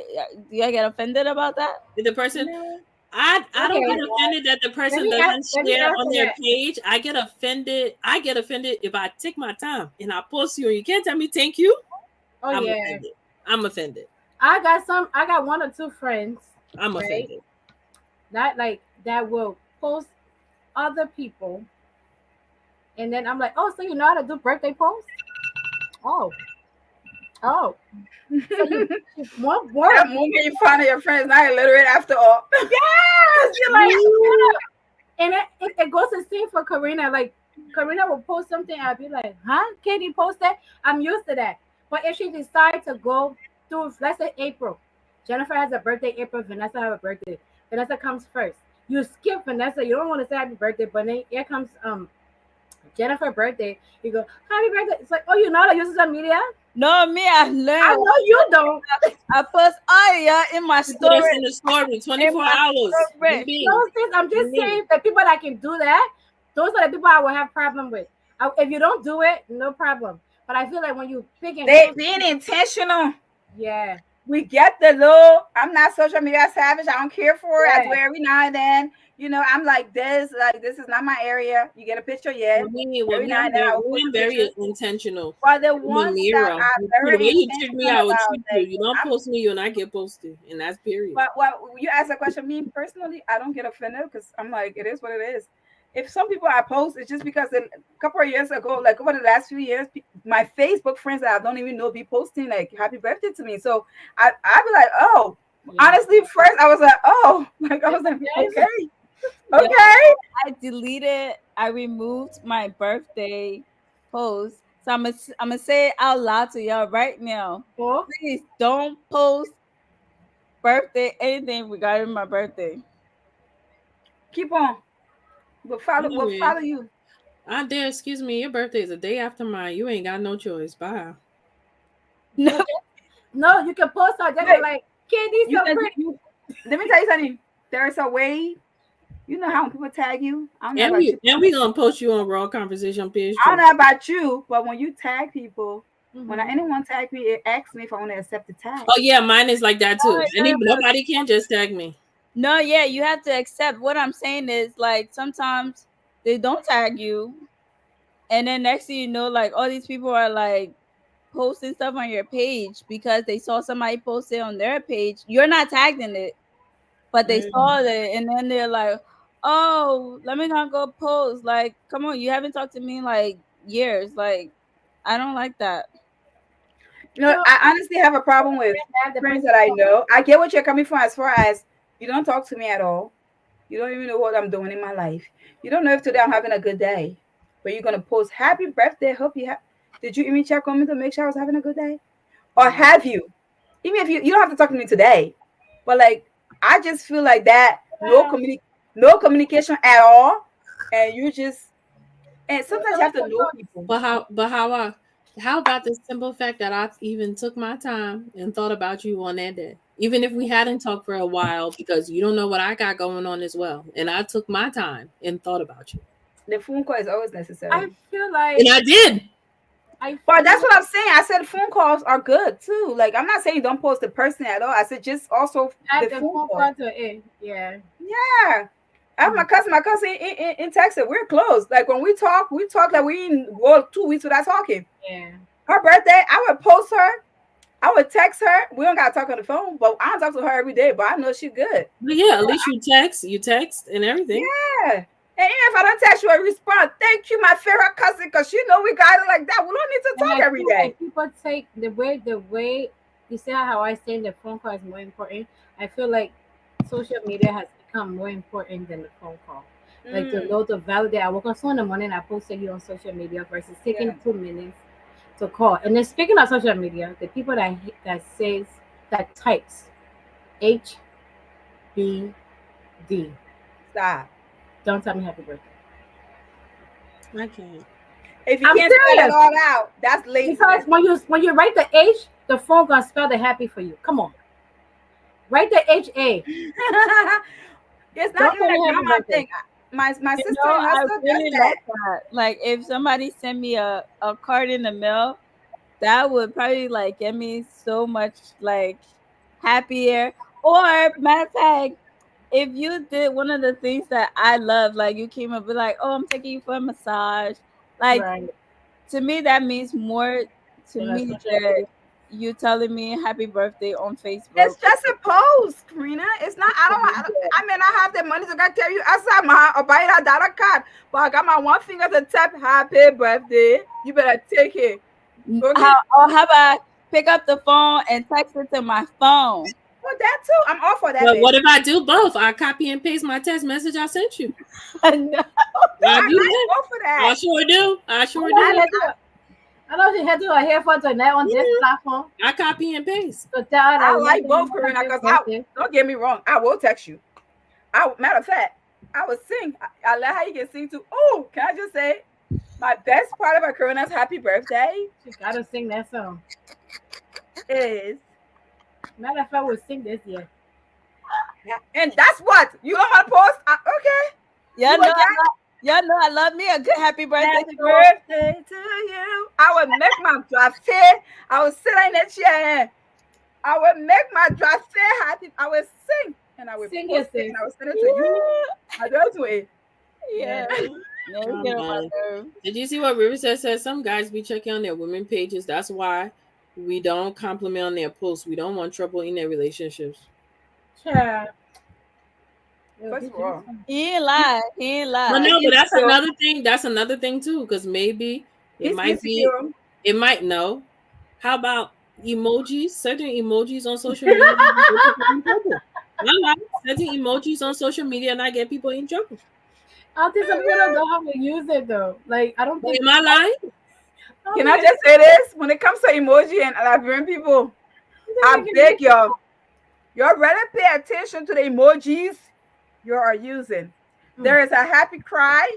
do y'all get offended about that? Did the person? No. I don't get Okay. offended that the Let person me ask, doesn't let me share on answer their that. page. I get offended. I get offended if I take my time and I post you and you can't tell me thank you. Oh I'm yeah. offended. I'm offended. I got one or two friends, I'm right? offended. That will post other people, and then I'm like, oh, so you know how to do birthday posts? Oh, oh. So you want That work? moment you find out your friend's not illiterate after all. Yes, you're like, Ooh. and it goes the same for Karina. Like Karina will post something, I'll be like, huh? Katie post that? I'm used to that. But if she decides to go through, let's say April, Jennifer has a birthday, April, Vanessa have a birthday. Vanessa comes first. You skip Vanessa, you don't want to say happy birthday, but then here comes Jennifer birthday. You go, happy birthday. It's like, oh, you know how to use social media? No, me, I I learned. know you don't. I post Aya in my You put story. us in the story In 24 my hours. Be story. me. Those things, I'm Be just me. saying the people that can do that, those are the people I will have problem with. If you don't do it, no problem. But I feel like when you pick and They choose, being intentional. yeah, We get the little, I'm not social media savage. I don't care for it. I do yeah, it every now and then. I'm like this is not my area. You get a picture, yeah. With Every me, now and then I will post I'm a picture. very intentional. But the I'm a ones that mirror. are The very way you treat me, intentional I will about treat you. like You don't I'm post me, you'll not get posted. And that's period. but you ask a question, me personally, I don't get offended because I'm like, it is what it is. If some people I post, it's just because a couple of years ago, like over the last few years, my Facebook friends that I don't even know be posting like happy birthday to me. So I be like, oh, Yeah. honestly, first I was like, oh, like I was like, yes, okay, Yeah. okay. I removed my birthday post. So I'm gonna say it out loud to y'all right now. oh, Please don't post birthday anything regarding my birthday. Keep on. We'll Anyway, follow you. I dare, excuse me, your birthday is a day after mine. You ain't got no choice. Bye. No, no, no, you can post her just be Wait, like, Katie's you so can pretty. you let me tell you something. There's a way, how when people tag you, I don't know about you. And we gonna post you on Raw Conversation page I don't too. know about you, but when you tag people, when Mm-hmm. anyone tag me, it asks me if I want to accept the tag. Oh yeah, mine is like that too. no, Nobody can just tag me. no, yeah, you have to accept. What I'm saying is like sometimes they don't tag you, and then next thing you know, like all these people are like posting stuff on your page because they saw somebody post it on their page. You're not tagged in it, but they Mm. saw it, and then they're like, "Oh, let me not go post." Like, come on, you haven't talked to me in like years. Like, I don't like that. No, I honestly have a problem with have the friends person. that I know. I get what you're coming from as far as you don't talk to me at all. You don't even know what I'm doing in my life. You don't know if today I'm having a good day, but you're gonna post happy birthday. Hope you have. Did you even check on me to make sure I was having a good day? or have you? Even if you don't have to talk to me today, but like I just feel like that Well, no communication at all, and you just and sometimes you have like to the know books. people. How about the simple fact that I even took my time and thought about you on that day, even if we hadn't talked for a while, because you don't know what I got going on as well, and I took my time and thought about you, The phone call is always I necessary. feel and like I did. I But feel that's like what I'm saying. I said phone calls are good too. Like I'm not saying don't post the person at all. I said just also add the the phone phone call. call to it. Yeah. Yeah. I have Mm. my cousin in Texas. We're close. Like when we talk like we in go 2 weeks without talking. Yeah. Her birthday, I would post her. I would text her. We don't gotta talk on the phone, but I don't talk to her every day. But I know she's good. But yeah, at least you text and everything. Yeah. And even if I don't text you, I respond. Thank you, my favorite cousin, because you know we got it like that. We don't need to And talk I every feel day. like people take the way you see how I say the phone call is more important. I feel like social media has become more important than the phone call. Like to Mm, know to validate. I woke up so in the morning, I posted you on social media versus taking yeah. 2 minutes to call. And then speaking of social media, the people that types HBD, Stop. don't tell me happy birthday. I can't. If you I'm can't spell it serious all out, that's because laziness. when you write the H, the phone gonna spell the happy for you. Come on, write the HA. It's not Don't even tell a me happy grammar birthday. thing. My sister and her I son does really that. like that. Like if somebody sent me a card in the mail, that would probably like get me so much like happier. Or matter of fact, if you did one of the things that I love, like you came up with like, oh, I'm taking you for a massage. Like Right. to me, that means more to In a me social than media. you telling me happy birthday on Facebook. It's just a post, Karina. It's not. I mean, I have the money to go tell you outside my or buy that dollar card, but I got my one finger to tap happy birthday. You better take it. Okay. How about pick up the phone and text it to my phone? Well, that too. I'm all for that, But babe. what if I do both? I copy and paste my text message I sent you. No. I I do like that. both of I that. sure do. I sure I I, do. know she had to. I know she had to her headphone tonight on this Mhm. platform I copy and paste. to tell her that I we want like to you both, know Karina, happy because I birthday. don't get me wrong. I will text you. I matter of fact, I would sing. I like how you can sing too. Oh, can I just say my best part about Karina's happy birthday She gotta sing that song. is, Matter of fact, we'll sing this year. and that's what you don't want to post. Okay, you Y'all know will get y'all know I love me a good happy birthday happy song. birthday to you. I would make my draft. I would sit in the chair. I would make my draft happy. I would sing and I would Sing post it, it sis. and I would send it to you. Yeah. I do it. Yeah. Yes. Yeah, you Oh get on man. my nerves. Did you see what River said? Some guys be checking on their women pages. That's why we don't compliment on their posts. We don't want trouble in their relationships. Child. Yo, First this of is all, fun. He ain't lie. He ain't But lie. no, but he's that's insecure. another thing. That's another thing too, because maybe it He's might be, insecure. it might know. How about emojis? Certain emojis on social media get people in trouble. Voila. Certain emojis on social media not get people in trouble. I don't think some people don't know how to use it though. Like I don't But think am I lying? I don't Can I think just say this? When it comes to emoji and Liberian people, I it can beg be. y'all rather pay attention to the emojis you are using. Mm, There is a happy cry,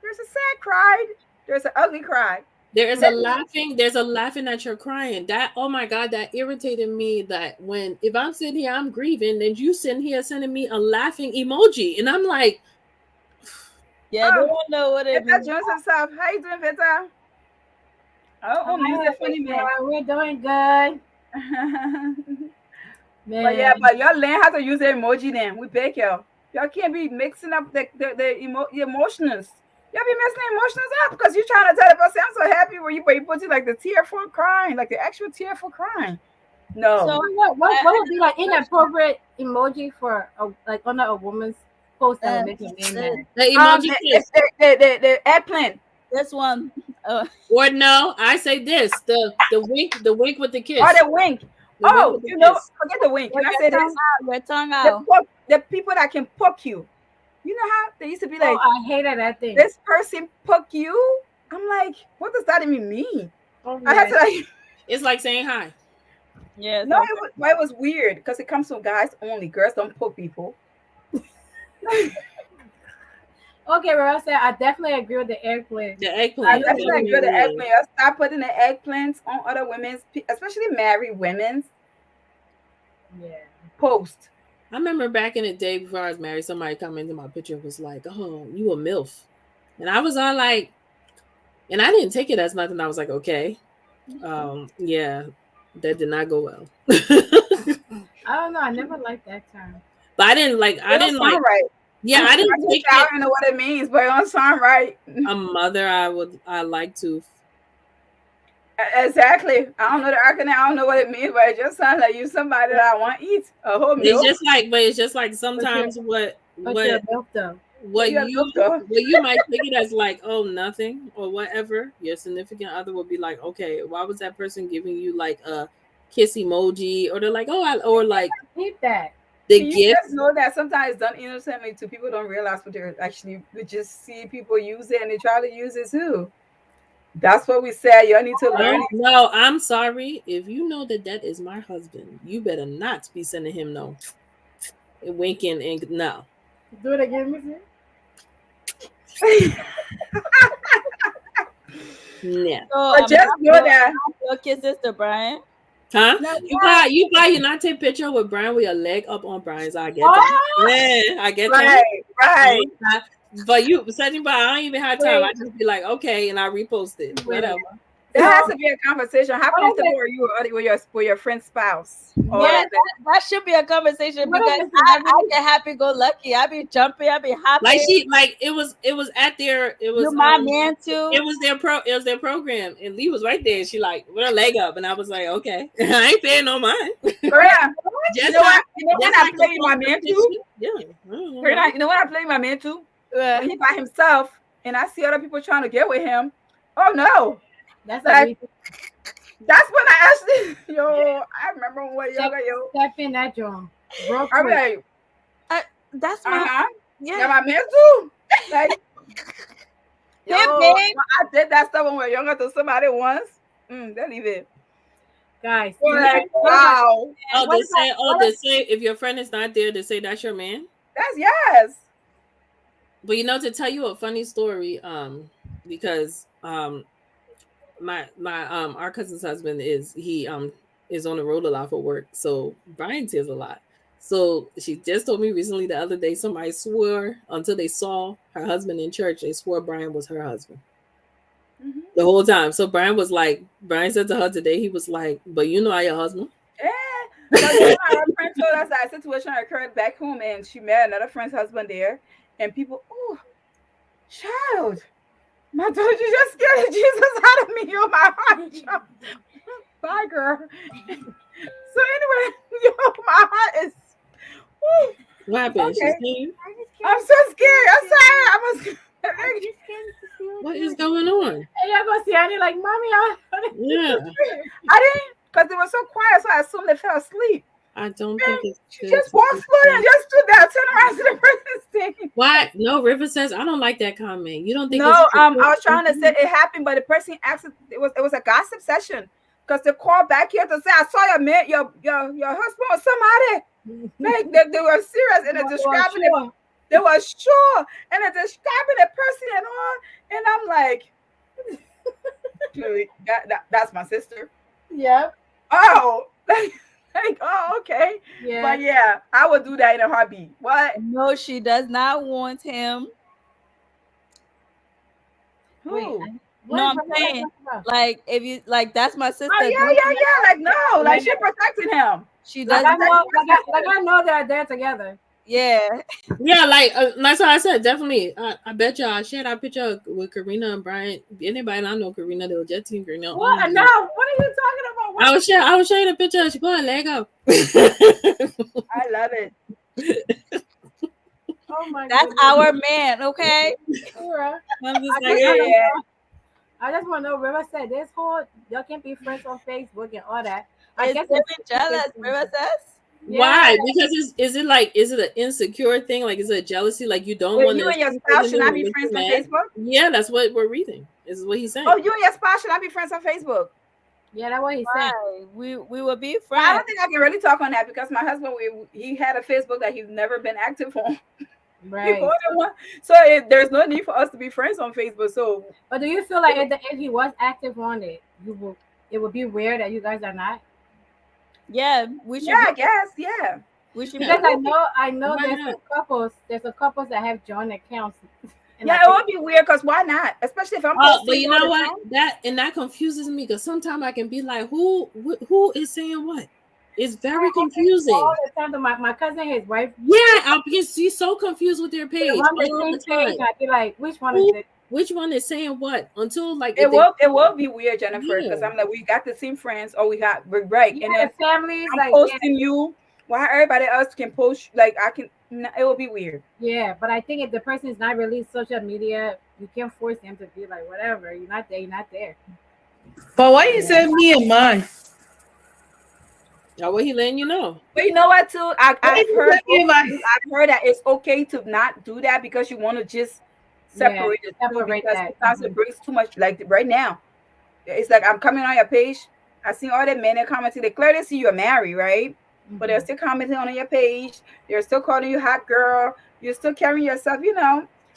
there's a sad cry, there's an ugly cry. There is a Let me laughing. There's a laughing at your crying. That, oh my god, that irritated me. That when if I'm sitting here, I'm grieving, then you sitting here sending me a laughing emoji, and I'm like, Yeah, they oh, don't know what it Vita means. Jones himself. How you doing, Vita? Oh, music hi, funny man. We're doing good, But yeah, man. but y'all learn how to use the emoji then. We beg y'all. Y'all can't be mixing up the emotions. Y'all be messing the emotions up because you're trying to tell the person, I'm so happy when but you put it like the tearful crying, like the actual tearful crying. So No. So what I would be like inappropriate emoji for like under a woman's post that would uh, make a man the, mad? the emoji kiss. The airplane. this one, Or no, I say this: the wink with the Or kiss, the wink. the wink Oh, with the kiss. forget the wink. Can with I your say tongue this? out, your tongue out. The people that can poke you. You know how they used to be Oh, like, I hated that thing. this person poke you? I'm like, what does that even mean? Oh I had yeah. to like It's like saying hi. Yeah, No, so it was weird because it comes from guys only. Girls don't poke people. Okay, well, I said I definitely agree with the eggplant. The I eggplant definitely agree with definitely the is. eggplant. Stop putting the eggplants on other women's, especially married women's Yeah. post. I remember back in the day before I was married, somebody come into my picture and was like, "Oh, you a milf," and I was all like, and I didn't take it as nothing. I was like, "Okay, yeah, that did not go well." I don't know. I never liked that term. But I didn't like. It I don't didn't like. sound right. Yeah, I I didn't just take I it. don't know what it means, but it don't sound right. A mother, I would. I like to. Exactly. I don't know the acronym. I don't know what it means, but it just sounds like you somebody that I want to eat a whole It's meal. just like, but it's just like But you're, sometimes but you're a milk though. But you milk though. what you might take it as like, oh, nothing or whatever. Your significant other would be like, okay, why was that person giving you like a kiss emoji, or they're like, oh, or like Keep that. the You gift. just know that sometimes it's done innocently too. People don't realize what they're actually. We just see people use it and they try to use it too. That's what we said. You need to learn. No, no, I'm sorry. If you know that that is my husband, you better not be sending him no winking and no. Do it again, Missy. Yeah. But just know that. your kisses to Brian. Huh? No, You buy United picture with Brian with your leg up on Brian's. I get that. Oh! Yeah, I get Right, right. that. But you setting by, I don't even have time. I Wait. just be like, okay, and I repost it. Wait. Whatever. There So, has to be a conversation. How what is comfortable it? are you with your friend's spouse? Or Yeah, that should be a conversation What because is this? I get happy go lucky. I be jumping, I be happy. Like it was at their You my man too. it was their program, and Lee was right there. She like with her leg up, and I was like, okay, I ain't paying no mind. Karina, Just you know what? like, You know when just I like play the my man too? Yeah. Karina, you know when I play my man too? When he by himself and I see other people trying to get with him. Oh no. That's Like, like that's when I actually I remember when we were younger, step in that drum. Real I'm quick. like, That's my uh-huh. yeah. Yeah, my man too. Like, yo, Hey, when babe. I did that stuff when we were younger to somebody once. They leave it. Guys, We're like, wow. Oh, what they say if your friend is not there, they say that's your man. That's yes. But to tell you a funny story, because my our cousin's husband is on the road a lot for work, so Brian tears a lot. So she just told me recently the other day somebody swore until they saw her husband in church, they swore Brian was her husband the whole time. So Brian said to her today, he was like, "But you know I your husband." Yeah. Because you know, our friend told us that situation occurred back home and she met another friend's husband there. And people, oh, child, my daughter, you just scared Jesus out of me. You're my heart, child. Bye, girl. So anyway, my heart is. Woo. What happened? Okay. She's I'm so scared. I'm sorry. I was. what is going on? And y'all gonna see Annie like, mommy, Yeah, I didn't, because they were so quiet, so I assumed they fell asleep. I don't think it's She just walked slow and just stood there, turned around to the person's thing. Why? No, River says I don't like that comment. You don't think? No, I was trying to say it happened, but the person asked it was a gossip session because they called back here to say I saw your man, your husband or somebody. Like they were serious and they're describing it. They were sure and they're describing the person and all, and I'm like, clearly that's my sister. Yep. Oh, like oh okay, Yeah. but yeah, I would do that in a heartbeat. What? No, she does not want him. Who? Wait, no, I'm saying like if you like that's my sister. Oh yeah. Like no, like she protecting him. She Like does. I know they're together. Yeah. Yeah, like that's what I said. Definitely, I bet y'all I shared our picture with Karina and Brian. Anybody I know Karina, they were jet team Karina. What? No, what are you talking about? What? I was showing a picture. She put her leg up. I love it. Oh my That's goodness. our man, okay? Sarah, I'm just I like, just hey. I just want to know. River said this whole y'all can't be friends on Facebook and all that. I It's guess women it's jealous, River says. Why? Because is it an insecure thing? Like is it a jealousy? Like you don't want You and your spouse should not be friends on Facebook. Yeah, that's what we're reading. Is what he's saying. Oh, you and your spouse should not be friends on Facebook. Yeah, that's what he said. Why? We will be But I friends. don't think I can really talk on that because my husband, he had a Facebook that he's never been active on. He more Right. than one. So there's no need for us to be friends on Facebook. So But do you feel like if he was active on it, you will it would be rare that you guys are not? Yeah, we yeah, should be. I guess, yeah. We should Because be. I know Why not? there's a couples that have joint accounts, and I Yeah, it think would be weird because why not? Especially if I'm But posting you all know the what? time. That confuses me because sometimes I can be like, who is saying what? It's that very happens all confusing. the time. To my cousin, his wife, Yeah, I'll be so confused with their they page run the all same the page, time. and I be like, which one is Who, it? which one is saying what? Until like if It they, will be weird, Jennifer, because yeah, I'm like, we got the same friends, or we're right, Yeah, and then the families, I'm like yeah, posting you. Why everybody else can post like I can? No, it will be weird. yeah. But I think if the person is not really social media, you can't force them to be like whatever. You're not there. You're not there. But why you say me and mine? or what he letting you know. But you know what? Too, Why I've you heard say me and mine? I've heard that it's okay to not do that because you want to just Yeah, separate the two separate because that. sometimes it brings too much. Like right now, it's like I'm coming on your page. I see all the men that commenting. They clearly see you're married, right? But they're Hmm. still commenting on your page. They're still calling you hot girl. You're still carrying yourself, I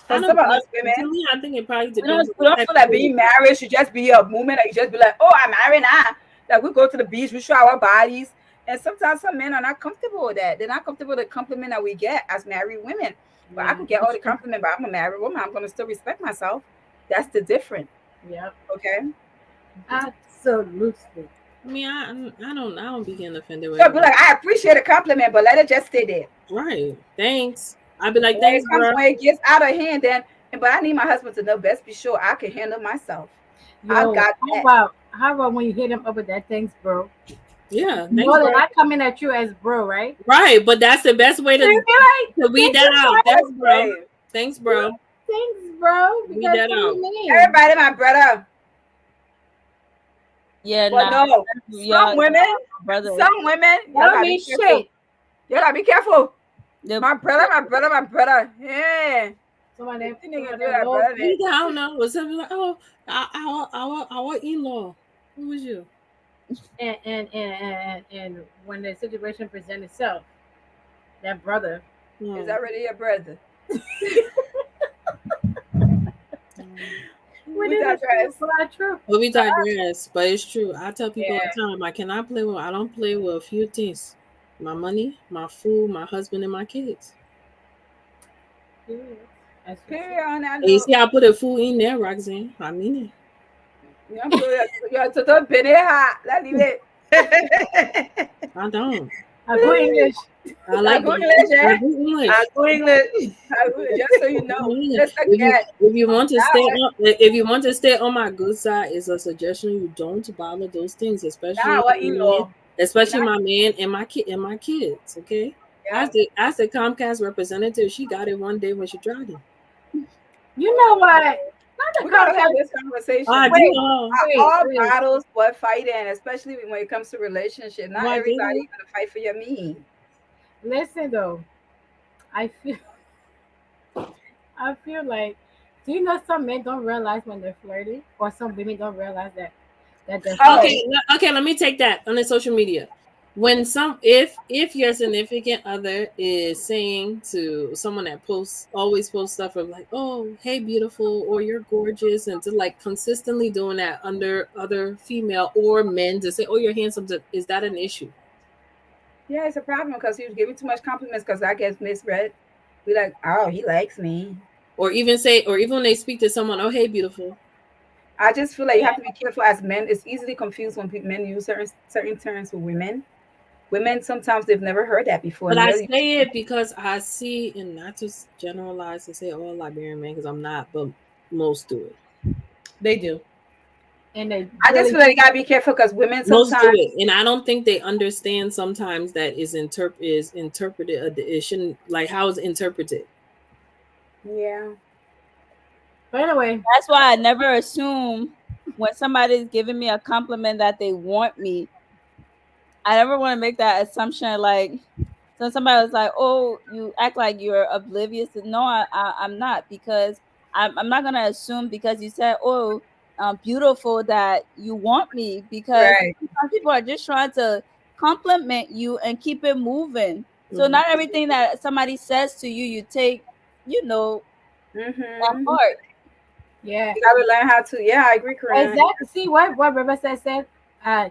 Because some don't of know. us women, To me, I think it probably we don't depends on we the don't type feel of like page. being married should just be a movement. Like you just be like, oh, I'm married now. Like we go to the beach, we show our bodies. And sometimes some men are not comfortable with that. They're not comfortable with the compliment that we get as married women. But I Yeah, could get all that's the true. compliment, but I'm a married woman. I'm gonna still respect myself. That's the difference. Yep, Okay. absolutely. I mean, I don't be getting offended with So be everybody. like, I appreciate a compliment, but let it just stay there. Right. Thanks. I'd be like, When it thanks, comes bro. when it gets out of hand, then but I need my husband to know best be sure I can handle myself. I Yo, got that. how about when you hit him up with that things, bro? Yeah, You thanks, know they're bro. not coming at you as bro, right? Right, but that's the best way So you be like, to weed thank that you, out. bro. Thanks, That's bro. great. Thanks, bro. Thanks, bro. Weed Because that what do you out. mean? Everybody my brother. Yeah, But nah. no, Y'all, brother. some women, That y'all don't gotta be mean careful. shit. Y'all gotta be careful. The, My brother, my brother, my brother. Yeah. You Some niggas of do them that, low brother. You don't know. Or something like, oh, our in-law. Who was you? and when the situation presents itself, that brother. Is Hmm. already your brother. Hmm. We We did a true, digress. but not true. But we digress. But it's true. I tell people all Yeah. the time, I cannot play with. I don't play with a few things: my money, my food, my husband, and my kids. Period. That's for sure. Period on that And you note. see, I put a food in there, Roxanne. I mean You know, you're to penny hot. Let's leave it. it. I don't. A good English. I I like go that. English, I eh? do I'm English. going to. Just so you I know. mean it. Just again. If you want to stay Now, on if you want to stay on my good side, it's a suggestion you don't bother those things, now especially our my man, in-law. We're especially not, my man and my kids. Okay, yeah. as the Comcast representative, she got it one day when she tried it. You know what? Not the We gotta have contact. this I conversation. do. Wait, wait, All wait. battles but fighting, especially when it comes to relationship. Not I everybody do. gonna fight for your me. Listen though, I feel I feel like, do you know some men don't realize when they're flirting, or some women don't realize that they're Oh, flirting. Okay. Let me take that on the social media. When if your significant other is saying to someone that posts always posts stuff of like, oh, hey beautiful, or you're gorgeous, and to like consistently doing that under other female or men to say, oh, you're handsome, is that an issue? yeah, it's a problem because he was giving too much compliments because I guess misread. Be like, oh, he likes me. Or even when they speak to someone, oh, hey beautiful. I just feel like you Yeah. have to be careful as men. It's easily confused when men use certain terms for women. Women sometimes they've never heard that before, But and I they'll use say it because I see, and not to generalize and say all Liberian men, because I'm not, but most do it. They do. And they I just really feel like you gotta be careful because women Most do sometimes, it, and I don't think they understand sometimes that is interpreted. It shouldn't like how it's interpreted. yeah, but anyway, that's why I never assume when somebody's giving me a compliment that they want me. I never want to make that assumption. Like, so somebody was like, "Oh, you act like you're oblivious." No, I'm not because I'm not gonna assume because you said, "Oh, beautiful that you want me, because Right. sometimes people are just trying to compliment you and keep it moving. So Mhm. not everything that somebody says to you, you take, you know, at Mm-hmm. heart. Yeah. You gotta learn how to. Yeah, I agree, Corinne. Exactly. See what River said. Uh,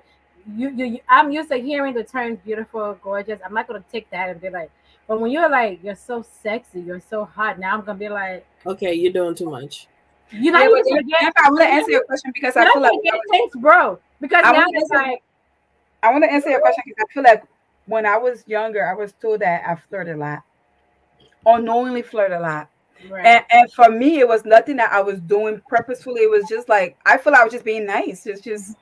I'm used to hearing the term beautiful, gorgeous. I'm not gonna take that and be like, but when you're like, you're so sexy, you're so hot. Now I'm gonna be like, Okay, you're doing too much. you're not Yeah, but even gonna get, if I want to you're not, answer your question because you're I not feel like gonna get thanks, bro. Because I now want to it's answer. like, I want to answer your question because I feel like when I was younger, I was told that I flirted a lot, unknowingly flirted a lot. right. And for me, it was nothing that I was doing purposefully. It was just like I feel I was just being nice. It's just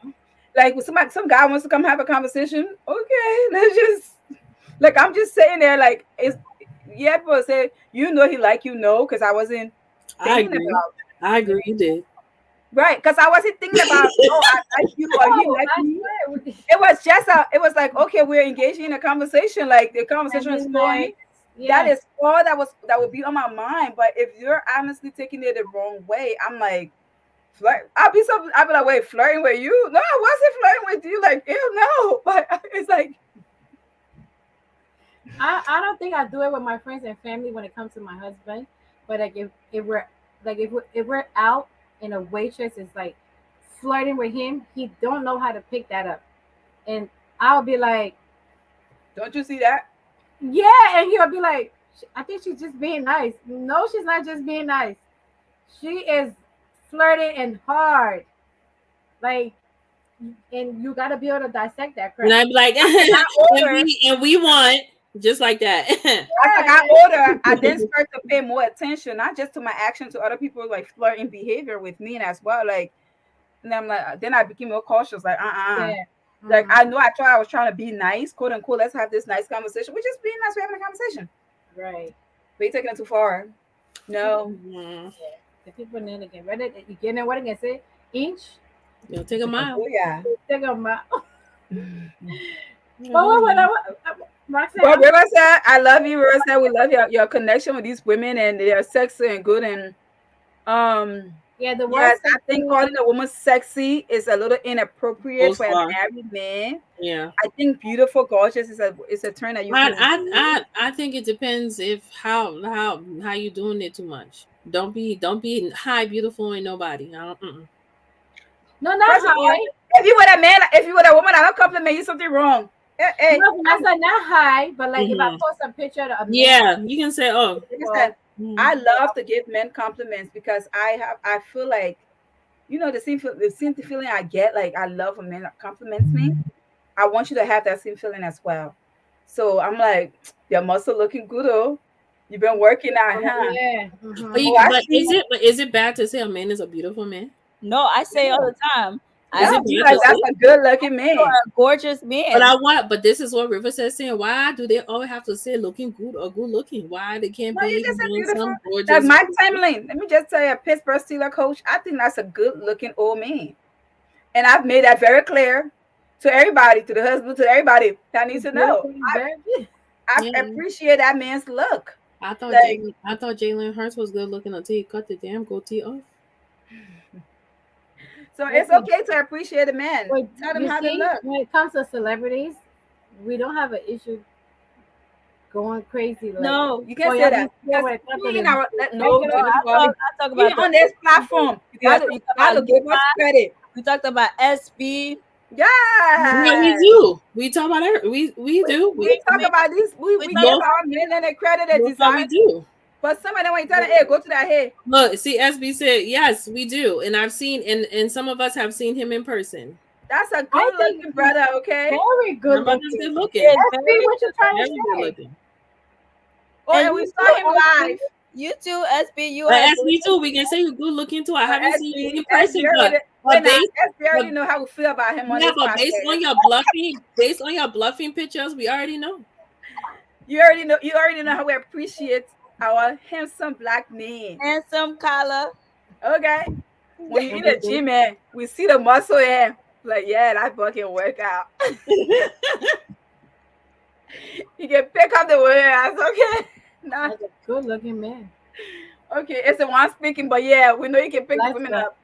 like when some guy wants to come have a conversation. Okay, let's just like I'm just sitting there like it's yeah. People say he like because I wasn't I thinking agree. about I agree. You did. right because I wasn't thinking about I like you or he Oh, like I me. swear. It was just it was like okay, we're engaging in a conversation. Like the And conversation is then flowing. like, That yeah, is all that would be on my mind. But if you're honestly taking it the wrong way, I'm like flirt. I'll be like, wait, flirting with you? No, I wasn't flirting with you. Like, ew, no. But it's like, I don't think I do it with my friends and family when it comes to my husband. But like if we're like if we're out and a waitress is like flirting with him, he don't know how to pick that up. And I'll be like, don't you see that? yeah, and he'll be like, I think she's just being nice. No, she's not just being nice. She is flirting and hard. Like, and you gotta be able to dissect that And crap. I'd be like, As I got older, and we want just like that. as I got Yeah. older, I then start to pay more attention, not just to my action, to other people like flirting behavior with me as well. Like, and I'm like, then I became more cautious. Like, Yeah. like Mhm. I know I was trying to be nice, quote unquote. Let's have this nice conversation. We're just being nice. We're having a conversation. Right. But you're taking it too far. No. Mhm. Yeah. The people need to get ready. You get in what I can say? Inch. You'll take a mile. Oh yeah. Take a mile. Yeah, But go what ahead. Roxanne, But River said, I love you, River said we love your connection with these women and they are sexy and good and um yeah, the word yes, I think sexy. calling a woman sexy is a little inappropriate Gold for a star. married man. Yeah. I think beautiful, gorgeous is a term that you I, can use. I I I think it depends if how you doing it too much. Don't be high beautiful and nobody. I don't. Mm-mm. No, not First of all, high. if you were a woman, I don't compliment you something wrong. Hey, No, that's not high. But like if I Mhm. post a picture of a man, Yeah, you can say, oh, listen, beautiful, mhm. I love to give men compliments because I feel like the same feeling I get, like I love when men compliments me. I want you to have that same feeling as well. So I'm like, your muscle looking good, oh. You've been working out, huh? yeah. But, Mm-hmm. Oh, I see. but is it bad to say a man is a beautiful man? No, I say all the time. I Is Yeah, say it be bad like to that's say? a good looking you're man. a gorgeous But man. I want. But this is what River says saying. Why do they always have to say looking good or good looking? Why they can't No, you be just said beautiful. some Like gorgeous? Mike Timlin, let me just tell you, a Pittsburgh Steelers coach, I think that's a good looking old man. And I've made that very clear to everybody, to the husband, to everybody that needs to know. Beautiful, very beautiful. I Yeah, appreciate that man's look. Like, I thought Jalen Hurts was good looking until he cut the damn goatee off. so it's Listen, okay to appreciate a man. wait, Tell them you how they see, look. when it comes to celebrities, we don't have an issue going crazy. Like, No, you oh, can't say y'all be that scared because when it comes to we in the our no, No, regular. first of all, I talk even about on this the platform, we you talk about gotta give us credit. we talked about SB. Yeah, we Yeah, do. We talk about it. We We, do. we I talk mean, about this. we We talk give Most our men and the credit they most of deserve. we do. But some of them when you tell them, hey, go to that hey, Look, see, SB said yes, we do, and I've seen, and some of us have seen him in person. that's a I good think looking he's brother, okay? very My good brother's looking. good he looking, is SB, very what you good trying to very good say? looking. Oh, and and you we too, saw him SB. live. You too, SB. You But are a good SB too, we looking can say he's good looking too. I haven't seen you SB, in person, already, but wait now, based, SB but already know how we feel about him on yeah, this but podcast. based on your bluffing pictures, we already know. You already know how we appreciate our handsome black men. man. Handsome collar. Okay? When you in the Wonderful. gym, man, we see the muscle here. Like, yeah, that fucking workout. You can pick up the workouts, okay? Nah, That's a good looking man. okay, it's the one speaking, but yeah, we know you can pick the women Lifestyle. up.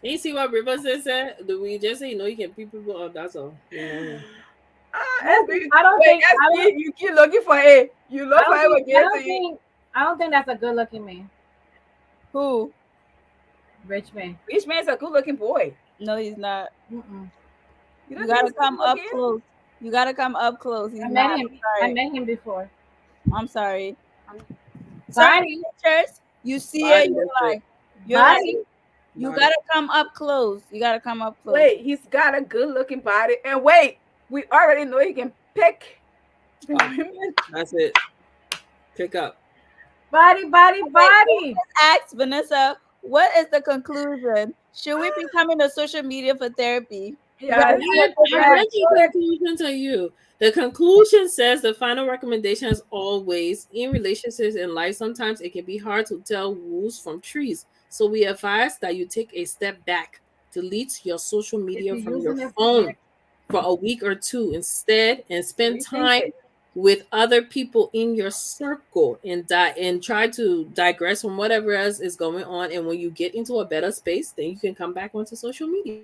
You see what River said? Do we just say, you can pick people up? That's all. Yeah. SB, I don't wait, think SB, you keep looking for a. You I look for don't it, think will I give it to don't you. think I don't think that's a good looking man. Who? Rich man. Rich man's a good looking boy. No, he's not. Mm-mm. You You don't think gotta he's good come up looking? close. You gotta come up close. He's I met not. him. I'm I sorry. met him before. I'm sorry. Certain Body, pictures, you see it, Body, that's it. you're like, body. you Body. gotta come up close. You gotta come up close. Wait, he's got a good looking body. And wait, we already know he can pick the Oh, women. that's it. Pick up. Body, body, Wait, body. ask Vanessa, what is the conclusion? Should we be coming to social media for therapy? You I gotta Yes. see a read, social I media. read the conclusion to you. The conclusion says the final recommendation is always in relationships in life. Sometimes it can be hard to tell wolves from trees. So we advise that you take a step back, delete your social If media you're from your using it, yeah, phone for a week or two instead, and spend Rethink time it. with other people in your circle and try to digress from whatever else is going on. And when you get into a better space, then you can come back onto social media.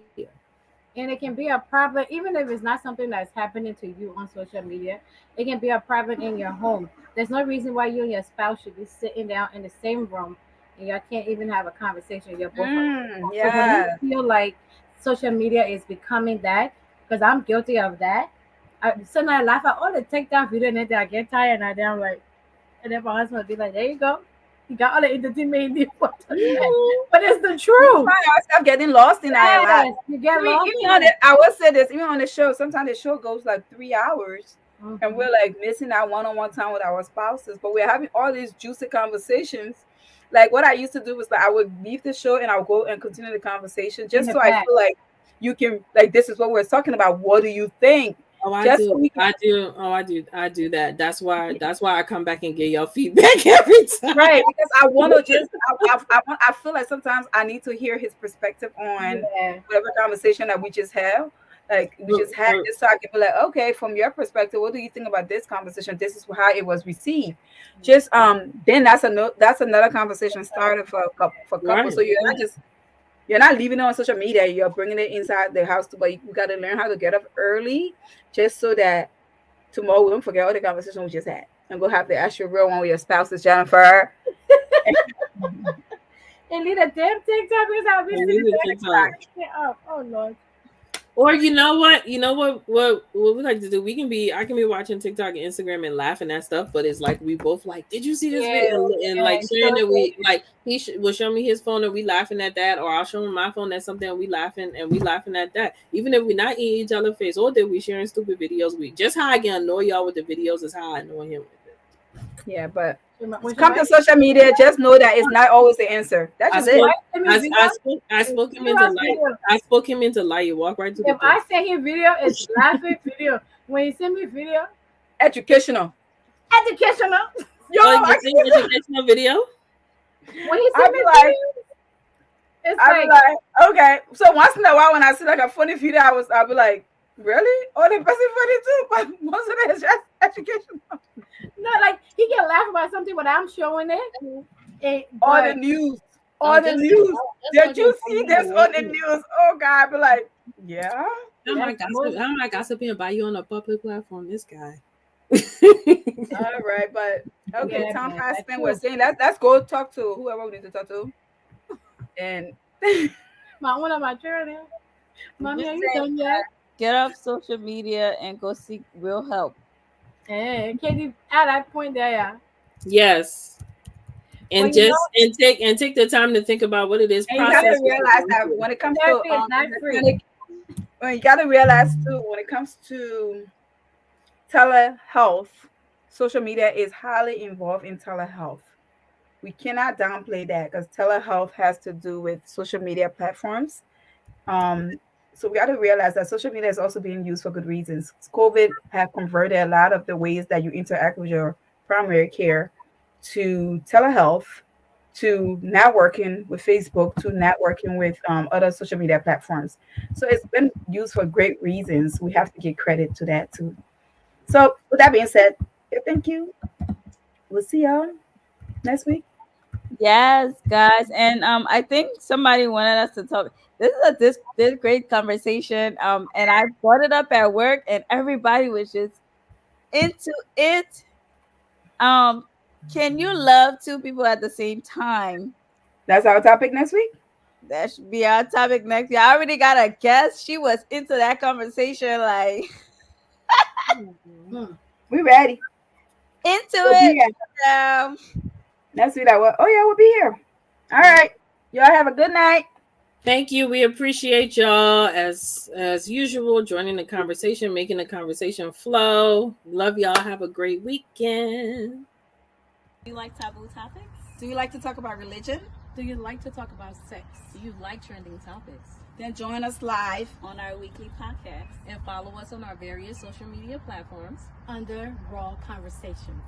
and it can be a problem, even if it's not something that's happening to you on social media. It can be a problem in your home. There's no reason why you and your spouse should be sitting down in the same room and y'all can't even have a conversation. You're both on your phone. So when you Yeah. feel like social media is becoming that, because I'm guilty of that. Sometimes I laugh at all the TikTok video and then I get tired and I'm like, and then my husband would be like, "There you go, you got all the entertainment you need for tonight." But it's the We truth. find ourselves getting lost in our lives. Yes, you get Even, lost even in on it. the, I will say this, even on the show, sometimes the show goes like 3 hours and Mhm. we're like missing our one-on-one time with our spouses, but we're having all these juicy conversations. Like what I used to do was like I would leave the show and I'll go and continue the conversation In just the so I back. feel like you can like this is what we're talking about. What do you think? Oh, I Just so do. we can I do. Oh, I do. I do that. That's why I come back and get your feedback every time. right because I want to just I feel like sometimes I need to hear his perspective on Yeah. whatever conversation that we just have. Like we just had For- just so I can be like, okay, from your perspective, what do you think about this conversation? This is how it was received. Just then that's another conversation started for couples. right. So you're not leaving it on social media. You're bringing it inside the house too. But you got to learn how to get up early, just so that tomorrow we don't forget all the conversation we just had, and go have the actual real one with your spouses, Jennifer. And leave the damn TikTok because I'll be And sitting leave the there TikTok. cracking up. Oh Lord. Or you know what? You know what we like to do? I can be watching TikTok and Instagram and laughing at stuff, but it's like we both like, did you see this Yeah, video? And like yeah. sharing So that we like will show me his phone and we laughing at that, or I'll show him my phone at something and we laughing at that. Even if we're not in each other's face, or that we sharing stupid videos, we just how I can annoy y'all with the videos is how I annoy him with it. Yeah, but when she come to might social media, just know that it's not always the answer. That's I just she it. spoke might send me video, I spoke him video into us light. video. I spoke him into light. You walk right to the If point. I send him video, it's laughing video. When you send me video, Educational. educational. Yo, Oh, you see educational video? When he I send me be like, video, it's I be like like, okay. So once in a while, when I see like a funny video, I'll be like, really? Oh, the person funny too, but most of it is just educational. no, like he can laugh about something when I'm showing it. All the But news, Oh, all the news. just Did watching you see this on the news? Oh God, I be like, yeah. that's most How am I gossiping about you on a public platform? This guy. All right, but okay, yeah, time man. fast That's spent. We're true. saying let's go talk to whoever we need to talk to, and My one of my children. Mommy, Just are you say, done yet? get off social media and go seek real help. Can you at that point there? Yeah. Yes. Well, And you know, just and take the time to think about what it is, you gotta process what you're realize going that through. when it comes to therapy is not free. electronic, when you gotta realize too, when it comes to telehealth, social media is highly involved in telehealth. We cannot downplay that because telehealth has to do with social media platforms. Um, so we got to realize that social media is also being used for good reasons. COVID have converted a lot of the ways that you interact with your primary care to telehealth, to networking with Facebook, to networking with other social media platforms. So it's been used for great reasons. We have to give credit to that too. So with that being said, yeah, thank you. We'll see y'all next week. Yes, guys, and I think somebody wanted us to talk. This great conversation, and I brought it up at work, and everybody was just into it. Um, can you love two people at the same time? That's our topic next week. That should be our topic next year. I already got a guest. She was into that conversation, like Hmm. We ready. into We'll be it. here Um, next week. Oh yeah, we'll be here. All right. Y'all have a good night. Thank you. We appreciate y'all as usual joining the conversation, making the conversation flow. Love y'all. Have a great weekend. do you like taboo topics? Do you like to talk about religion? Do you like to talk about sex? Do you like trending topics? Then join us live on our weekly podcast. And follow us on our various social media platforms Under Raw Conversations.